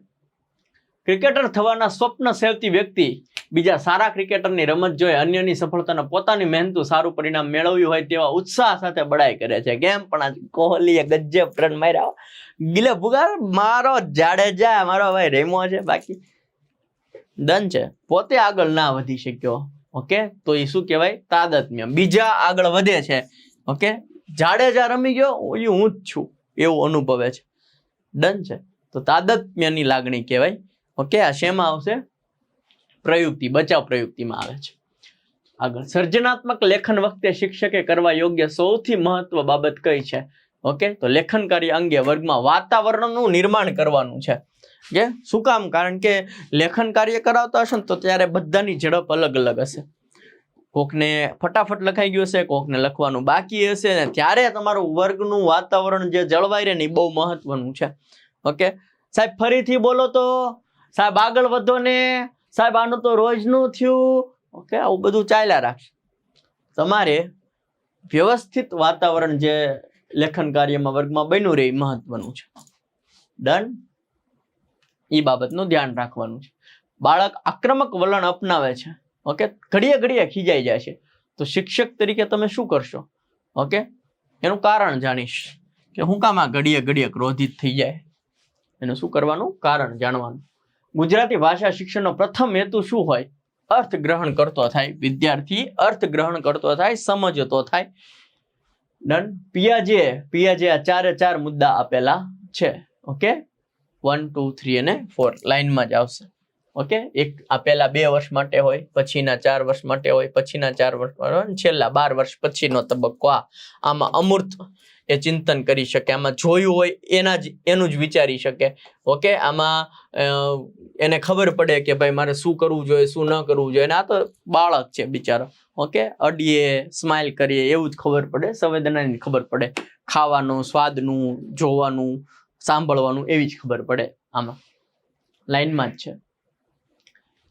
Speaker 1: ક્રિકેટર થવાના સ્વપ્ન સેવતી વ્યક્તિ બીજા સારા ક્રિકેટરની રમત જોઈ અન્યની સફળતાના પોતાની મહેનતું સારું પરિણામ મેળવ્યું હોય તેવા ઉત્સાહ સાથે બડાઈ કરે છે. કેમ? પણ આજ કોહલીએ ગજબ રન માર્યા. ગિલે ભુગાર મારો જાડેજા મારો ભાઈ રેમો છે. બાકી ડન છે. પોતે આગળ ના વધી શક્યો, ઓકે, તો એ શું કહેવાય? તાદાત્મ્ય. બીજા આગળ વધે છે, ઓકે, જાડેજા રમી ગયો, હું જ છું એવું અનુભવે છે. ડન છે. તો તાદાત્મ્યની લાગણી કહેવાય. ઓકે, આ શેમાં આવશે? પ્રયુક્તિ, બચાવ પ્રયુક્તિમાં આવે છે. આગળ, સર્જનાત્મક લેખન વખતે શિક્ષકે કરવા યોગ્ય સૌથી મહત્વ બાબત કઈ છે? ઓકે, તો લેખન કાર્ય અંગે વર્ગમાં વાતાવરણનું નિર્માણ કરવાનું છે. કે શું કામ? કારણ કે લેખન કાર્ય કરાવતા હશે ને તો ત્યારે બધાની ઝડપ અલગ અલગ હશે. કોકને ફટાફટ લખાઈ ગયું હશે, કોકને લખવાનું બાકી હશે, ને ત્યારે તમારું વર્ગનું વાતાવરણ જે જળવાઈ રહે ને એ બહુ મહત્વનું છે. ઓકે સાહેબ, ફરીથી બોલો તો. સાહેબ આગળ વધો ને. સાહેબ આનું તો રોજનું થયું. ઓકે, આવું બધું ચાલ્યા રાખશે. તમારે વ્યવસ્થિત વાતાવરણ જે લેખન કાર્યમાં વર્ગમાં બન્યું રહે એ મહત્વનું છે. ડન. એ બાબતનું ધ્યાન રાખવાનું છે. બાળક આક્રમક વલણ અપનાવે છે, ઓકે, ઘડીએ ખીજાઈ જાય છે, તો શિક્ષક તરીકે તમે શું કરશો? ઓકે, એનું કારણ જાણીશ કે હું કામ આ ઘડીએ ક્રોધિત થઈ જાય. એનું શું કરવાનું? કારણ જાણવાનું. ગુજરાતી ભાષા શિક્ષણનો પ્રથમ હેતુ શું હોય? અર્થ ગ્રહણ કરતો થાય. વિદ્યાર્થી અર્થ ગ્રહણ કરતો થાય, સમજતો થાય. ડન. પિયાજે આ 4 મુદ્દા આપેલા છે. ઓકે, 1, 2, 3 અને 4 લાઈનમાં જ આવશે. ઓકે, એક આ પહેલા 2 વર્ષ માટે હોય, પછીના 4 વર્ષ માટે હોય, પછીના 4 વર્ષ માટે, છેલ્લા 12 વર્ષ પછીનો તબક્કો. આમાં અમૂર્ત એ ચિંતન કરી શકે, આમાં જોયું હોય એનું જ વિચારી શકે. ઓકે, આમાં એને ખબર પડે કે ભાઈ મારે શું કરવું જોઈએ, શું ન કરવું જોઈએ. આ તો બાળક છે બિચારો. ઓકે, અડીએ, સ્માઇલ કરીએ એવું જ ખબર પડે, સંવેદનાની ખબર પડે, ખાવાનું, સ્વાદનું, જોવાનું, સાંભળવાનું એવી જ ખબર પડે. આમાં લાઈનમાં જ છે.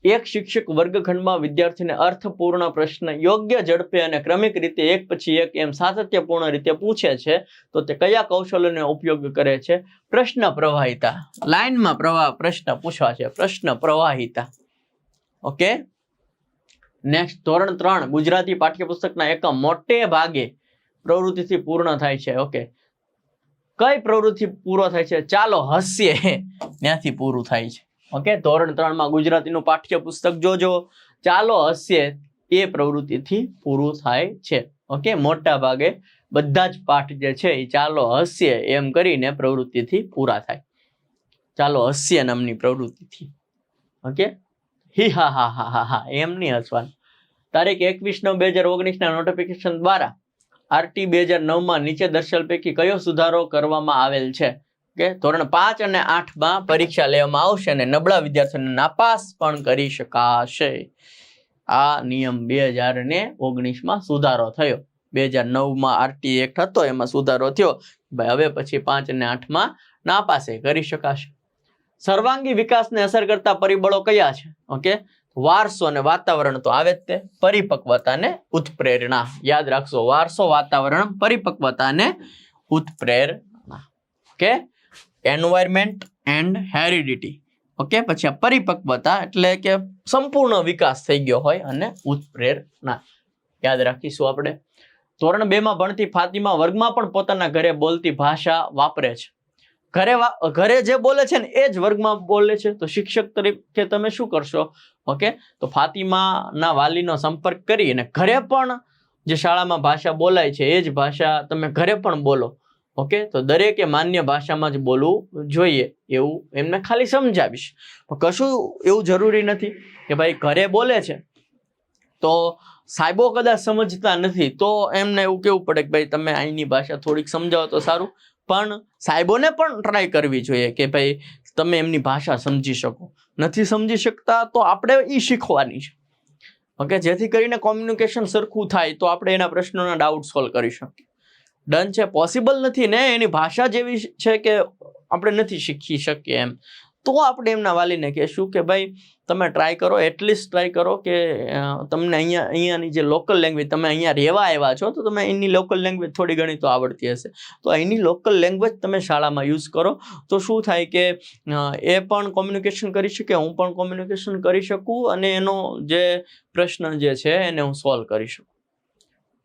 Speaker 1: એક શિક્ષક વર્ગખંડમાં વિદ્યાર્થીને અર્થપૂર્ણ પ્રશ્ન યોગ્ય ઝડપે અને ક્રમિક રીતે એક પછી એક એમ સાતત્યપૂર્ણ રીતે પૂછે છે તો તે કયા કૌશલ્યનો ઉપયોગ કરે છે? પ્રશ્ન પ્રવાહિતા. લાઈનમાં પ્રશ્ન પૂછવા છે, પ્રશ્ન પ્રવાહિતા. ઓકે, નેક્સ્ટ, ધોરણ 3 ગુજરાતી પાઠ્યપુસ્તકના એકમ મોટે ભાગે પ્રવૃત્તિથી પૂર્ણ થાય છે. ઓકે, કઈ પ્રવૃત્તિ પૂરો થાય છે? ચાલો હસીએ, ત્યાંથી પૂરું થાય છે. ઓકે, ધોરણ 3 માં ગુજરાતીનું પાઠ્યપુસ્તક જોજો. ચાલો હસીએ એ પ્રવૃત્તિથી પૂરું થાય છે. ઓકે, મોટા ભાગે બધા જ પાઠ જે છે એ ચાલો હસીએ એમ કરીને પ્રવૃત્તિથી પૂરા થાય. ચાલો હસીએ નામની પ્રવૃત્તિથી. ઓકે, હી હા હા હા હા હા એમ નહીં હસવાનું. તારીખ 21/9/2019 નોટિફિકેશન દ્વારા RT 2009 નીચે દર્શાવેલ પૈકી કયો સુધારો કરવામાં આવેલ છે? કે ધોરણ 5 અને 8 પરીક્ષા લેવામાં આવશે અને નબળા વિદ્યાર્થીઓને નાપાસ પણ કરી શકાશે. આ નિયમ 2019 સુધારો થયો. 2009 RT એક્ટ હતો, એમાં સુધારો થયો. ભાઈ હવે પછી 5 અને 8 નાપાસે કરી શકાશે. સર્વાંગી વિકાસને અસર કરતા પરિબળો કયા છે? ઓકે, વારસો અને વાતાવરણ તો આવે જ તે. પરિપક્વતા અને ઉત્પ્રેરણા યાદ રાખશો. વારસો, વાતાવરણ, પરિપક્વતા અને ઉત્પ્રેરણા. Okay, environment and heredity. Okay, પછી આ પરિપક્વતા એટલે કે સંપૂર્ણ વિકાસ થઈ ગયો હોય અને ઉત્પ્રેરણા યાદ રાખીશું આપણે. ધોરણ 2 ભણતી ફાતિમા વર્ગમાં પણ પોતાના ઘરે બોલતી ભાષા વાપરે છે. ઘરે જે બોલે છે ને એ જ વર્ગમાં બોલે છે. તો શિક્ષક તરીકે તમે શું કરશો? ઓકે, તો ફાતિમાના વાલીનો સંપર્ક કરી અને ઘરે પણ જે શાળામાં ભાષા બોલાય છે એ જ ભાષા તમે ઘરે પણ બોલો. ઓકે, તો દરેકે માન્ય ભાષામાં જ બોલવું જોઈએ એવું એમને ખાલી સમજાવીશ. કશું એવું જરૂરી નથી કે ભાઈ ઘરે બોલે છે તો સાહેબો કદાચ સમજતા નથી તો એમને એવું કેવું પડે કે ભાઈ તમે અહીંની ભાષા થોડીક સમજાવો તો સારું. પણ સાહેબોને પણ ટ્રાય કરવી જોઈએ કે ભાઈ તમે એમની ભાષા સમજી શકો. નથી સમજી શકતા તો આપણે એ શીખવાની છે. ઓકે, જેથી કરીને કોમ્યુનિકેશન સરખું થાય તો આપણે એના પ્રશ્નોના ડાઉટ સોલ્વ કરી શકીએ. ડન છે. પોસિબલ નથી ને, એની ભાષા જેવી છે કે આપણે નથી શીખી શકીએ એમ, તો આપણે એમના વાલીને કહેશું કે ભાઈ તમે ટ્રાય કરો, એટલીસ્ટ ટ્રાય કરો કે તમને અહીંયાની જે લોકલ લેંગ્વેજ, તમે અહીંયા રહેવા આવ્યા છો તો તમે અહીંની લોકલ લેંગ્વેજ થોડી ઘણી તો આવડતી હશે, તો અહીંની લોકલ લેંગ્વેજ તમે શાળામાં યુઝ કરો. તો શું થાય કે એ પણ કોમ્યુનિકેશન કરી શકે, હું પણ કોમ્યુનિકેશન કરી શકું અને એનો જે પ્રશ્ન જે છે એને હું સોલ્વ કરી શકું.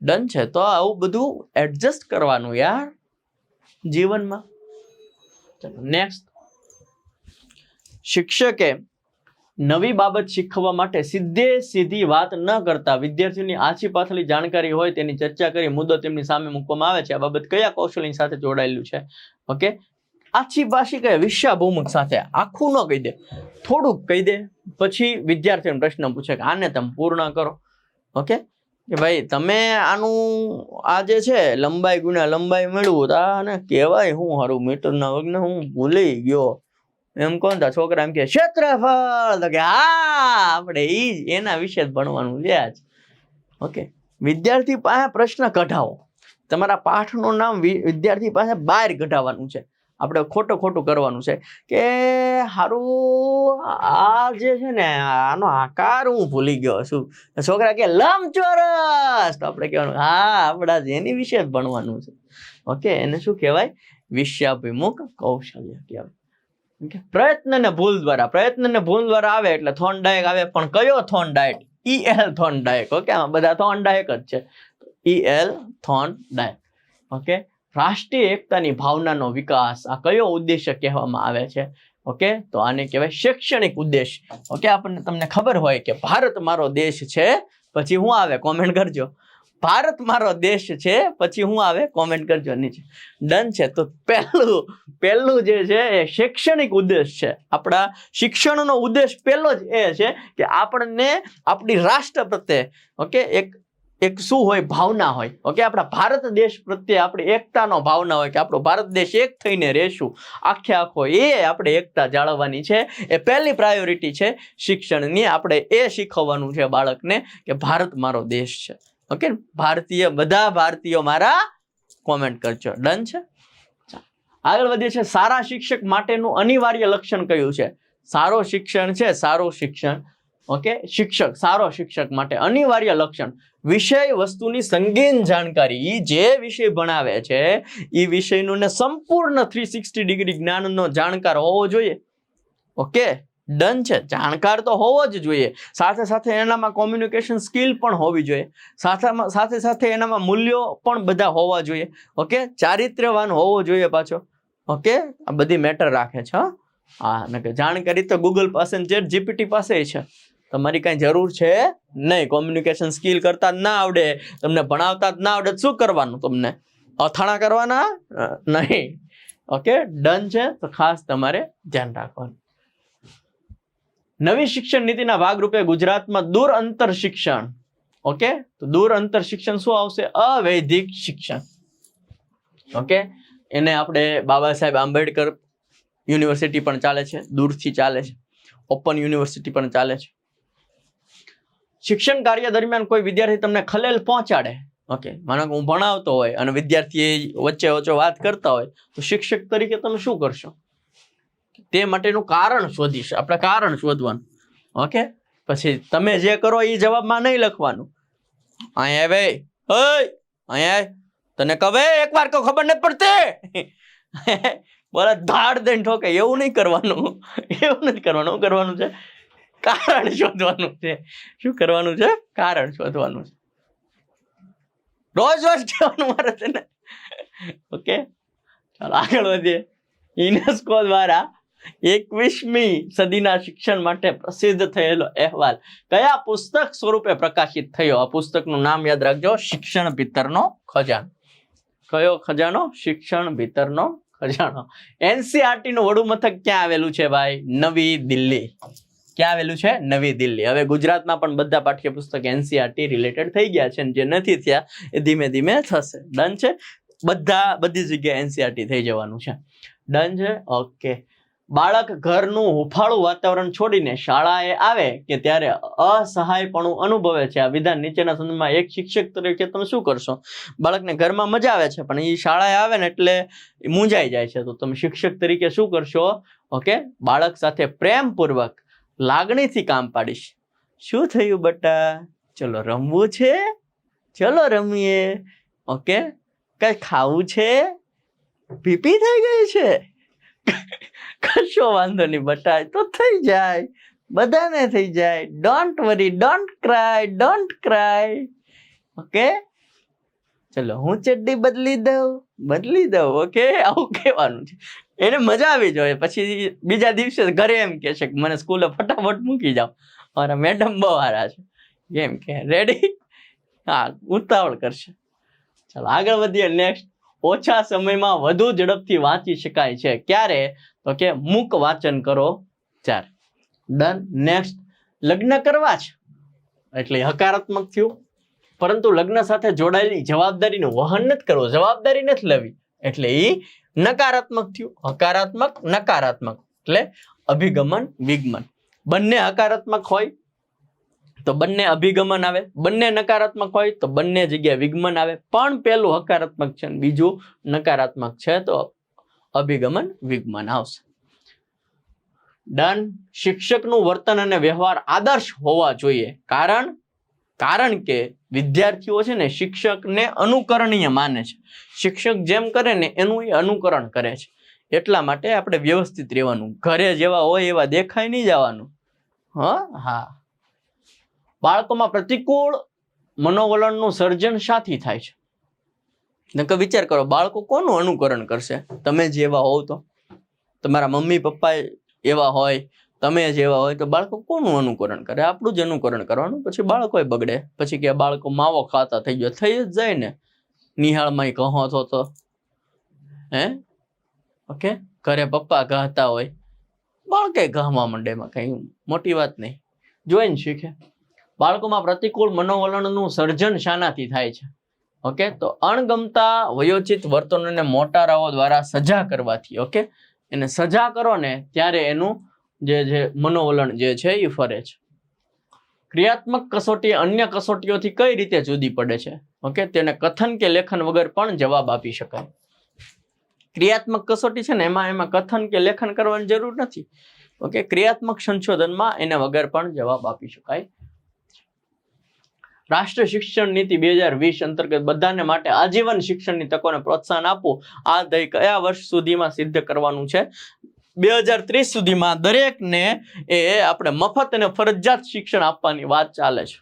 Speaker 1: ડન છે. તો આવું બધું એડજસ્ટ કરવાનું યાર જીવનમાં. ચલો નેક્સ્ટ. શિક્ષકે નવી બાબત શીખવવા માટે સીધી વાત ન કરતા વિદ્યાર્થીઓની આછી પાછળની જાણકારી હોય તેની ચર્ચા કરી મુદ્દો તેમની સામે મૂકવામાં આવે છે. આ બાબત કયા કૌશલ્યની સાથે જોડાયેલું છે? ઓકે, આછી પાછી કહે વિષયાભૂમક સાથે. આખું ન કહી દે, થોડુંક કહી દે, પછી વિદ્યાર્થીઓને પ્રશ્ન પૂછે કે આને તમે પૂર્ણ કરો. ઓકે, કે ભાઈ તમે આનું આ જે છે લંબાઈ ગુણ્યા લંબાઈ મેળવું તો આને કહેવાય હું હારું મીટરના વર્ગને હું ભૂલી ગયો. એમ કોણ તા છોકરા એમ કે ક્ષેત્રફળ, તો કે હા આપણે એના વિશે જ ભણવાનું છે આજ. ઓકે, વિદ્યાર્થી પાસે પ્રશ્ન કઢાવો. તમારા પાઠનું નામ વિદ્યાર્થી પાસે બહાર કઢાવવાનું છે. આપણે ખોટું કરવાનું છે કે હારું આ જે છે ને આનો આકાર હું ભૂલી ગયો છું. છોકરા કે લંબચોરસ, તો આપણે કહેવાનું હા આપણા એની વિશે જ ભણવાનું છે. ઓકે, એને શું કહેવાય? વિષયાભિમુખ કૌશલ્ય કહેવાય. પ્રયત્ન ને ભૂલ દ્વારા આવે એટલે થોર્નડાયક આવે. પણ કયો થોર્નડાયક? EL થોર્નડાયક. ઓકે, આમાં બધા થોર્નડાયક જ છે. EL થોર્નડાયક. ઓકે, રાષ્ટ્રીય એકતાની ભાવનાનો વિકાસ આ કયો ઉદ્દેશ્ય કહેવામાં આવે છે? ઓકે, તો આને કહેવાય શૈક્ષણિક ઉદ્દેશ. ઓકે, આપણને તમને ખબર હોય કે ભારત મારો દેશ છે, પછી હું આવે કોમેન્ટ કરજો. ભારત મારો દેશ છે, પછી હું આવે કોમેન્ટ કરજો નીચે. ડન છે. તો પહેલું જે છે એ શૈક્ષણિક ઉદ્દેશ છે. આપણા શિક્ષણનો ઉદ્દેશ પહેલો જ એ છે કે આપણને આપણી રાષ્ટ્ર પ્રત્યે ઓકે એક શું હોય? ભાવના હોય. ઓકે, આપણા ભારત દેશ પ્રત્યે આપણી એકતાનો ભાવના હોય કે આપણો ભારત દેશ એક થઈને રહેશું આખો. એ આપણે એકતા જાળવવાની છે. એ પહેલી પ્રાયોરિટી છે શિક્ષણની. આપણે એ શીખવવાનું છે બાળકને કે ભારત મારો દેશ છે. ઓકે, બધા ભારતીયો મારા કોમેન્ટ કરજો. ડન છે. આગળ વધીએ છે. સારા શિક્ષક માટેનું અનિવાર્ય લક્ષણ કયું છે? સારો શિક્ષણ. ઓકે, સારો શિક્ષક માટે અનિવાર્ય લક્ષણ વિષય વસ્તુની સંગીન જાણકારી. એ જે વિષય ભણાવે છે એ વિષયનું ને સંપૂર્ણ 360 ડિગ્રી જ્ઞાનનો જાણકાર હોવો જોઈએ. ઓકે, ડન છે. જાણકાર તો હોવો જ જોઈએ. સાથે એનામાં કોમ્યુનિકેશન સ્કિલ પણ હોવી જોઈએ. સાથે એનામાં મૂલ્યો પણ બધા હોવા જોઈએ. ઓકે, ચારિત્ર્યવાન હોવો જોઈએ પાછો. ઓકે, આ બધી મેટર રાખે છે. હા, જાણકારી તો ગૂગલ પાસે, ChatGPT પાસે છે. તમારી કઈ જરૂર છે નહીં. કોમ્યુનિકેશન સ્કિલ કરતા જ ના આવડે, તમને ભણાવતા જ ના આવડે, શું કરવાનું? તમને અથાણા કરવાના નહીં. ઓકે, ડન છે. તો ખાસ તમારે ધ્યાન રાખવાનું. નવી શિક્ષણ નીતિના ભાગરૂપે ગુજરાતમાં દૂર અંતર શિક્ષણ. ઓકે, તો દૂર અંતર શિક્ષણ શું આવશે? અવૈધિક શિક્ષણ. ઓકે, એને આપણે બાબા સાહેબ આંબેડકર યુનિવર્સિટી પણ ચાલે છે, દૂરથી ચાલે છે. ઓપન યુનિવર્સિટી પણ ચાલે છે. શિક્ષણ કાર્ય દરમિયાન કોઈ વિદ્યાર્થી તમને ખલેલ પહોંચાડે, ઓકે, માનો કે હું ભણાવતો હોય અને વિદ્યાર્થી વચ્ચે વાત કરતા હોય, તો શિક્ષક તરીકે તમે શું કરશો? તે માટેનું કારણ શોધીશ. આપણે કારણ શોધવાનું. ઓકે, પછી તમે જે કરો એ જવાબમાં નહીં લખવાનું. અહીંયા ભાઈ, અહીંયા તને કહે એકવાર કહો ખબર નથી પડતી, બોલે ધાડ દઈને ઠોકે, એવું નહીં કરવાનું. એવું નથી કરવાનું. શું કરવાનું છે? કારણ શોધવાનું છે. શું કરવાનું છે? કારણ શોધવાનું છે. રોજ કહેવાનું મારે છે ને. ઓકે, ચાલો આગળ વધીએ. યુનેસ્કો દ્વારા 21મી સદીના શિક્ષણ માટે પ્રસિદ્ધ થયેલો અહેવાલ કયા પુસ્તક સ્વરૂપે પ્રકાશિત થયો? આ પુસ્તકનું નામ યાદ રાખજો, શિક્ષણ ભીતરનો ખજાનો. કયો ખજાનો? શિક્ષણ ભીતરનો ખજાનો. NCERT નું વડું મથક ક્યાં આવેલું છે ભાઈ? નવી દિલ્હી. ક્યાં આવેલું છે? નવી દિલ્હી. હવે ગુજરાતમાં પણ બધા પાઠ્યપુસ્તક NCERT રિલેટેડ થઈ ગયા છે, જે નથી થયા એ ધીમે ધીમે થશે. ડન છે? બધી જગ્યાએ NCERT થઈ જવાનું છે. ડન છે? ઓકે. બાળક ઘરનું હુફાળું વાતાવરણ છોડીને શાળાએ આવે કે ત્યારે અસહાયપણું અનુભવે છે. આ વિધાન નીચેના સંદર્ભમાં એક શિક્ષક તરીકે તમે શું કરશો? બાળકને ઘરમાં મજા આવે છે પણ એ શાળાએ આવે ને એટલે મૂંઝાઈ જાય છે, તો તમે શિક્ષક તરીકે શું કરશો? ઓકે, બાળક સાથે પ્રેમપૂર્વક લાગણીથી કામ પાડીશ. શું થયું બટા? ચલો રમવું છે, ચલો રમીએ. ઓકે, કઈ ખાવું છે? પીપી થઈ ગઈ છે? કશો વાંધો નહીં બટા, તો થઈ જાય, બધાને થઈ જાય. Don't worry, don't cry, don't cry. Okay, ચલો હું ચડ્ડી બદલી દઉં. ઓકે, આવું કહેવાનું છે. એને મજા આવી જોઈએ. પછી બીજા દિવસે ઘરે એમ કે છે કે મને સ્કૂલે ફટાફટ મૂકી જાઓ, મારા મેડમ બહુ સારા છે, એમ કે. રેડી? હા, ઉતાવળ કરશે. ચાલો આગળ વધીએ. નેક્સ્ટ, ઓછા સમયમાં વધુ ઝડપથી વાંચી શકાય છે ક્યારે? તો કે મૂક વાંચન કરો ત્યારે. ડન. નેક્સ્ટ, લગ્ન કરવા છે એટલે હકારાત્મક થયું, પરંતુ લગ્ન સાથે જોડાયેલી જવાબદારીનું વહન નથી કરવું, જવાબદારી નથી લેવી એટલે એ નકારાત્મક થયું. હકારાત્મક, નકારાત્મક એટલે અભિગમન, વિગમન. બંને હકારાત્મક હોય તો બંને અભિગમન આવે, બંને નકારાત્મક હોય તો બંને જગ્યાએ વિગમન આવે. પણ પેલું હકારાત્મક છે ને બીજું નકારાત્મક છે તો અભિગમન, વિગમન આવશે. ડન. શિક્ષકનું વર્તન અને વ્યવહાર આદર્શ હોવા જોઈએ. કારણ કે વિદ્યાર્થીઓ છે ને શિક્ષકને અનુકરણીય માને છે. શિક્ષક જેમ કરે ને એનું એ અનુકરણ કરે છે. એટલા માટે આપણે વ્યવસ્થિત રહેવાનું. ઘરે જેવા હોય એવા દેખાઈ નહીં જવાનું. હા. બાળકોમાં પ્રતિકૂળ મનોવલણનું સર્જન શાથી થાય છે? નકર વિચાર કરો, બાળકો કોનું અનુકરણ કરશે? તમે જેવા હોવ તો, તમારા મમ્મી પપ્પા એવા હોય, તમે જેવા હોય તો બાળકો કોનું અનુકરણ કરે? આપણું જ અનુકરણ કરવાનું. પછી બાળકો બગડે. પછી કે બાળકો માવો ખાતા થઈ ગયો, થઈ જ જાય ને. નિહાળમાં કહો તો ઓકે, ઘરે પપ્પા કહેતા હોય, બાળકે કહવા માંડે, એમાં કઈ મોટી વાત નહીં, જોઈને શીખે. બાળકોમાં પ્રતિકૂળ મનોવલણનું સર્જન શાનાથી થાય છે? ઓકે, તો અણગમતા વયોચિત વર્તનોને મોટારાઓ દ્વારા સજા કરવાથી. ઓકે, એને સજા કરો ને ત્યારે એનું જે મનોવલણ જે છે એ ફરે છે. ક્રિયાત્મક કસોટી અન્ય કસોટીઓથી કઈ રીતે જુદી પડે છે? ઓકે, તેને કથન કે લેખન વગર પણ જવાબ આપી શકાય. ક્રિયાત્મક કસોટી છે ને એમાં કથન કે લેખન કરવાની જરૂર નથી. ઓકે, ક્રિયાત્મક સંશોધનમાં એને વગર પણ જવાબ આપી શકાય. રાષ્ટ્રીય શિક્ષણ નીતિ 2020 અંતર્ગત બધાને માટે આજીવન શિક્ષણની તકોને પ્રોત્સાહન આપવું, આ ધ્યેય કયા વર્ષ સુધીમાં સિદ્ધ કરવાનું છે? 2030 સુધીમાં દરેકને એ આપણે મફત અને ફરજિયાત શિક્ષણ આપવાની વાત ચાલે છે.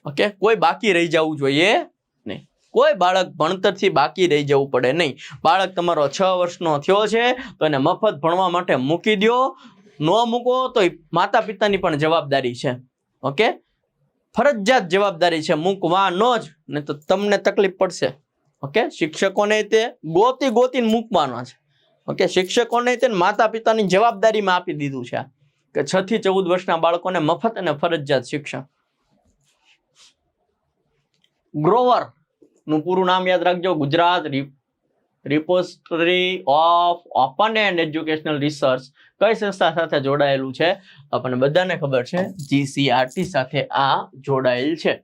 Speaker 1: ઓકે, કોઈ બાકી રહી જવું જોઈએ નહીં. કોઈ બાળક ભણતરથી બાકી રહી જવું પડે નહીં. બાળક તમારો 6 વર્ષનો થયો છે તો એને મફત ભણવા માટે મૂકી દો. ન મૂકો તો માતા પિતાની પણ જવાબદારી છે. ઓકે, ફરજિયાત જવાબદારી છે, મૂકવાનો જ, નહીં તો તમને તકલીફ પડશે. ઓકે, શિક્ષકોને તે ગોતીને મૂકવાનો છે. ઓકે, શિક્ષકોને તે માતા પિતાની જવાબદારીમાં આપી દીધું છે કે 6 થી 14 વર્ષના બાળકોને મફત અને ફરજિયાત શિક્ષણ. ગ્રોવર નું પૂરું નામ યાદ રાખજો, Gujarat repository of open end educational research કઈ સંસ્થા સાથે જોડાયેલું છે? આપણને બધાને ખબર છે, GCRT સાથે આ જોડાયેલ છે.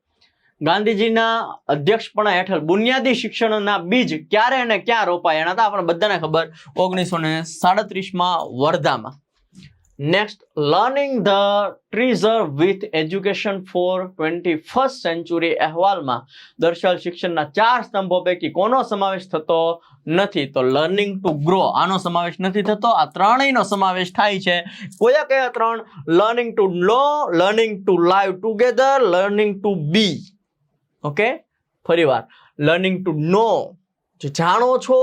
Speaker 1: ગાંધીજીના અધ્યક્ષપણા હેઠળ બુનિયાદી શિક્ષણના બીજ ક્યારે અને ક્યાં રોપાયા હતા? આપણને બધાને ખબર, 1937માં વર્ધામાં. Next, learning the treasure with education for 21st century અહેવાલમાં દર્શાવેલ શિક્ષણના 4 સ્તંભો પૈકી કોનો સમાવેશ થતો નથી? તો લર્નિંગ ટુ ગ્રો, આનો સમાવેશ નથી થતો. આ ત્રણેયનો સમાવેશ થાય છે. કયા 3? Learning to know, learning to live together, learning to be. Okay, ફરીવાર, લર્નિંગ ટુ નો, જે જાણો છો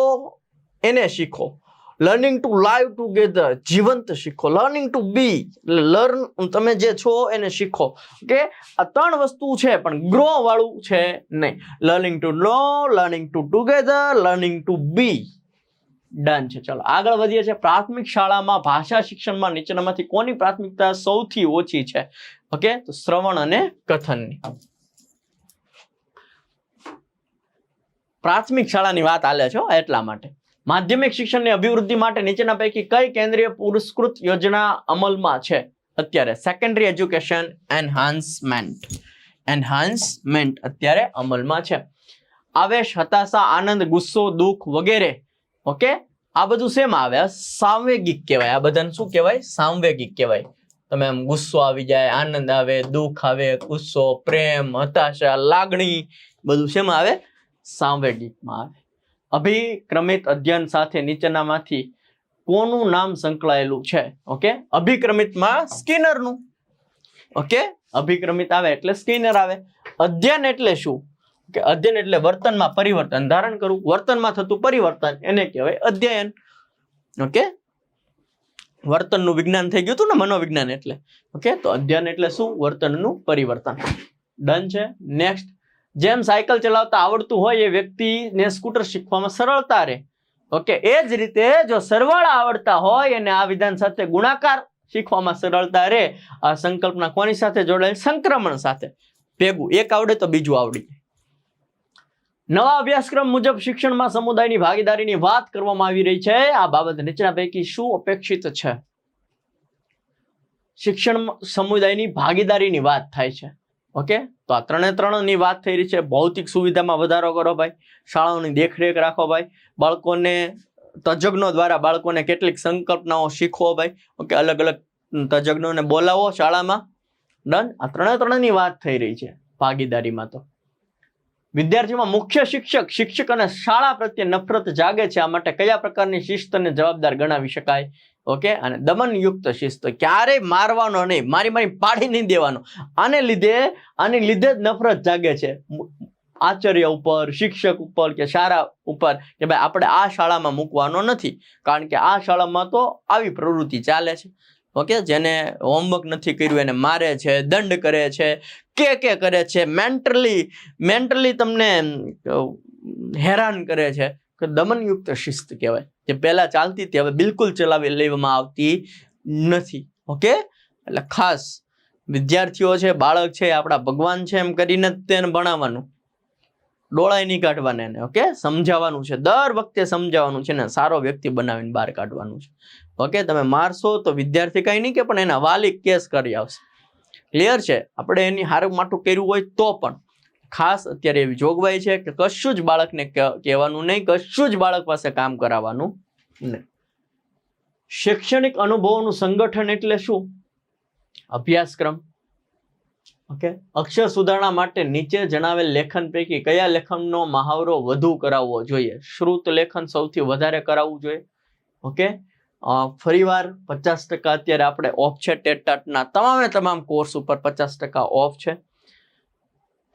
Speaker 1: એને શીખો. લર્નિંગ ટુ લાઈવ ટુગેધર, જીવંત શીખો. લર્નિંગ ટુ બી, લર્ન, તમે જે છો એને શીખો. ઓકે, આ 3 વસ્તુ છે, પણ ગ્રો વાળું છે નહીં. Learning to know, learning to together, learning to be. Done છે. ચલો આગળ વધીએ છીએ. પ્રાથમિક શાળામાં ભાષા શિક્ષણમાં નીચેનામાંથી કોની પ્રાથમિકતા સૌથી ઓછી છે? ઓકે, તો શ્રવણ અને કથનની. પ્રાથમિક શાળાની વાત આલે છે એટલા માટે. માધ્યમિક શિક્ષણની અભિવૃદ્ધિ માટે નીચેના પૈકી કઈ કેન્દ્રીય પુરસ્કૃત યોજના અમલમાં છે અત્યારે? સેકન્ડરી એજ્યુકેશન એન્હાન્સમેન્ટ અત્યારે અમલમાં છે. આવેશ, હતાશા, આનંદ, ગુસ્સો, દુઃખ વગેરે. ઓકે, આ બધું શેમાં આવે? સાંવેગિક કહેવાય. આ બધાને શું કહેવાય? સાંવેગિક કહેવાય. તમે આમ ગુસ્સો આવી જાય, આનંદ આવે, દુઃખ આવે, ગુસ્સો, પ્રેમ, હતાશા, લાગણી, બધું શેમાં આવે? સાંવેગિકમાં આવે. અભિક્રમિત અધ્યયન સાથે નીચેનામાંથી કોનું નામ સંકળાયેલું છે? ઓકે, અભિક્રમિતમાં સ્કિનરનું. ઓકે, અભિક્રમિત આવે એટલે સ્કિનર આવે. અધ્યયન એટલે શું? કે અધ્યયન એટલે વર્તનમાં પરિવર્તન ધારણ કરવું, વર્તનમાં થતું પરિવર્તન, એને કહેવાય અધ્યયન. ઓકે, વર્તનનું વિજ્ઞાન થઈ ગયું હતું ને, મનોવિજ્ઞાન એટલે. ઓકે, તો અધ્યયન એટલે શું? વર્તનનું પરિવર્તન. ડન છે. નેક્સ્ટ, જેમ સાયકલ ચલાવતા આવડતું હોય એ વ્યક્તિને સ્કૂટર શીખવામાં સરળતા રહે. ઓકે, એ જ રીતે જો સરવાળા આવડતા હોય અને આ વિધાન સાથે ગુણાકાર શીખવામાં સરળતા રહે. આ સંકલ્પના કોની સાથે જોડાયેલ? સંક્રમણ સાથે. ભેગું, એક આવડે તો બીજું આવડી જાય. નવા અભ્યાસક્રમ મુજબ શિક્ષણમાં સમુદાયની ભાગીદારીની વાત કરવામાં આવી રહી છે. આ બાબત નીચેના પૈકી શું અપેક્ષિત છે? શિક્ષણ સમુદાયની ભાગીદારીની વાત થાય છે. ઓકે, તો આ 3ની વાત થઈ રહી છે. ભૌતિક સુવિધામાં વધારો કરો ભાઈ, શાળાઓની દેખરેખ રાખો ભાઈ, બાળકોને તજજ્ઞો દ્વારા બાળકોને કેટલીક સંકલ્પનાઓ શીખવો ભાઈ. ઓકે, અલગ અલગ તજજ્ઞોને બોલાવો શાળામાં. ડન. આ 3ની વાત થઈ રહી છે ભાગીદારીમાં. તો વિદ્યાર્થીમાં મુખ્ય શિક્ષક અને શાળા પ્રત્યે નફરત જાગે છે. આ માટે કયા પ્રકારની શિસ્તને જવાબદાર ગણાવી શકાય? ઓકે, અને દમનયુક્ત શિસ્ત, ક્યારેય મારવાનો નહીં, મારી પાડી નહીં દેવાનો. આની લીધે જ નફરત જાગે છે આચાર્ય ઉપર, શિક્ષક ઉપર કે શાળા ઉપર, કે ભાઈ આપણે આ શાળામાં મૂકવાનો નથી, કારણ કે આ શાળામાં તો આવી પ્રવૃત્તિ ચાલે છે. ઓકે, જેને હોમવર્ક નથી કર્યું એને મારે છે, દંડ કરે છે, કે કરે છે, મેન્ટલી તમને હેરાન કરે છે. કે દમનયુક્ત શિસ્ત કહેવાય. જે પહેલા ચાલતી હતી હવે બિલકુલ ચલાવી લેવામાં આવતી નથી. ઓકે, એટલે ખાસ વિદ્યાર્થીઓ છે, બાળક છે, આપણા ભગવાન છે એમ કરીને તેને ભણાવવાનું, ડોળાઈ નહીં કાઢવાના એને. ઓકે, સમજાવવાનું છે, દર વખતે સમજાવવાનું છે ને, સારો વ્યક્તિ બનાવીને બહાર કાઢવાનું છે. ઓકે, તમે મારશો તો વિદ્યાર્થી કઈ નહીં કે, પણ એના વાલી કેસ કરી આવશે. ક્લિયર છે? આપણે એની હારું માટું કર્યું હોય તો પણ ખાસ અત્યારે એવી જોગવાઈ છે કે કશું જ બાળકને કહેવાનું નહીં, કશું જ બાળક પાસે કામ કરાવવાનું નહીં. શૈક્ષણિક અનુભવોનું સંગઠન એટલે શું? અભ્યાસક્રમ. ઓકે, અક્ષર સુધારણા માટે નીચે જણાવેલ લેખન પૈકી કયા લેખનનો મહાવરો વધુ કરાવવો જોઈએ? શ્રુત લેખન સૌથી વધારે કરાવવું જોઈએ. ઓકે, ફરીવાર 50% અત્યારે આપણે ઓફ છે. ટેટના તમામ કોર્સ ઉપર 50% ઓફ છે.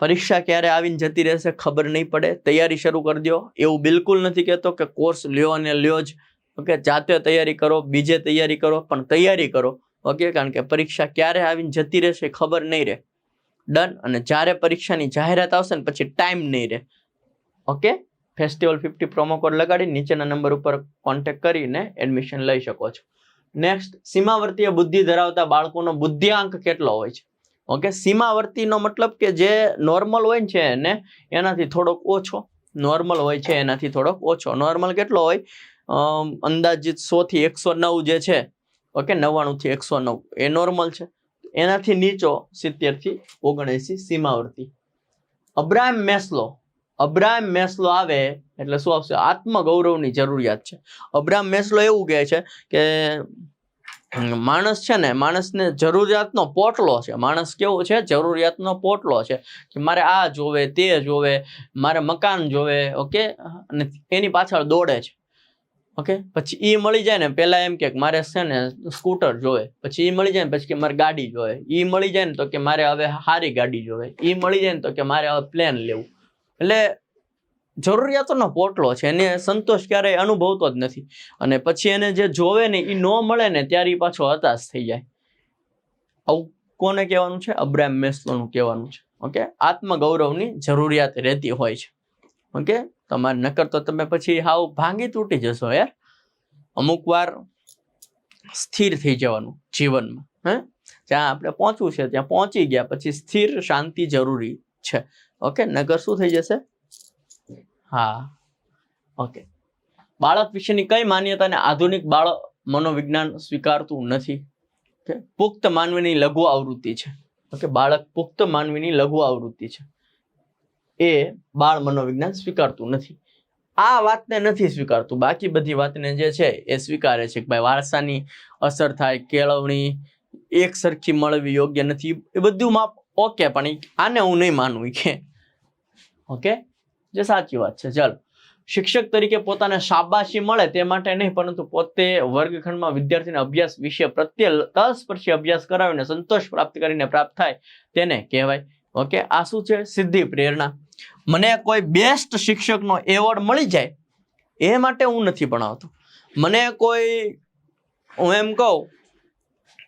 Speaker 1: પરીક્ષા ક્યારે આવીને જતી રહેશે ખબર નહીં પડે, તૈયારી શરૂ કરી દો. એવું બિલકુલ નથી કહેતો કે કોર્સ લ્યો અને લ્યો જ. ઓકે, જાતે તૈયારી કરો, બીજે તૈયારી કરો, પણ તૈયારી કરો. ઓકે, કારણ કે પરીક્ષા ક્યારે આવીને જતી રહેશે ખબર નહીં રહે. ડન. અને જ્યારે પરીક્ષાની જાહેરાત આવશે ને પછી ટાઈમ નહીં રહે. ઓકે, ફેસ્ટિવલ 50 પ્રોમો કોડ લગાડી નીચેના નંબર ઉપર કોન્ટેક્ટ કરીને એડમિશન લઈ શકો છો. નેક્સ્ટ, સીમાવર્તીય બુદ્ધિ ધરાવતા બાળકોનો બુદ્ધિઆંક કેટલો હોય છે? ઓકે, સીમાવર્તીનો મતલબ કે જે નોર્મલ હોય છે ને એનાથી થોડોક ઓછો. નોર્મલ હોય છે એનાથી થોડોક ઓછો. નોર્મલ કેટલો હોય? અંદાજિત 100 થી 109 જે છે, ઓકે, 99 થી 109 એ નોર્મલ છે. એનાથી નીચો 70 થી 79 સીમાવર્તી. અબ્રાહમ મેસ્લો આવે એટલે શું આવશે? આત્મગૌરવની જરૂરિયાત છે. અબ્રાહમ મેસ્લો એવું કહે છે કે માણસ છે ને, માણસને જરૂરિયાતનો પોટલો છે. માણસ કેવો છે? જરૂરિયાતનો પોટલો છે કે મારે આ જોવે, તે જોવે, મારે મકાન જોવે, ઓકે, અને એની પાછળ દોડે છે. ઓકે, પછી એ મળી જાય ને, પેલા એમ કે મારે છે ને સ્કૂટર જોવે, પછી એ મળી જાય ને પછી કે મારે ગાડી જોવે, એ મળી જાય ને તો કે મારે હવે સારી ગાડી જોવે, એ મળી જાય ને તો કે મારે હવે પ્લેન લેવું. એટલે જરૂરિયાતોનો પોટલો છે, એને સંતોષ ક્યારેય અનુભવતો જ નથી. અને પછી એને જે જોવે ને એ ન મળે ને ત્યારે એ પાછો હતાશ થઈ જાય. આવું કોને કહેવાનું છે? અબ્રાહમ મેસ્લોનું કહેવાનું છે. ઓકે, આત્મગૌરવની જરૂરિયાત રહેતી હોય છે. ઓકે, તમારે નકર તો તમે પછી હાવ ભાંગી તૂટી જશો યાર. અમુક વાર સ્થિર થઈ જવાનું જીવનમાં. જ્યાં આપણે પહોંચવું છે ત્યાં પહોંચી ગયા પછી સ્થિર શાંતિ જરૂરી છે. ઓકે, નકર શું થઈ જશે? હા, ઓકે. બાળક વિશેની કઈ માન્યતાને આધુનિક બાળક મનોવિજ્ઞાન સ્વીકારતું નથી? પુખ્ત માનવીની લઘુ આવૃત્તિ છે. ઓકે, બાળક પુખ્ત માનવીની લઘુ આવૃત્તિ છે. એ બાળ મનોવિજ્ઞાન સ્વીકારતું નથી. આ વાતને નથી સ્વીકારતું, બાકી બધી વાતને જે છે એ સ્વીકારે છે કે ભાઈ વારસાની અસર થાય, કેળવણી એક સરખી મળવી યોગ્ય નથી, એ બધું માપ ઓકે, પણ આને હું નહીં માનવું કે ઓકે, જે સાચી વાત છે. ચાલો, શિક્ષક તરીકે પોતાને શાબાશી મળે તે માટે નહીં, પરંતુ પોતે વર્ગખંડમાં વિદ્યાર્થીને અભ્યાસ વિશે પ્રત્યે તલસ્પર્શી અભ્યાસ કરાવીને સંતોષ પ્રાપ્ત કરીને પ્રાપ્ત થાય તેને કહેવાય. ઓકે, આ શું છે? સિદ્ધિ પ્રેરણા. મને કોઈ બેસ્ટ શિક્ષકનો એવોર્ડ મળી જાય એ માટે હું નથી ભણાવતો. મને કોઈ, હું એમ કહું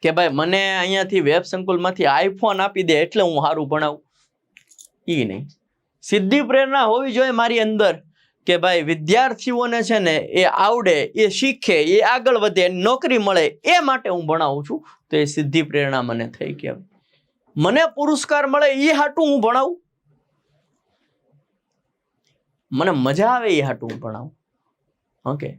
Speaker 1: કે ભાઈ મને અહીંયાથી વેબ સંકુલમાંથી આઈફોન આપી દે એટલે હું સારું ભણાવું, એ નહીં. સિદ્ધિ પ્રેરણા હોવી જોઈએ મારી અંદર કે ભાઈ વિદ્યાર્થીઓને છે ને એ આવડે, એ શીખે, એ આગળ વધે, નોકરી મળે, એ માટે હું ભણાવું છું. તો એ સિદ્ધિ પ્રેરણા મને થઈ કહેવાય. મને પુરસ્કાર મળે એ હાટું હું ભણાવું, મને મજા આવે એ હાટું હું ભણાવું. ઓકે,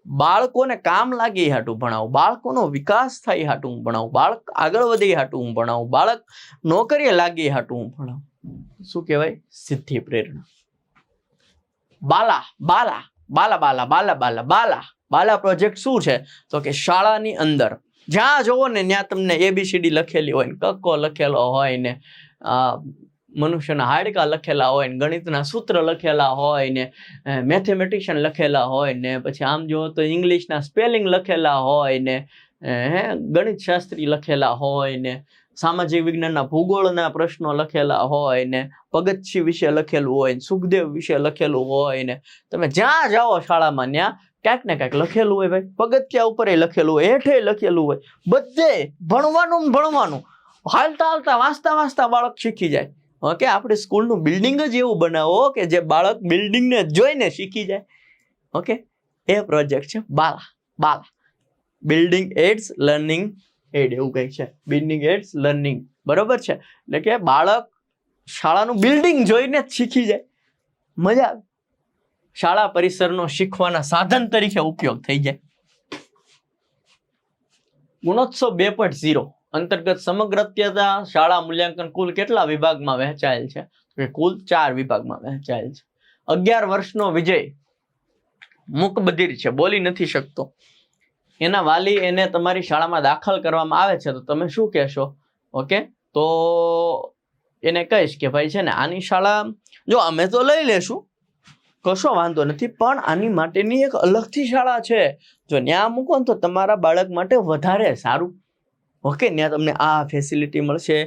Speaker 1: બાળકોને કામ લાગે એ હાટું ભણાવું, બાળકોનો વિકાસ થાય એ હાટું હું ભણાવું, બાળક આગળ વધે એ હાટું હું ભણાવું, બાળક નોકરીએ લાગે એ હાટું હું ભણાવું. શું કહેવાય? સિદ્ધિ પ્રેરણા. બાલા પ્રોજેક્ટ શું છે? તો કે શાળાની અંદર જ્યાં જોવો ને ત્યાં તમને ABCD લખેલી હોય ને, કક્કો લખેલો હોય ને, મનુષ્યના હાડકા લખેલા હોય ને, ગણિતના સૂત્ર લખેલા હોય ને, મેથેમેટિશિયન લખેલા હોય ને, પછી આમ જો તો ઇંગ્લિશના સ્પેલિંગ લખેલા હોય ને, ગણિત શાસ્ત્રી લખેલા હોય ને, સામાજિક વિજ્ઞાનના ભૂગોળના પ્રશ્નો લખેલા હોય ને, પગથિ વિશે લખેલું હોય ને, સુખદેવ વિશે લખેલું હોય ને, તમે જ્યાં જાઓ શાળામાં ત્યાં ક્યાંક ને ક્યાંક લખેલું હોય. ભાઈ પગથિયા ઉપર લખેલું હોય, હેઠે લખેલું હોય, બધે ભણવાનું. હાલતા વાંચતા બાળક શીખી જાય. ઓકે, આપણે સ્કૂલનું બિલ્ડિંગ જ એવું બનાવો કે જે બાળક બિલ્ડિંગને જોઈને શીખી જાય. ઓકે, એ પ્રોજેક્ટ છે BaLA. Building as learning aid, એવું કંઈક છે. બિલ્ડિંગ એડ્સ લર્નિંગ, બરોબર છે. એટલે કે બાળક શાળાનું બિલ્ડિંગ જોઈને જ શીખી જાય, મજા આવે. શાળા પરિસરનો શીખવાના સાધન તરીકે ઉપયોગ થઈ જાય. ગુણોત્સવ 2.0 અંતર્ગત સમગ્રતા શાળા મૂલ્યાંકન કુલ કેટલા વિભાગમાં વહેંચાયેલ છે? કુલ 4 વિભાગમાં વહેંચાયેલ છે. 11 વર્ષનો વિજય મૂકબધિર છે, બોલી નથી શકતો. એના વાલી એને તમારી શાળામાં દાખલ કરવામાં આવે છે તો તમે શું કહેશો? ઓકે, તો એને કહીશ કે ભાઈ છે ને આની શાળા જો અમે તો લઈ લેશું, કશો વાંધો નથી, પણ આની માટેની એક અલગથી શાળા છે, જો ત્યાં મૂકો ને તો તમારા બાળક માટે વધારે સારું. ઓકે, ત્યાં તમને આ ફેસિલિટી મળશે,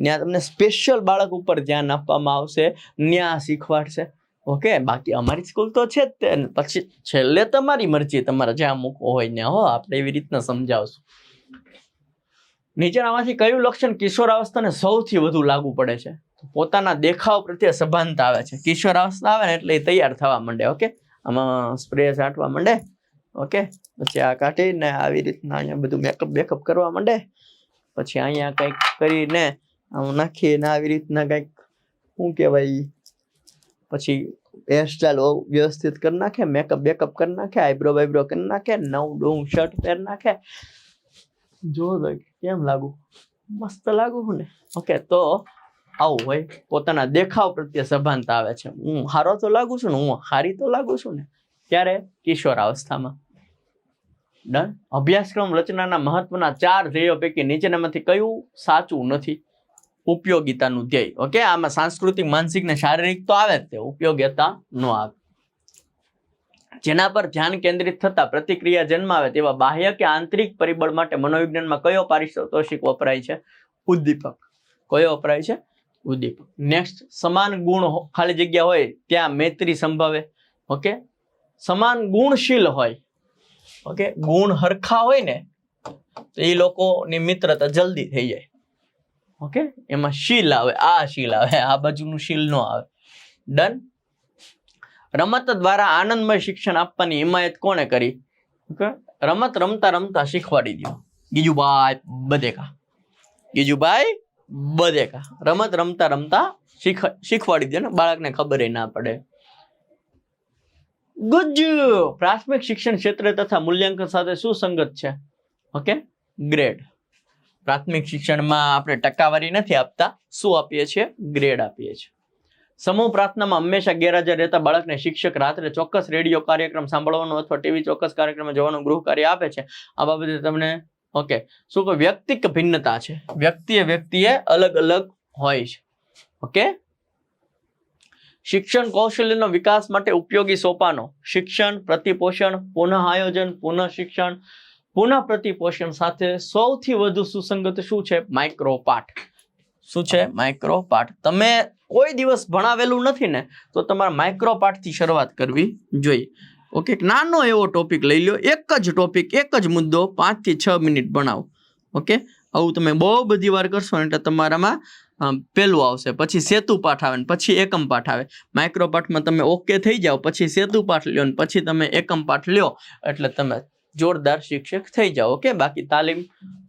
Speaker 1: ત્યાં તમને સ્પેશિયલ બાળક ઉપર ધ્યાન આપવામાં આવશે, ત્યાં શીખવાડશે. ઓકે, બાકી અમારી સ્કૂલ તો છે જ તે, પછી છેલ્લે તમારી મરજી, તમારે જ્યાં મૂકવો હોય ને. આપણે એવી રીતના સમજાવશું. નીચેનામાંથી કયું લક્ષણ કિશોરાવસ્થાને સૌથી વધુ લાગુ પડે છે? પોતાના દેખાવ પ્રત્યે સભાનતા આવે છે. કિશોરાવસ્થા આવે ને એટલે એ તૈયાર થવા માંડે. ઓકે, આમાં સ્પ્રે છાંટવા માંડે. ઓકે, પછી આ કાઢીને આવી રીતના અહીંયા બધું મેકઅપ કરવા માંડે. પછી અહીંયા કંઈક કરીને આમ નાખીને આવી રીતના કંઈક શું કહેવાય, પછી હેરસ્ટાઈલ વ્યવસ્થિત કરી નાખે, મેકઅપ કરી નાખે, આઈબ્રો કરી નાખે, નવું શર્ટ પહેરી નાખે. જો કેમ લાગુ? મસ્ત લાગુ ને. ઓકે, તો આવું હોય. પોતાના દેખાવ પ્રત્યે સભાનતા આવે છે. હું સારો તો લાગુ છું ને, હું સારી તો લાગુ છું ને. ત્યારે કિશોરાવસ્થામાં. ડન. અભ્યાસક્રમ રચનાના મહત્વના 4 ધ્યેયો પૈકી નીચેનામાંથી કયું સાચું નથી? ઉપયોગિતાનું ધ્યેય. ઓકે, આમાં સાંસ્કૃતિક, માનસિક ને શારીરિક તો આવે જ, તે ઉપયોગિતા ન આવે. જેના પર ધ્યાન કેન્દ્રિત થતા પ્રતિક્રિયા જન્માવે તેવા બાહ્ય કે આંતરિક પરિબળ માટે મનોવિજ્ઞાનમાં કયો પારિતોષિક વપરાય છે? ઉદ્દીપક. કયો વપરાય છે? ઉદ્દીપક. નેક્સ્ટ, સમાન ગુણ ખાલી જગ્યા હોય ત્યાં મૈત્રી સંભવે. ઓકે, સમાન ગુણશીલ હોય. ઓકે, ગુણ હરખા હોય ને તો એ લોકોની મિત્રતા જલ્દી થઈ જાય. ઓકે, એમાં શીલ આવે, આ શીલ આવે, આ બાજુનું શીલ ન આવે. ડન. રમત દ્વારા આનંદમય શિક્ષણ આપવાની હિમાયત કોણે કરી? ઓકે, રમત રમતા રમતા શીખવાડી દો. ગીજુભાઈ બધેકા. ગીજુભાઈ બધેકા. રમત રમતા રમતા શીખવાડી દો ને, બાળકને ખબર ના પડે. ગુજ. પ્રાથમિક શિક્ષણ ક્ષેત્ર તથા મૂલ્યાંકન સાથે સુસંગત છે. Okay, grade. પ્રાથમિક શિક્ષણમાં આપણે ટકાવારી નથી આપતા. શું આપીએ છીએ? ગ્રેડ આપીએ છીએ. સમૂહ પ્રાર્થનામાં હંમેશા ગેરહાજર રહેતા બાળકને શિક્ષક રાત્રે ચોક્કસ રેડિયો કાર્યક્રમ સાંભળવાનો અથવા ટીવી ચોક્કસ કાર્યક્રમ જોવાનું ગૃહ કાર્ય આપે છે. આ બાબતે તમને ઓકે શું કહે? વ્યક્તિક ભિન્નતા છે. વ્યક્તિએ અલગ અલગ હોય છે. ઓકે, શિક્ષણ કૌશલ્યનો વિકાસ માટે ઉપયોગી સોપાનો: શિક્ષણ, પ્રતિપોષણ, પુનઃ આયોજન, પુનઃ શિક્ષણ, પુનઃ પ્રતિપોષણ સાથે સૌથી વધુ સુસંગત શું છે? માઇક્રો પાઠ. શું છે? માઇક્રો પાઠ. તમે કોઈ દિવસ ભણાવેલું નથી ને તો તમારે માઇક્રો પાઠથી શરૂઆત કરવી જોઈએ. ઓકે, નાનો એવો ટોપિક લઈ લો, એક જ ટોપિક, એક જ મુદ્દો 5 થી 6 મિનિટ ભણાવો. ઓકે, આવું તમે બહુ બધી વાર કરશો એટલે તમારામાં પેલું આવશે, પછી સેતુ પાઠ આવે ને પછી એકમ પાઠ આવે. માઇક્રો પાઠમાં તમે ઓકે થઈ જાઓ, પછી સેતુ પાઠ લ્યો ને પછી તમે એકમ પાઠ લ્યો એટલે તમે જોરદાર શિક્ષક થઈ જાઓ. ઓકે, બાકી તાલીમ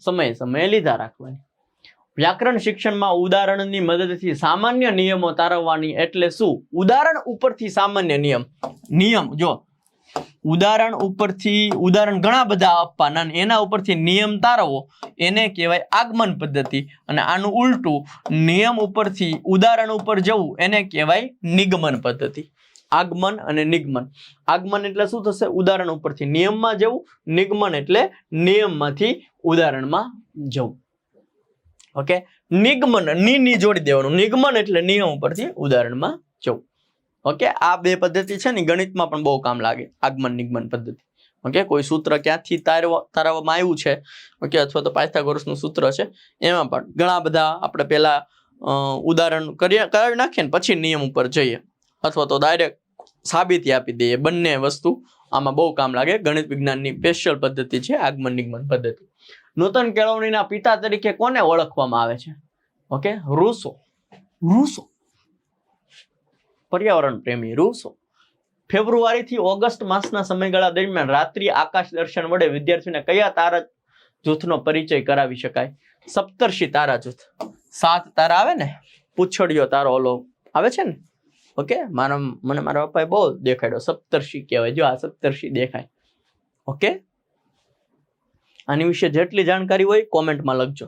Speaker 1: સમયે લીધા રાખવાની. વ્યાકરણ શિક્ષણમાં ઉદાહરણની મદદથી સામાન્ય નિયમો તારવવાની એટલે શું? ઉદાહરણ ઉપરથી સામાન્ય નિયમ જો ઉદાહરણ ઘણા બધા આપવાના, એના ઉપરથી નિયમ તારવો એને કહેવાય આગમન પદ્ધતિ. અને આનું ઉલટું, નિયમ ઉપરથી ઉદાહરણ ઉપર જવું એને કહેવાય નિગમન પદ્ધતિ. આગમન અને નિગમન. આગમન એટલે શું થશે? ઉદાહરણ ઉપરથી નિયમમાં જવું. નિગમન એટલે નિયમમાંથી ઉદાહરણમાં જવું. ઓકે, નિગમન ની જોડી દેવાનું. નિગમન એટલે નિયમ ઉપરથી ઉદાહરણમાં જવું. ઓકે, આ બે પદ્ધતિ છે ને ગણિતમાં પણ બહુ કામ લાગે. આગમન નિગમન પદ્ધતિ. ઓકે, કોઈ સૂત્ર ક્યાંથી તારવવામાં આવ્યું છે, ઓકે, અથવા તો પાયથાગોરસનું સૂત્ર છે, એમાં પણ ઘણા બધા આપણે પહેલા ઉદાહરણ કરાવી નાખીએ ને પછી નિયમ ઉપર જઈએ, અથવા તો ડાયરેક્ટ સાબિતી આપી દઈએ. બંને વસ્તુ આમાં બહુ કામ લાગે. ગણિત વિજ્ઞાનની સ્પેશિયલ પદ્ધતિ છે આગમન નિગમન પદ્ધતિ. નૂતન કેળવણીના પિતા તરીકે કોને ઓળખવામાં આવે છે? ઓકે, રૂસો. પર્યાવરણ પ્રેમી રૂસો. ફેબ્રુઆરી થી ઓગસ્ટ માસના સમયગાળા દરમિયાન રાત્રિ આકાશ દર્શન વડે વિદ્યાર્થીઓને કયા તારા જૂથનો પરિચય કરાવી શકાય? સપ્તર્ષિ તારા જૂથ. 7 તારા આવે ને, પૂછડીયો તારો ઓલો આવે છે ને. ઓકે, મને મારા પપ્પાએ બહુ દેખાડ્યો. સપ્તર્ષિ કહેવાય. જો આ સપ્તર્ષિ દેખાય. ઓકે, આની વિશે જેટલી જાણકારી હોય કોમેન્ટમાં લખજો.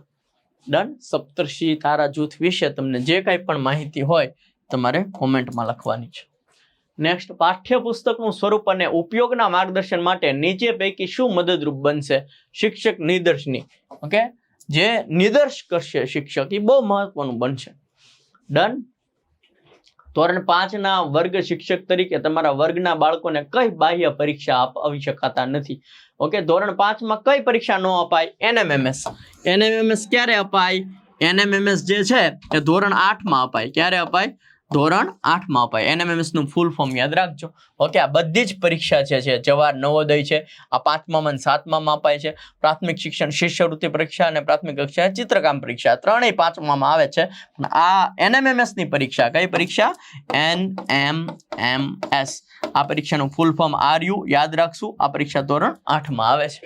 Speaker 1: ડન. સપ્તર્ષિ તારા જૂથ વિશે તમને જે કાંઈ પણ માહિતી હોય તમારે કોમેન્ટમાં લખવાની છે. નેક્સ્ટ, પાઠ્યપુસ્તકનું સ્વરૂપ અને ઉપયોગના માર્ગદર્શન માટે નીચે પૈકી શું મદદરૂપ બનશે? શિક્ષક નિદર્શની. ઓકે, જે નિદર્શ કરશે શિક્ષક એ બહુ મહત્વનું બનશે. ડન. ધોરણ 5 ના વર્ગ શિક્ષક તરીકે તમારા વર્ગના બાળકોને કઈ બાહ્ય પરીક્ષા આપી શકાતા નથી? ઓકે, ધોરણ 5 માં કઈ પરીક્ષા ન અપાય? NMMS. NMMS ક્યારે અપાય? NMMS જે છે એ ધોરણ 8 માં અપાય. ક્યારે અપાય? ધોરણ 8 માં અપાય. NMMS નું ફૂલ ફોર્મ યાદ રાખજો. ઓકે, આ બધી જ પરીક્ષા છે જવાહર નવોદય છે, આ 5મા અને 7મા અપાય છે. પ્રાથમિક શિક્ષણ શિષ્યવૃત્તિ પરીક્ષા અને પ્રાથમિક કક્ષાએ ચિત્રકામ પરીક્ષા ત્રણેય 5માં આવે છે. આ NMMS ની પરીક્ષા, કઈ પરીક્ષા? NMMS. આ પરીક્ષાનું ફૂલ ફોર્મ RU યાદ રાખશું. આ પરીક્ષા ધોરણ 8 માં આવે છે.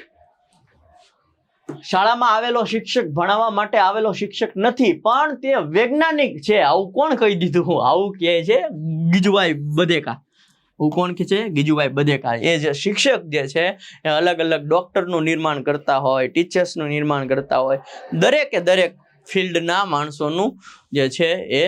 Speaker 1: શાળામાં આવેલો શિક્ષક ભણાવવા માટે આવેલો શિક્ષક નથી, પણ તે વૈજ્ઞાનિક છે. આવું કોણ કહી દીધું? આવું કહે છે ગીજુભાઈ બધેકા. હું કોણ કે છે? ગીજુભાઈ બધેકા. એ જે શિક્ષક જે છે એ અલગ અલગ ડોક્ટરનું નિર્માણ કરતા હોય, ટીચર્સનું નિર્માણ કરતા હોય, દરેકે દરેક ફિલ્ડના માણસોનું જે છે એ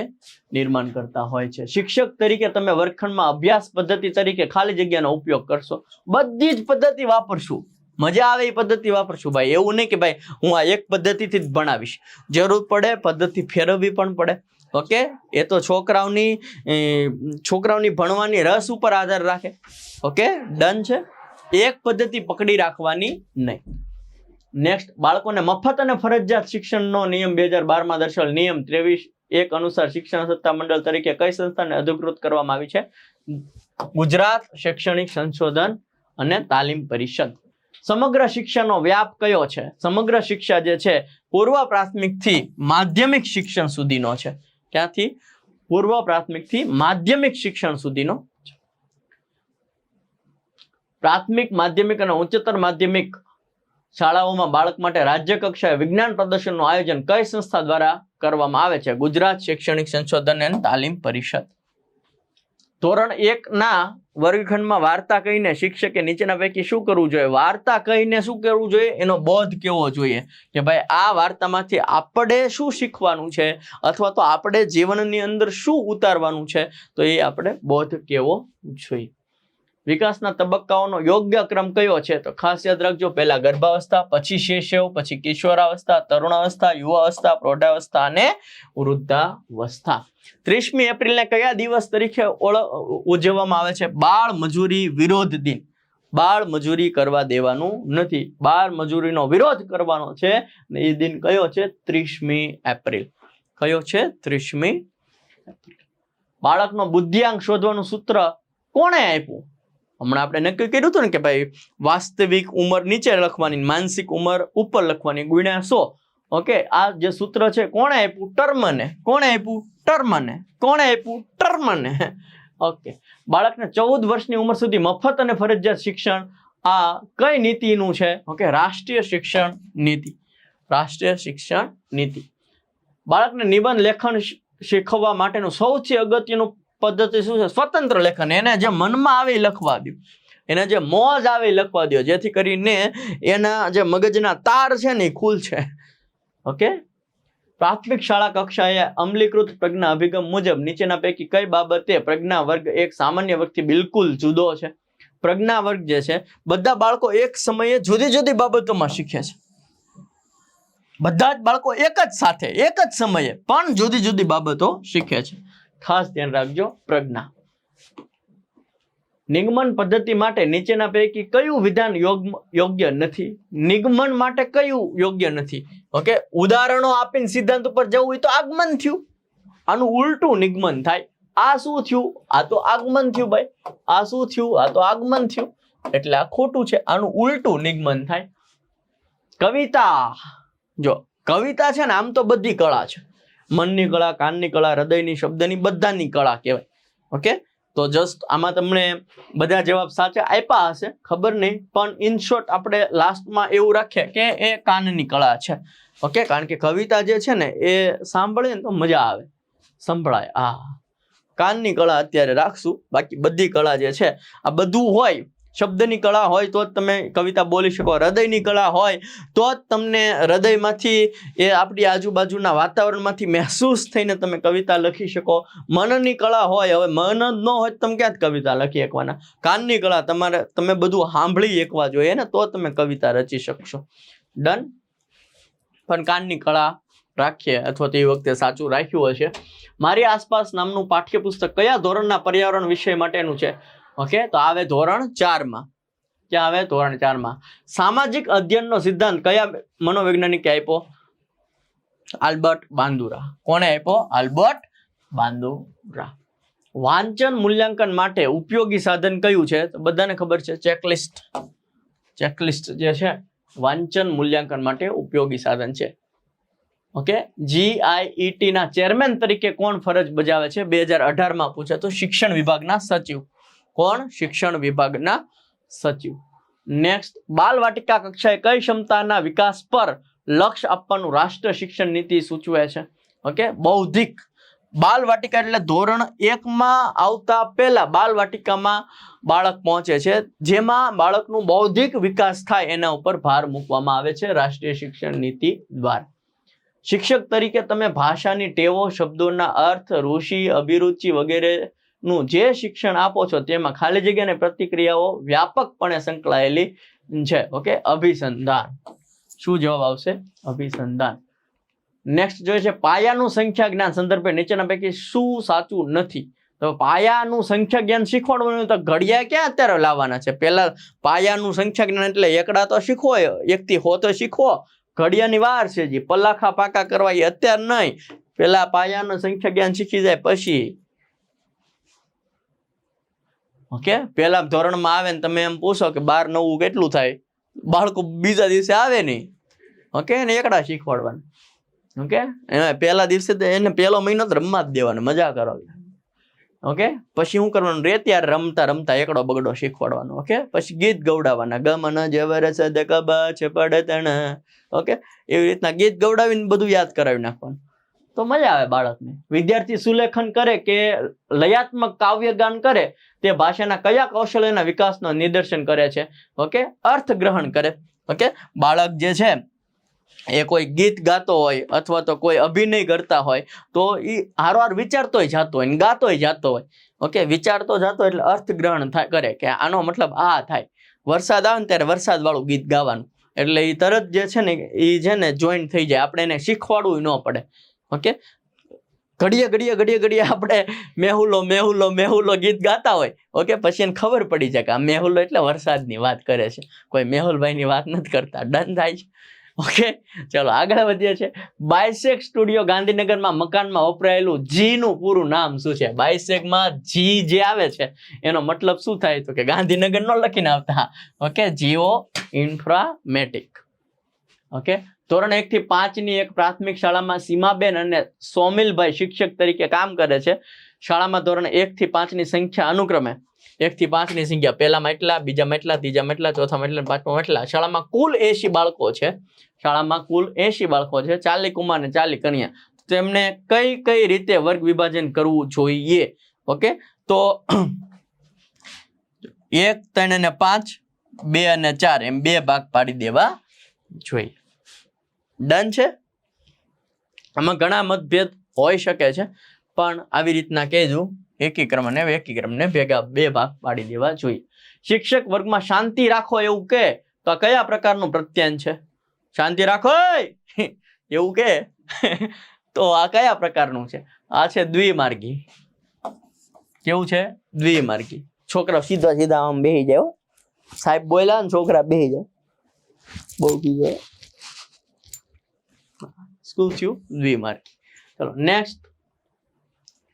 Speaker 1: નિર્માણ કરતા હોય છે. શિક્ષક તરીકે તમે વર્ગખંડમાં અભ્યાસ પદ્ધતિ તરીકે ખાલી જગ્યાનો ઉપયોગ કરશો. બધી જ પદ્ધતિ વાપરશું, મજા આવે એ પદ્ધતિ વાપરશું ભાઈ. એવું નહીં કે ભાઈ હું આ એક પદ્ધતિથી જ ભણાવીશ. જરૂર પડે પદ્ધતિ ફેરવવી પણ પડે. ઓકે, એ તો છોકરાઓની ભણવાની રસ ઉપર આધાર રાખે. ઓકે, ડન છે. એક પદ્ધતિ પકડી રાખવાની નહીં. નેક્સ્ટ, બાળકોને મફત અને ફરજિયાત શિક્ષણનો નિયમ 2012માં દર્શાવેલ નિયમ 23(1) અનુસાર શિક્ષણ સત્તા મંડળ તરીકે કઈ સંસ્થાને અધિકૃત કરવામાં આવી છે? ગુજરાત શૈક્ષણિક સંશોધન અને તાલીમ પરિષદ. સમગ્ર શિક્ષાનો વ્યાપ કયો છે? સમગ્ર શિક્ષા જે છે પૂર્વ પ્રાથમિક થી માધ્યમિક શિક્ષણ સુધીનો છે. ક્યાંથી? પૂર્વ પ્રાથમિક થી માધ્યમિક શિક્ષણ સુધીનો. પ્રાથમિક, માધ્યમિક અને ઉચ્ચતર માધ્યમિક શાળાઓમાં બાળક માટે રાજ્ય કક્ષાએ વિજ્ઞાન પ્રદર્શનનું આયોજન કઈ સંસ્થા દ્વારા કરવામાં આવે છે? ગુજરાત શૈક્ષણિક સંશોધન અને તાલીમ પરિષદ. ધોરણ 1 ના વર્ગખંડમાં વાર્તા કહીને શિક્ષકે નીચેના પૈકી શું કરવું જોઈએ? વાર્તા કહીને શું કરવું જોઈએ? એનો બોધ કેવો જોઈએ કે ભાઈ આ વાર્તામાંથી આપણે શું શીખવાનું છે, અથવા તો આપણે જીવનની અંદર શું ઉતારવાનું છે, તો એ આપણે બોધ કેવો જોઈએ. વિકાસના તબક્કાઓનો યોગ્ય ક્રમ કયો છે? તો ખાસ યાદ રાખજો, પહેલા ગર્ભાવસ્થા, પછી શૈશવ, પછી કિશોરાવસ્થા, તરુણાવસ્થા, યુવાવસ્થા, પ્રૌઢાવસ્થા અને વૃદ્ધાવસ્થા. 30મી એપ્રિલને કયા દિવસ તરીકે ઉજવવામાં આવે છે? બાળ મજૂરી વિરોધ દિન. બાળ મજૂરી કરવા દેવાનું નથી, બાળ મજૂરીનો વિરોધ કરવાનો છે. એ દિન કયો છે? 30મી એપ્રિલ. કયો છે? 30મી એપ્રિલ. બાળકનો બુદ્ધિઆંક શોધવાનું સૂત્ર કોણે આપ્યું? હમણાં આપણે નક્કી કર્યું હતું ને કે ભાઈ વાસ્તવિક ઉંમર નીચે લખવાની, માનસિક ઉંમર ઉપર લખવાની, ગુણ્યા 100. ઓકે, આ જે સૂત્ર છે કોણે આપ્યું? ટર્મને. કોણે આપ્યું? ટર્મને. કોણે આપ્યું? ટર્મને. ઓકે, બાળકને 14 વર્ષની ઉંમર સુધી મફત અને ફરજિયાત શિક્ષણ આ કઈ નીતિનું છે? ઓકે, રાષ્ટ્રીય શિક્ષણ નીતિ. રાષ્ટ્રીય શિક્ષણ નીતિ. બાળકને નિબંધ લેખન શીખવવા માટેનું સૌથી અગત્યનું પદ્ધતિ શું છે? સ્વતંત્ર લેખન. એને જે મનમાં આવે લખવા દો, એને જે મોજ આવે લખવા દો, જેથી કરીને એના જે મગજના તાર છે ને એ ખુલ છે. ઓકે, પ્રાથમિક શાળા કક્ષાએ અમલીકૃત પ્રજ્ઞા અભિગમ મુજબ નીચેના પૈકી કઈ બાબતે પ્રજ્ઞા વર્ગ એક સામાન્ય વર્ગથી બિલકુલ જુદો છે? પ્રજ્ઞા વર્ગ જે છે બધા બાળકો એક સમયે જુદી જુદી બાબતોમાં શીખે છે. બધા જ બાળકો એક જ સાથે એક જ સમયે પણ જુદી જુદી બાબતો શીખે છે. ખાસ ધ્યાન રાખજો, પ્રજ્ઞા. નિગમન પદ્ધતિ માટે નીચેના પૈકી કયું વિધાન યોગ્ય નથી? નિગમન માટે કયું યોગ્ય નથી? ઓકે, ઉદાહરણો આપીને સિદ્ધાંત ઉપર જવું હોય તો આગમન થયું. આનું ઉલટું નિગમન થાય. આ શું થયું? આ તો આગમન થયું ભાઈ. આ શું થયું? આ તો આગમન થયું. એટલે આ ખોટું છે. આનું ઉલટું નિગમન થાય. કવિતા. જો કવિતા છે ને આમ તો બધી કળા છે. મનની કળા, કાનની કળા, હૃદયની, શબ્દની, બધાની કળા કહેવાય. ઓકે, તો જસ્ટ આમાં તમને બધા જવાબ સાચા આપ્યા હશે, ખબર નહીં, પણ ઇન શોર્ટ આપણે લાસ્ટમાં એવું રાખીએ કે એ કાનની કળા છે. ઓકે, કારણ કે કવિતા જે છે ને એ સાંભળીએ ને તો મજા આવે, સંભળાય. કાનની કળા અત્યારે રાખશું, બાકી બધી કળા જે છે આ બધું હોય. શબ્દની કળા હોય તો જ તમે કવિતા બોલી શકો. હૃદયની કળા હોય તો જ તમને હૃદયમાંથી એ આપણી આજુબાજુના વાતાવરણમાંથી મહેસૂસ થઈને તમે કવિતા લખી શકો. મનની કળા હોય, હવે મન જ ન હોય તમે ક્યાં કવિતા લખી શકવાના? કાનની કળા તમે બધું સાંભળી શકવા જોઈએ ને તો તમે કવિતા રચી શકશો. ડન. પણ કાનની કળા રાખીએ, અથવા તો એ વખતે સાચું રાખ્યું હશે. મારી આસપાસ નામનું પાઠ્યપુસ્તક કયા ધોરણના પર્યાવરણ વિષય માટેનું છે? ઓકે, તો આવે ધોરણ 4માં. ક્યાં આવે? ધોરણ 4માં. સામાજિક અધ્યયનનો સિદ્ધાંત કયા મનોવૈજ્ઞાનિકે આપ્યો? આલ્બર્ટ બાંદુરા. કોણે આપ્યો? આલ્બર્ટ બાંદુરા. વાંચન મૂલ્યાંકન માટે ઉપયોગી સાધન કયું છે? તો બધાને ખબર છે ચેકલિસ્ટ. ચેકલિસ્ટ જે છે વાંચન મૂલ્યાંકન માટે ઉપયોગી સાધન છે. ઓકે, GIET ના ચેરમેન તરીકે કોણ ફરજ બજાવે છે? 2018 પૂછે તો શિક્ષણ વિભાગના સચિવ. કોણ? શિક્ષણ વિભાગના સચિવ. નેક્સ્ટ, બાલ વાટિકા કક્ષાએ કઈ ક્ષમતાના વિકાસ પર લક્ષ્ય આપવાનું રાષ્ટ્રીય શિક્ષણ નીતિ સૂચવે છે? ઓકે, બૌદ્ધિક. બાલ વાટિકા એટલે ધોરણ 1 માં આવતા પહેલા બાલ વાટિકામાં બાળક પહોંચે છે, જેમાં બાળકનું બૌદ્ધિક વિકાસ થાય એના ઉપર ભાર મૂકવામાં આવે છે રાષ્ટ્રીય શિક્ષણ નીતિ દ્વારા. શિક્ષક તરીકે તમે ભાષાની ટેવો, શબ્દોના અર્થ, રુચિ, અભિરુચિ વગેરેનું જે શિક્ષણ આપો છો તેમાં ખાલી જગ્યા અને પ્રતિક્રિયાઓ વ્યાપકપણે સંકળાયેલી છે. ઓકે, અભિસંધાન. શું જવાબ આવશે? અભિસંધાન. નેક્સ્ટ જોઈએ છે પાયાનું સંખ્યા જ્ઞાન સંદર્ભે નીચેના પૈકી શું સાચું નથી? તો પાયાનું સંખ્યા જ્ઞાન શીખવાડવાનું તો ઘડિયા ક્યાં અત્યારે લાવવાના છે? પહેલા પાયાનું સંખ્યા જ્ઞાન એટલે એકડા તો શીખવો, 1 થી 100 તો શીખવો. ઘડિયાની વાર છે જી, પલાખા પાકા કરવા એ અત્યારે નહીં. પેલા પાયાનું સંખ્યા જ્ઞાન શીખી જાય પછી. ઓકે, પેલા ધોરણમાં આવે ને તમે એમ પૂછો કે 12 × 9 કેટલું થાય, બાળકો બીજા દિવસે આવે નહીં. ઓકે, એને એકડા શીખવાડવાના. ઓકે, પહેલા દિવસે એને પહેલો મહિનો જ રમવા જ દેવાનો, મજા કરાવી. ઓકે, પછી શું કરવાનું? ત્યારે રમતા રમતા એકડો બગડો શીખવાડવાનો. ઓકે, પછી ગીત ગવડાવવાના, ગમન જવર સદ કબા છે પડતણ. ઓકે, એવી રીતના ગીત ગવડાવીને બધું યાદ કરાવી નાખવાનું, તો મજા આવે બાળકને. વિદ્યાર્થી સુલેખન કરે કે લયાત્મક કાવ્યગાન કરે તે ભાષાના કયા કૌશલ્યના વિકાસનો નિદર્શન કરે છે? ઓકે, અર્થગ્રહણ કરે. ઓકે, બાળક જે છે એ કોઈ ગીત ગાતો હોય અથવા તો કોઈ અભિનય કરતા હોય તો એ હારવાર વિચારતોય જાતો હોય ને ગાતોય જાતો હોય. ઓકે, વિચારતો જાતો એટલે અર્થગ્રહણ કરે કે આનો મતલબ આ થાય. વરસાદ આવે ને ત્યારે વરસાદ વાળું ગીત ગાવાનું, એટલે એ તરત જે છે ને એ છે ને જોઈન થઈ જાય, આપણે એને શીખવાડવું ન પડે. ઓકે, ઘડીએ આપણે મેહુલો મેહુલો મેહુલો ગીત ગાતા હોય. ઓકે, પછી એને ખબર પડી જાય કે આ મેહુલો એટલે વરસાદની વાત કરે છે, કોઈ મેહુલભાઈની વાત નથી કરતા. ડન થાય છે. ઓકે, ચલો આગળ વધીએ છે. બાયસેક સ્ટુડિયો ગાંધીનગરમાં મકાનમાં વપરાયેલું જી નું પૂરું નામ શું છે? બાયસેકમાં જી જે આવે છે એનો મતલબ શું થાય? તો કે ગાંધીનગર નો લખીને આવતા. ઓકે, જીઓ ઇન્ફ્રામેટિક. ઓકે, ધોરણ 1 થી 5 ની એક પ્રાથમિક શાળામાં સીમાબેન અને સોમિલભાઈ શિક્ષક તરીકે કામ કરે છે. શાળામાં ધોરણ 1 થી 5 ની સંખ્યા અનુક્રમે 1 થી 5 ની સંખ્યા પહેલામાં એટલા, બીજામાં એટલા, ત્રીજામાં એટલા, ચોથામાં એટલા, પાંચમામાં એટલા. શાળામાં કુલ 80 બાળકો છે. શાળામાં કુલ 80 બાળકો છે. 40 કુમાર અને 40 કન્યા. તેમને કઈ રીતે વર્ગ વિભાજન કરવું જોઈએ? ઓકે, તો 1, 3 અને 5, 2 અને 4 એમ 2 ભાગ પાડી દેવા જોઈએ. ડન છે. આમાં ઘણા મતભેદ હોઈ શકે છે, પણ આવી રીતના કહેજો, એકીક્રમ અને એકીક્રમને ભેગા 2 ભાગ પાડી દેવા જોઈએ. શિક્ષક વર્ગમાં શાંતિ રાખો એવું કે તો આ કયા પ્રકારનું પ્રત્યાયન છે? શાંતિ રાખો એવું કે તો આ કયા પ્રકારનું છે? આ છે દ્વિમાર્ગી. કેવું છે? દ્વિમાર્ગી. છોકરા સીધા આમ બેસી જાય, સાહેબ બોલ્યા ને છોકરા બેસી જાય, બહુ બીજા સ્કૂલ થયું દ્વિમાર્ગી. ચલો નેક્સ્ટ,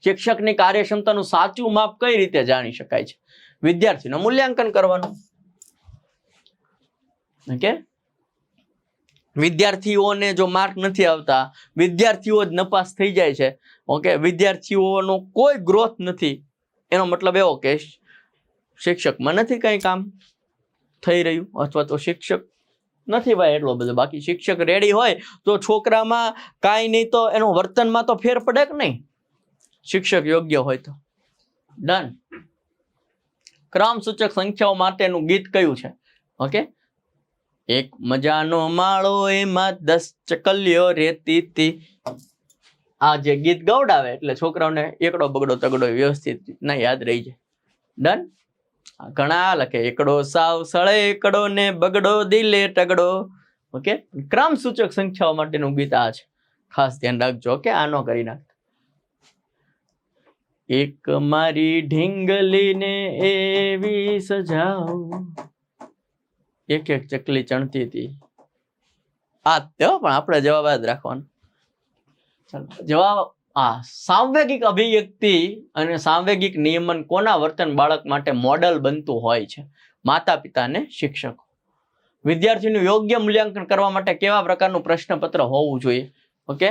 Speaker 1: શિક્ષકની કાર્યક્ષમતાનું સાચું માપ કઈ રીતે જાણી શકાય છે? વિદ્યાર્થીનું મૂલ્યાંકન કરવાનું. ઓકે, વિદ્યાર્થીઓને જો માર્ક નથી આવતા, વિદ્યાર્થીઓ જ નપાસ થઈ જાય છે, ઓકે, વિદ્યાર્થીઓનો કોઈ ગ્રોથ નથી, એનો મતલબ એવો કે શિક્ષકમાં નથી કઈ કામ થઈ રહ્યું, અથવા તો શિક્ષક નથી ભાઈ એટલો બધો. બાકી શિક્ષક રેડી હોય તો છોકરામાં કાંઈ નહીં તો એનું વર્તનમાં તો ફેર પડે કે નહીં, શિક્ષક યોગ્ય હોય તો. ડન. ક્રમ સૂચક સંખ્યાઓ માટેનું ગીત કયું છે? ઓકે, એક મજાનો માળો એમાં 10 ચકલીઓ રેતી હતી. આ જે ગીત ગવડાવે એટલે છોકરાઓને એકડો બગડો તગડો વ્યવસ્થિત ના યાદ રહી જાય. ડન. ઘણા લખે એકડો સાવ સળે એકડો ને બગડો દિલે ટગડો. ઓકે, ક્રમ સૂચક સંખ્યાઓ માટેનું ગીત આ છે, ખાસ ધ્યાન રાખજો કે આનો કરી નાખ. એક મારી ઢીંગલીને એવી સજાઓ, એક એક ચકલી ચણતી હતી. આ તો પણ આપણે જવાબ જ રાખવાનો. ચાલો જવાબ આ સાંવેગિક અભિવ્યક્તિ અને સાંવેગિક નિયમન કોના વર્તન બાળક માટે મોડલ બનતું હોય છે? માતા પિતા અને શિક્ષકો. વિદ્યાર્થીનું યોગ્ય મૂલ્યાંકન કરવા માટે કેવા પ્રકારનું પ્રશ્નપત્ર હોવું જોઈએ? ઓકે,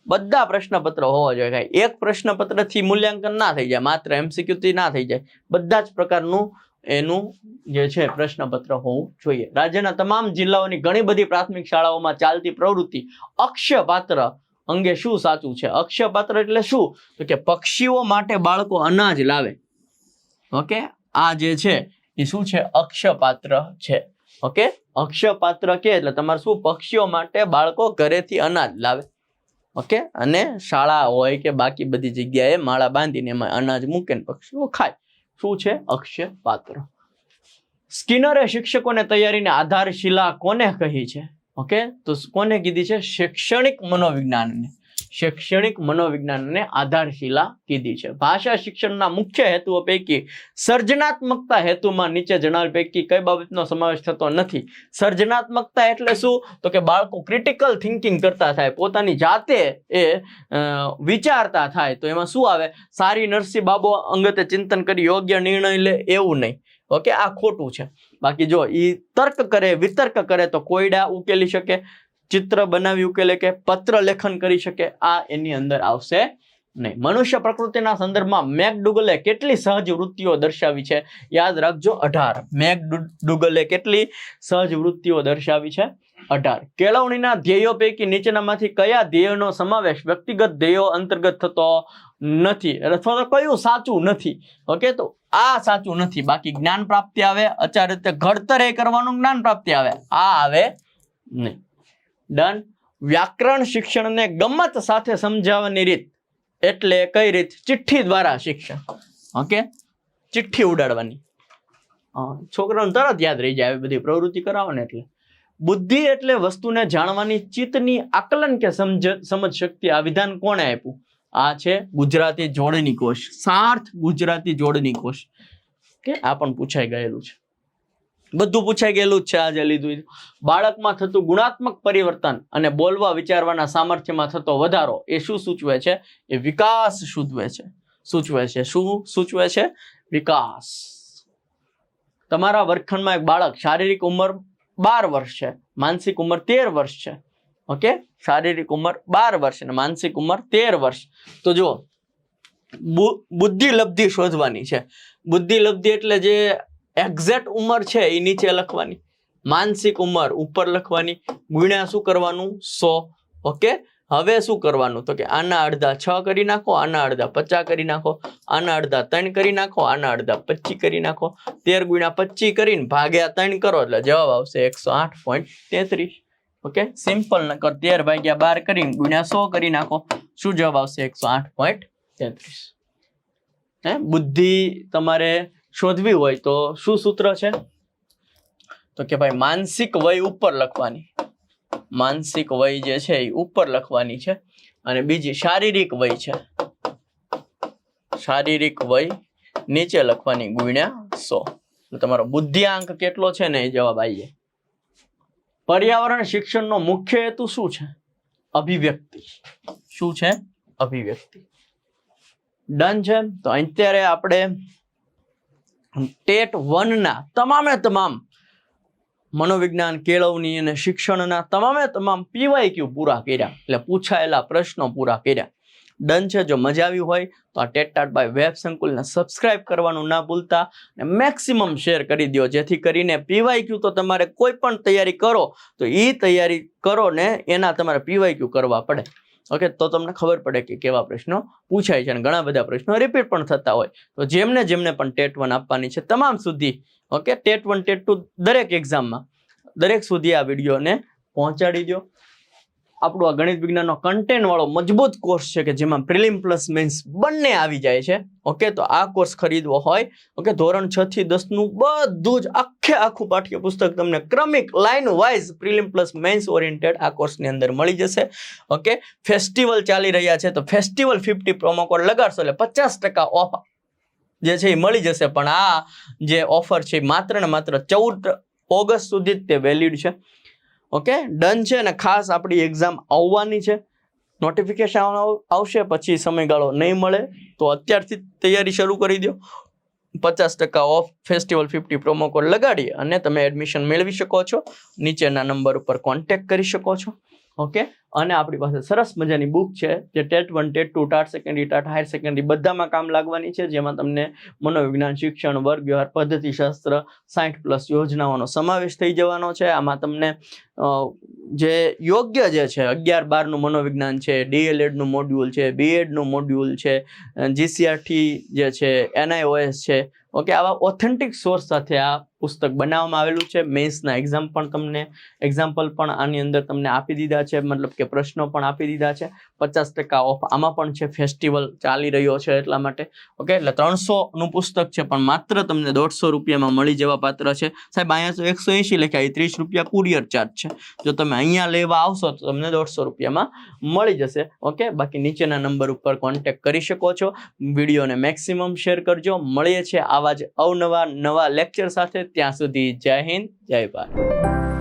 Speaker 1: બધા પ્રશ્નપત્ર હોવા જોઈએ. એક પ્રશ્નપત્રથી મૂલ્યાંકન ના થઈ જાય, માત્ર MCQ થી ના થઈ જાય, બધા જ પ્રકારનું એનું જે છે પ્રશ્નપત્ર હોવું જોઈએ. રાજ્યના તમામ જિલ્લાઓની ઘણી બધી પ્રાથમિક શાળાઓમાં ચાલતી પ્રવૃત્તિ અક્ષયપાત્ર અંગે શું સાચું છે? અક્ષયપાત્ર એટલે શું? તો કે પક્ષીઓ માટે બાળકો અનાજ લાવે. ઓકે, આ જે છે એ શું છે? અક્ષયપાત્ર છે. ઓકે, અક્ષયપાત્ર કે એટલે તમારે શું? પક્ષીઓ માટે બાળકો ઘરેથી અનાજ લાવે. ઓકે, અને શાળા હોય કે બાકી બધી જગ્યાએ માળા બાંધીને એમાં અનાજ મૂકે ને પક્ષીઓ ખાય. શું છે? અક્ષયપાત્ર. સ્કિનરે શિક્ષકોને તૈયારીને આધારશિલા કોને કહી છે? ઓકે, તો કોને કીધી છે? શૈક્ષણિક મનોવિજ્ઞાનને. શૈક્ષણિક મનોવિજ્ઞાનને આધારશિલા કીધી છે. ભાષા શિક્ષણના મુખ્ય હેતુઓ પૈકી સર્જનાત્મકતા હેતુમાં નીચે જણાવેલ પૈકી કઈ બાબતનો સમાવેશ થતો નથી? સર્જનાત્મકતા એટલે શું? તો કે બાળકો ક્રિટિકલ થિંકિંગ કરતા થાય, પોતાની જાતે એ વિચારતા થાય. તો એમાં શું આવે? સારી નરસી બાબો અંગતે ચિંતન કરી યોગ્ય નિર્ણય લે એવું નહીં. ઓકે, આ ખોટું છે. બાકી જો એ તર્ક કરે, વિતર્ક કરે તો કોયડા ઉકેલી શકે, ચિત્ર બનાવી ઉકેલે કે પત્ર લેખન કરી શકે. આ એની અંદર આવશે નહીં. મનુષ્ય પ્રકૃતિના સંદર્ભમાં મેકડુગલે કેટલી સહજ વૃત્તિઓ દર્શાવી છે? યાદ રાખજો, 18. મેકડુગલે કેટલી સહજ વૃત્તિઓ દર્શાવી છે? 18. કેળવણીના ધ્યેયો પૈકી નીચેનામાંથી કયા ધ્યેયોનો સમાવેશ વ્યક્તિગત ધ્યેયો અંતર્ગત થતો નથી? અથવા તો કયું સાચું નથી? ઓકે, તો આ સાચું નથી. બાકી જ્ઞાન પ્રાપ્તિ આવે, આચાર રીતે ઘડતર એ કરવાનું જ્ઞાન પ્રાપ્તિ આવે, આ આવે નહીં. ડન. વ્યાકરણ શિક્ષણને ગમત સાથે સમજાવવાની રીત એટલે કઈ રીત? ચિઠ્ઠી દ્વારા શિક્ષણ. ઓકે, ચિઠ્ઠી ઉડાડવાની. છોકરાઓને તરત યાદ રહી જાય આવી બધી પ્રવૃત્તિ કરાવો ને એટલે. બુદ્ધિ એટલે વસ્તુને જાણવાની ચિત્તની આકલન કે સમજ શક્તિ. આ વિધાન કોણે આપ્યું? આ છે ગુજરાતી જોડણી કોષ. સાર્થ ગુજરાતી જોડણી કોષ. કે આ પણ પૂછાઈ ગયેલું છે, બધું પૂછાઈ ગયેલું જ છે. આજે લીધું. બાળકમાં થતું ગુણાત્મક પરિવર્તન અને બોલવા વિચારવાના સામર્થ્યમાં થતો વધારો એ શું સૂચવે છે? એ વિકાસ સૂચવે છે. સૂચવે છે શું સૂચવે છે? વિકાસ. તમારા વર્ગખંડમાં એક બાળક શારીરિક ઉંમર 12 વર્ષ છે, માનસિક ઉંમર 13 વર્ષ છે. ઓકે, શારીરિક ઉંમર 12 વર્ષ અને માનસિક ઉંમર 13 વર્ષ. તો જો બુદ્ધિ લબ્ધિ શોધવાની છે. બુદ્ધિ લબ્ધિ એટલે જે એક્ઝેક્ટ ઉંમર છે એ નીચે લખવાની, માનસિક ઉંમર ઉપર લખવાની, ગુણ્યા શું કરવાનું? 100. ઓકે, હવે શું કરવાનું? તો કે આના અડધા 6 કરી નાખો, આના અડધા 50 કરી નાખો, આના અડધા 3 કરી નાખો, આના અડધા 25 કરી નાખો. 13 ગુણ્યા 25 કરીને ભાગ્યા 3 કરો એટલે જવાબ આવશે 108.33. ઓકે, સિમ્પલ નકર 13 ભાગ્યા 12 કરીને ગુણ્યા 100 કરી નાખો, શું જવાબ આવશે? 108.33. બુદ્ધિ તમારે શોધવી હોય તો શું સૂત્ર છે? તો કે ભાઈ માનસિક વય ઉપર લખવાની. માનસિક વય જે છે એ ઉપર લખવાની છે. અને બીજી શારીરિક વય છે, શારીરિક વય નીચે લખવાની ગુણ્યા 100. તો તમારો બુદ્ધિઆંક કેટલો છે ને એ જવાબ આવી જાય. પર્યાવરણ શિક્ષણનો મુખ્ય હેતુ શું છે? અભિવ્યક્તિ. શું છે? અભિવ્યક્તિ. ડન છે. તો અત્યારે આપણે ટેટ 1 ના તમામ મનોવિજ્ઞાન, કેળવણી અને શિક્ષણના તમામ PYQ પૂરા કર્યા, એટલે પૂછાયેલા પ્રશ્નો પૂરા કર્યા. ડન છે. જો મજા આવી હોય તો આ ટેટટાટ બાય વેબ સંકુલને સબસ્ક્રાઇબ કરવાનું ના ભૂલતા અને મેક્સિમમ શેર કરી દો, જેથી કરીને PYQ તો તમારે કોઈ પણ તૈયારી કરો તો એ તૈયારી કરો ને એના તમારે PYQ કરવા પડે. ઓકે, તો તમને ખબર પડે કે કેવા પ્રશ્નો પૂછાય છે. અને ઘણા બધા પ્રશ્નો રિપીટ પણ થતા હોય. તો જેમને પણ ટેટ 1 આપવાની છે તમામ સુધી, ઓકે, ટેટ 1 ટેટ 2 દરેક એક્ઝામમાં દરેક સુધી આ વિડીયોને પહોંચાડી દો. આપણું આ ગણિત વિજ્ઞાનનો કન્ટેન્ટ વાળો મજબૂત કોર્સ છે કે જેમાં પ્રિલિમ પ્લસ મેન્સ બંને આવી જાય છે. ઓકે, તો આ કોર્સ ખરીદવો હોય, ઓકે, ધોરણ 6 થી 10 નું બધું જ આખું પાઠ્યપુસ્તક તમને ક્રમિક line wise prelim plus men's oriented આ કોર્સની અંદર મળી જશે. ઓકે, ફેસ્ટિવલ ચાલી રહ્યા છે તો ફેસ્ટિવલ 50 પ્રોમો કોડ લગાડશો એટલે 50% ઓફ જે છે એ મળી જશે. પણ આ જે ઓફર છે માત્ર ને માત્ર 14 ઓગસ્ટ સુધી જ તે વેલિડ છે. ઓકે, ડન છે. અને ખાસ આપણી એક્ઝામ આવવાની છે નોટિફિકેશન આવશે, પછી સમયગાળો નહીં મળે તો અત્યારથી તૈયારી શરૂ કરી દો. 50% ઓફ ફેસ્ટિવલ 50 પ્રોમો કોડ લગાડી અને તમે એડમિશન મેળવી શકો છો. નીચેના નંબર ઉપર કોન્ટેક્ટ કરી શકો છો. ઓકે, અને આપણી પાસે સરસ મજાની બુક છે જે TET 1, TET 2, TAT secondary, TAT higher secondary બધામાં કામ લાગવાની છે, જેમાં તમને મનોવિજ્ઞાન, શિક્ષણ, વર્ગ વ્યવહાર, પદ્ધતિશાસ્ત્ર 60+ યોજનાઓનો સમાવેશ થઈ જવાનો છે. આમાં તમને જે યોગ્ય જે છે 11-12નું મનોવિજ્ઞાન છે, DLED નું મોડ્યુલ છે, BEd નું મોડ્યુલ છે, GCRT જે છે, NIOS છે. ઓકે, આવા ઓથેન્ટિક સોર્સ સાથે આ પુસ્તક બનાવવામાં આવેલું છે. મેન્સના એક્ઝામ્પલ પણ આની અંદર તમને આપી દીધા છે, મતલબ કે પ્રશ્નો પણ આપી દીધા છે. 50% ઓફ આમાં પણ છે, ફેસ્ટિવલ ચાલી રહ્યો છે એટલા માટે. ઓકે, એટલે 300નું પુસ્તક છે પણ માત્ર તમને 150 રૂપિયામાં મળી જવા પાત્ર છે. સાહેબ અહીંયા તો 180 લખ્યા, 30 રૂપિયા કુરિયર ચાર્જ છે. જો તમે અહીંયા લેવા આવશો તો તમને 150 રૂપિયામાં મળી જશે. ઓકે, બાકી નીચેના નંબર ઉપર કોન્ટેક્ટ કરી શકો છો. વિડીયોને મેક્સિમમ શેર કરજો. મળીએ છીએ આવા જ અવનવા નવા લેક્ચર સાથે. ત્યાં સુધી જય હિન્દ, જય ભારત.